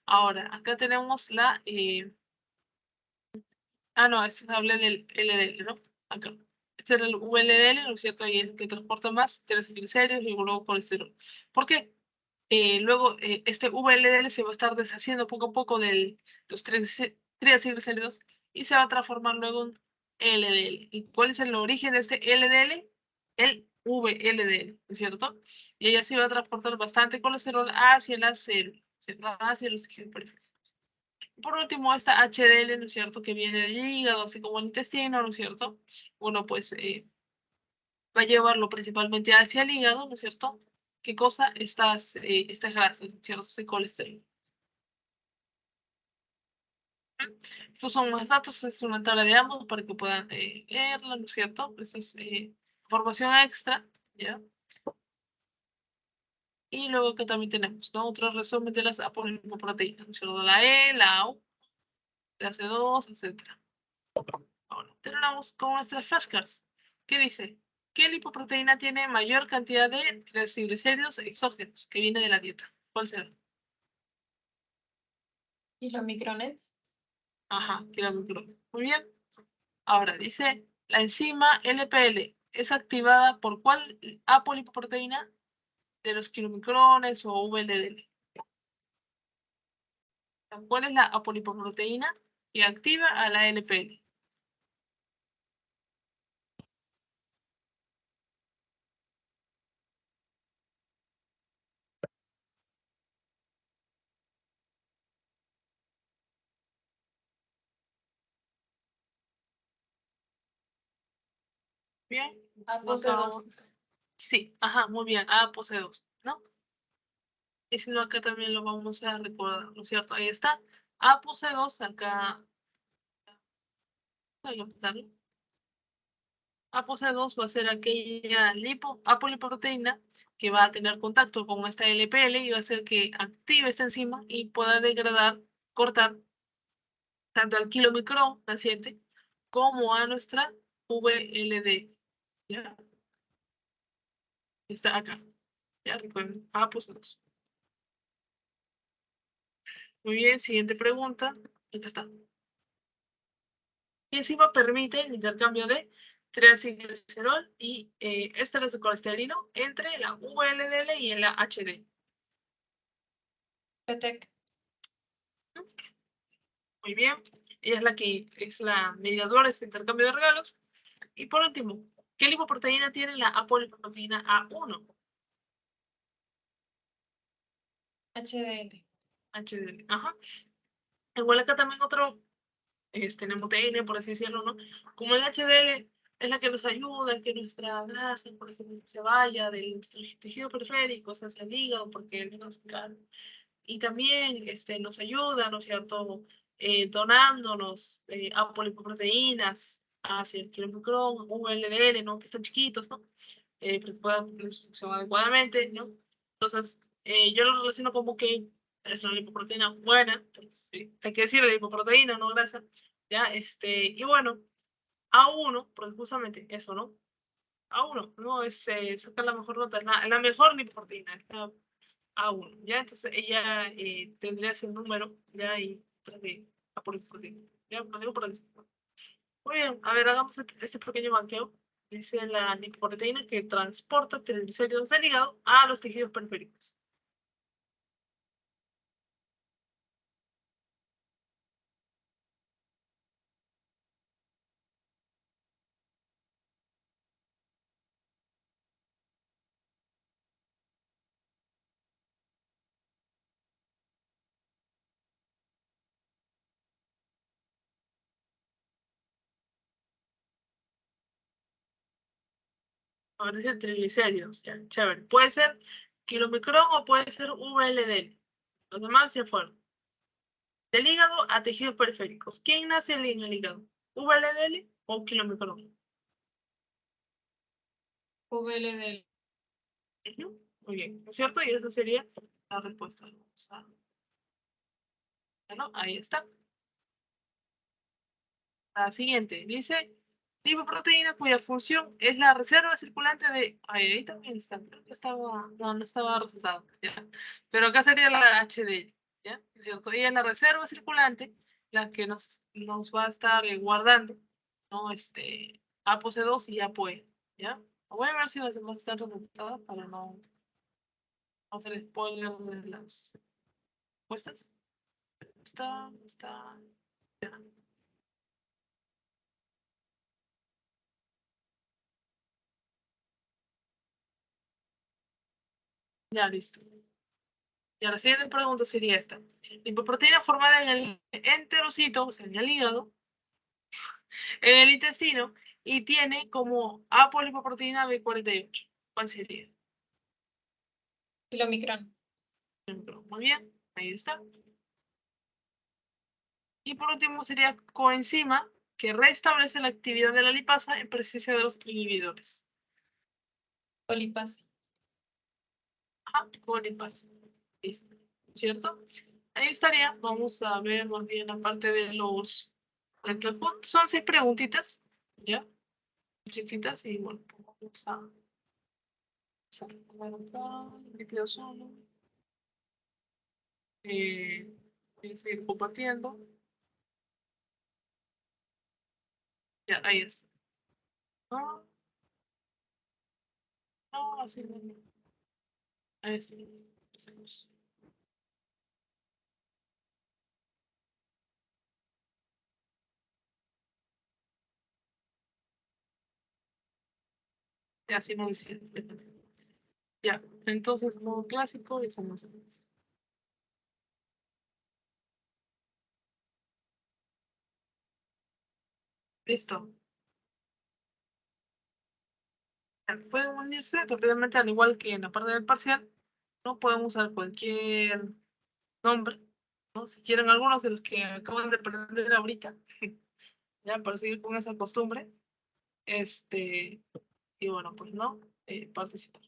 Ahora, acá tenemos no, este habla del LDL, ¿no? Acá. Este era el VLDL, ¿no es cierto? Y el que transporta más triglicéridos y luego colesterol. ¿Por qué? Luego, este VLDL se va a estar deshaciendo poco a poco de los triacilglicéridos y se va a transformar luego en LDL. ¿Y cuál es el origen de este LDL? El VLDL, ¿no es cierto? Y ella sí va a transportar bastante colesterol hacia la célula, hacia los tejidos periféricos. Por último, esta HDL, ¿no es cierto?, que viene del hígado, así como el intestino, ¿no es cierto? Bueno, pues va a llevarlo principalmente hacia el hígado, ¿no es cierto? ¿Qué cosa? Estas grasas, ¿no es cierto? Ese colesterol. Estos son más datos, es una tabla de ambos para que puedan leerla, ¿no es cierto? Esta es información extra, ¿ya? Y luego que también tenemos, ¿no?, otro resumen de las apolipoproteínas, ¿no es cierto? La E, la U, la C2, etc. Ahora, terminamos con nuestras flashcards. ¿Qué dice? ¿Qué lipoproteína tiene mayor cantidad de triglicéridos exógenos que viene de la dieta? ¿Cuál será? ¿Y los micrones? Ajá, kilomicron. Muy bien. Ahora dice, la enzima LPL es activada por ¿cuál apolipoproteína de los kilomicrones o VLDL? ¿Cuál es la apolipoproteína que activa a la LPL? Bien. ApoC2. Sí, ajá, muy bien, ApoC2, ¿no? Y si no, acá también lo vamos a recordar, ¿no es cierto? Ahí está. ApoC2, acá. Voy a apuntarlo. ApoC2 va a ser aquella apolipoproteína que va a tener contacto con esta LPL y va a hacer que active esta enzima y pueda degradar, cortar tanto al kilomicrón naciente como a nuestra VLD. ¿Ya? Está acá. Ya recuerden, ApoC2. Muy bien, siguiente pregunta. Acá está. Y encima permite el intercambio de triacilglicerol y ésteres de colesterol entre la VLDL y la HD. PTEC. Muy bien. Ella es la que es la mediadora de este intercambio de regalos. Y por último, ¿qué lipoproteína tiene la apolipoproteína A1? HDL. HDL. Ajá. Igual acá también otro nemotecnia, por así decirlo, ¿no? Como el HDL es la que nos ayuda a que nuestra grasa, por ejemplo, se vaya de nuestro tejido periférico hacia el hígado, porque el hígado es caro. Y también nos ayuda, ¿no es cierto?, donándonos apolipoproteínas hacia el kilomicrón, VLDL, ¿no?, que están chiquitos, ¿no? Para que puedan cumplir su función adecuadamente, ¿no? Entonces, yo lo relaciono como que es una lipoproteína buena, sí, hay que decirle lipoproteína, no grasa, ¿ya? Y bueno, A1, porque justamente eso, ¿no? A1, ¿no? Es sacar la mejor nota, la mejor lipoproteína, A1, ¿ya? Entonces ella tendría ese número, ¿ya? Y de apolipoproteína, ¿ya? Lo digo por el... Muy bien, a ver, hagamos este pequeño banqueo. Dice la lipoproteína que transporta triglicéridos del hígado a los tejidos periféricos. Ahora dice triglicéridos, ya, chévere. Puede ser kilomicrón o puede ser VLDL. Los demás ya fueron. Del hígado a tejidos periféricos. ¿Quién nace en el hígado? ¿VLDL o kilomicrón? VLDL. Muy bien, ¿no es cierto? Y esa sería la respuesta. Vamos a... Bueno, ahí está. La siguiente dice lipoproteína cuya función es la reserva circulante de... Ahí también está. Creo que estaba... No, no estaba resultado. ¿Ya? Pero acá sería la HDL. ¿Ya? ¿No es cierto? Y es la reserva circulante la que nos va a estar guardando, ¿no? ApoC2 y ApoE. ¿Ya? Voy a ver si las demás están resultadas para no Vamos a hacer spoiler de las respuestas. Está. Ya, listo. Y la siguiente pregunta sería esta. Lipoproteína formada en el enterocito, o sea, en el hígado, en el intestino, y tiene como apolipoproteína B48. ¿Cuál sería? Kilomicrón. Muy bien, ahí está. Y por último sería coenzima, que restablece la actividad de la lipasa en presencia de los inhibidores. Colipasa. Ajá, colipasa. Listo. ¿Cierto? Ahí estaría. Vamos a ver más bien la parte de los... Son 6 preguntitas, ¿ya? Chiquitas y bueno, vamos a recordar acá, líquido solo. Voy a seguir compartiendo. Ya, ahí es. No, no, así no. Ahí está. Hacemos. Ya, así no decía. Ya, entonces, modo clásico y famoso. Listo. Ya, pueden unirse rápidamente, al igual que en la parte del parcial. No pueden usar cualquier nombre, ¿no? Si quieren algunos de los que acaban de aprender ahorita, ya para seguir con esa costumbre, y bueno, pues no, participar.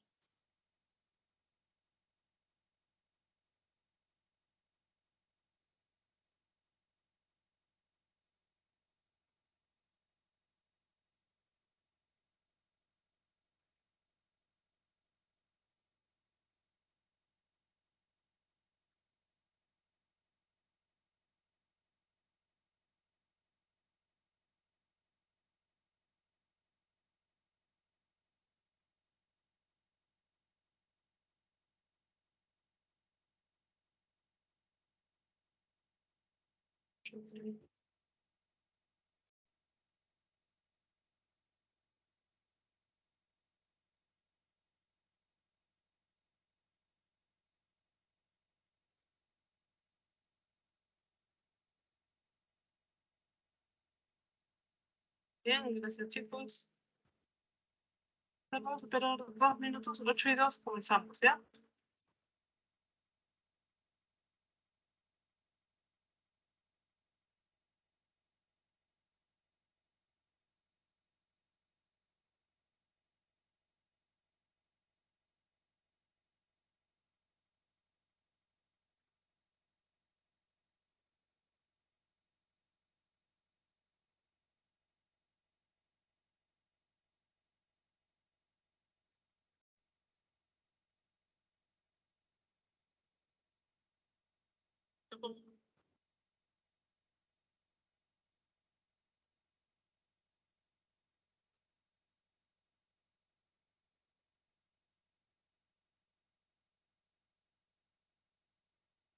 Bien, gracias chicos. Vamos a esperar 2 minutos, 8:02, comenzamos, ¿ya?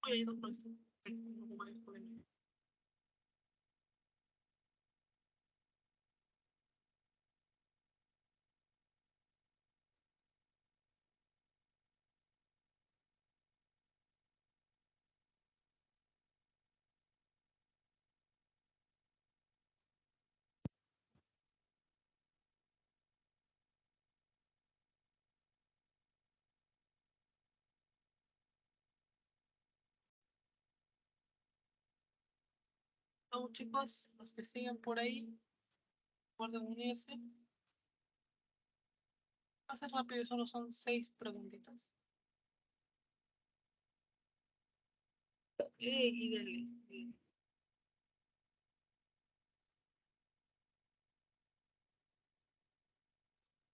Voy a ir con esto. Vamos chicos, los que sigan por ahí, pueden unirse. Va a ser rápido, solo son 6 preguntitas. Y dele.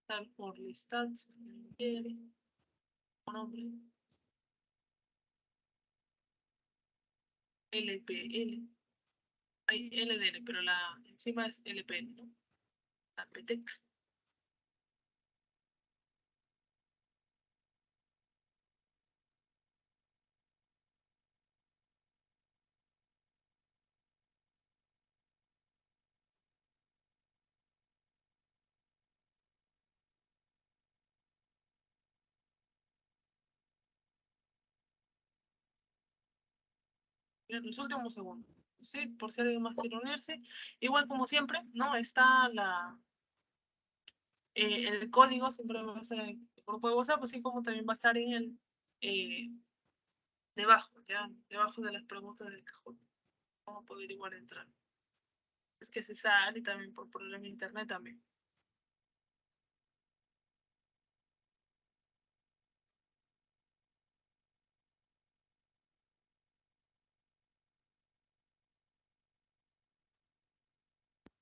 Tal por listado, si quiere. Nombre. LPL. Hay LDL, pero la encima es LPL, ¿no? La PTEC. En los últimos segundos. ¿Sí? Por si alguien más quiere unirse. Igual como siempre, ¿no? Está el código, siempre va a estar en el grupo de WhatsApp, así como también va a estar en el eh, debajo, ya, debajo de las preguntas del cajón. Vamos a poder igual entrar. Es que se sale también por problema de internet también.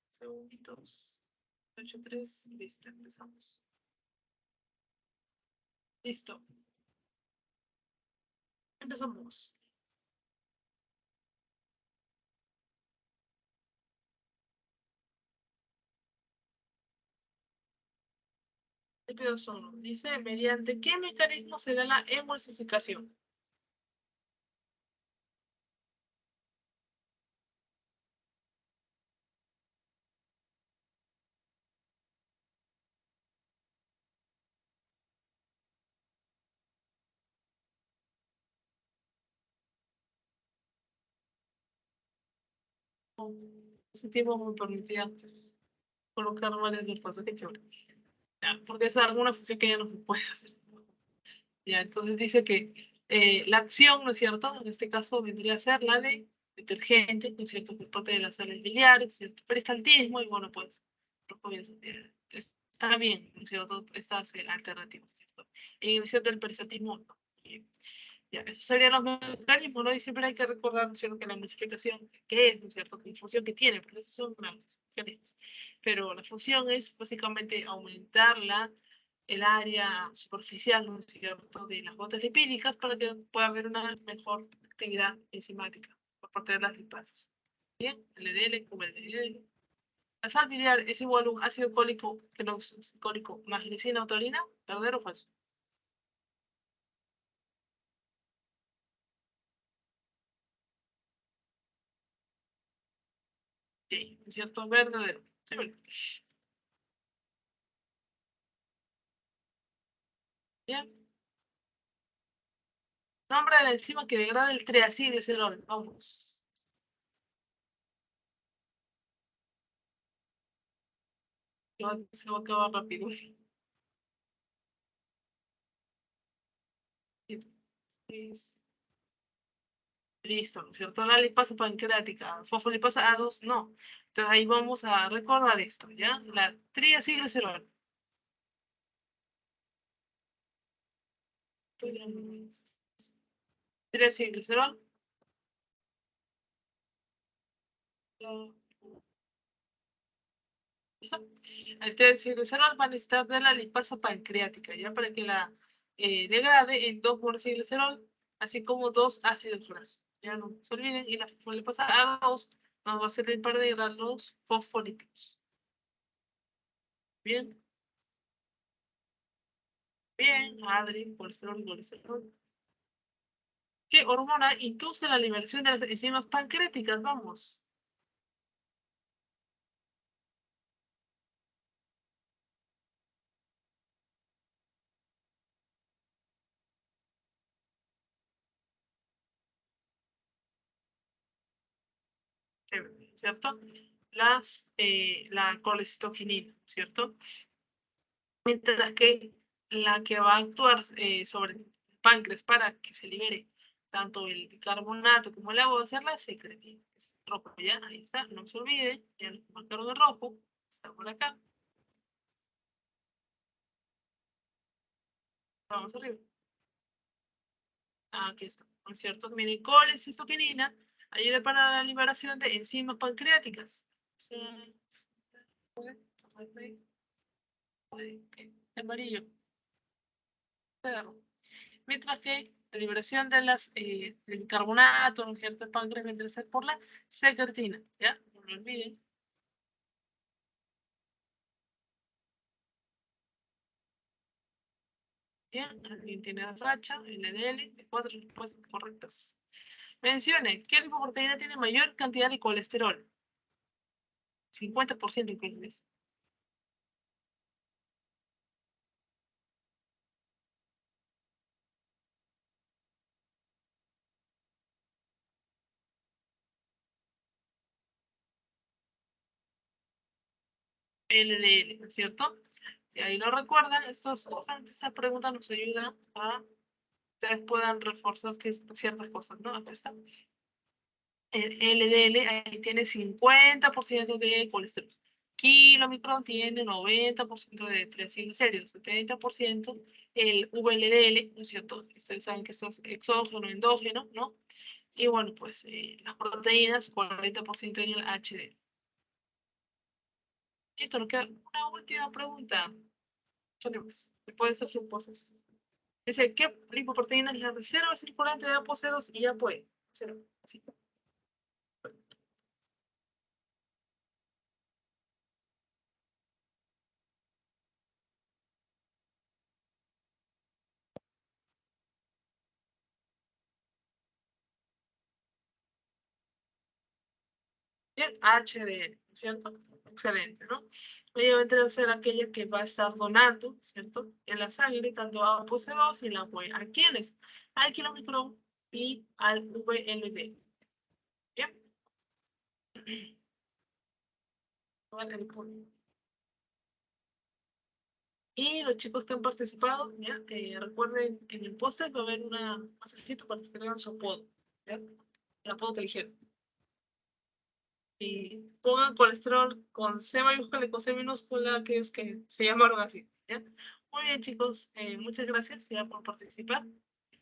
Segunditos. 8:3, listo, empezamos. Listo, empezamos. Te pido solo. Dice, ¿mediante qué mecanismo se da la emulsificación? Ese tiempo me permitía colocar varias respuestas. Qué chévere. Ya, porque es alguna función que ya no se puede hacer. Ya, entonces dice que la acción, ¿no es cierto? En este caso vendría a ser la de detergente, ¿no es cierto? Por parte de las sales biliares, ¿cierto? Peristaltismo, y bueno, pues, está bien, ¿no es cierto? Estas alternativas, ¿cierto? Inhibición del peristaltismo, no. Ya, esos serían los mecanismos, ¿no? Y siempre hay que recordar, ¿no es cierto?, que la emulsificación, ¿qué es, ¿no es cierto?, qué función que tiene, porque esos son las mecanismos. Pero la función es básicamente aumentar el área superficial, ¿no es cierto?, de las gotas lipídicas para que pueda haber una mejor actividad enzimática por parte de las lipasas. Bien, LDL como LDL. La sal biliar es igual a un ácido cólico, que no es cólico, más glicina o taurina, ¿verdadero o falso? Sí, ¿no es cierto? Verdadero. Sí, bueno. Bien. Nombre de la enzima que degrada el triacilglicérol. Vamos. Se va a acabar rápido. Listo, ¿no es cierto? La lipasa pancreática, fosfolipasa A2, no. Entonces ahí vamos a recordar esto, ¿ya? La triacilglicerol. Triacilglicerol. ¿Listo? El triacilglicerol va a necesitar de la lipasa pancreática, ¿ya? Para que la degrade en 2-monacilglicerol, así como 2 ácidos grasos. Ya no se olviden, y la fosfolipasa A2 nos va a servir para degradar los fosfolípidos. Bien, bien, Adri, colesterol, colesterol. ¿Qué hormona induce la liberación de las enzimas pancreáticas? Vamos. ¿Cierto? La colecistoquinina, ¿cierto? Mientras que la que va a actuar sobre el páncreas para que se libere tanto el bicarbonato como el agua va a ser la secretina. Es rojo, ya, ahí está, no se olvide, ya lo marcaron de rojo, está por acá, vamos arriba. Aquí está, ¿no es cierto? Miren, colecistoquinina ayuda para la liberación de enzimas pancreáticas. Sí. Amarillo. Mientras que la liberación de del carbonato, ¿no es cierto? El páncreas vendría a ser por la secretina, ¿ya? No lo olviden. Bien, alguien tiene la racha, LDL, 4 respuestas correctas. Mencione, ¿qué lipoproteína tiene mayor cantidad de colesterol? 50% incluso. LDL, ¿no es cierto? Y ahí lo recuerdan, esta pregunta nos ayuda a que ustedes puedan reforzar ciertas cosas, ¿no? Acá está. El LDL ahí tiene 50% de colesterol. Kilomicron tiene 90% de triglicéridos, 70% el VLDL, ¿no es cierto? Ustedes saben que esto es exógeno, endógeno, ¿no? Y bueno, pues las proteínas, 40% en el HDL. Listo, nos queda una última pregunta. Sonemos. Después de hacer sus poses. Dice, ¿qué lipoproteína es la reserva circulante de ApoC2 y ApoE? Cero. Así. Bien, HDL, ¿cierto? Excelente, ¿no? Obviamente va a ser aquella que va a estar donando, ¿cierto? En la sangre, tanto a ApoC2 y la ApoE. ¿A quiénes? Al kilomicrón y al VLD. Bien. Vale, y los chicos que han participado, ¿ya? Recuerden, en el póster va a haber un masajito para que tengan su apodo, ¿ya? El apodo que eligieron. Y pongan colesterol con C mayúscula y con C minúscula, aquellos que se llamaron así, ¿ya? Muy bien, chicos, muchas gracias ya por participar.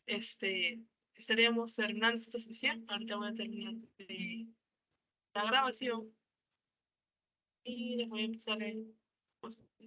Estaríamos terminando esta sesión. Ahorita voy a terminar la grabación y les voy a empezar el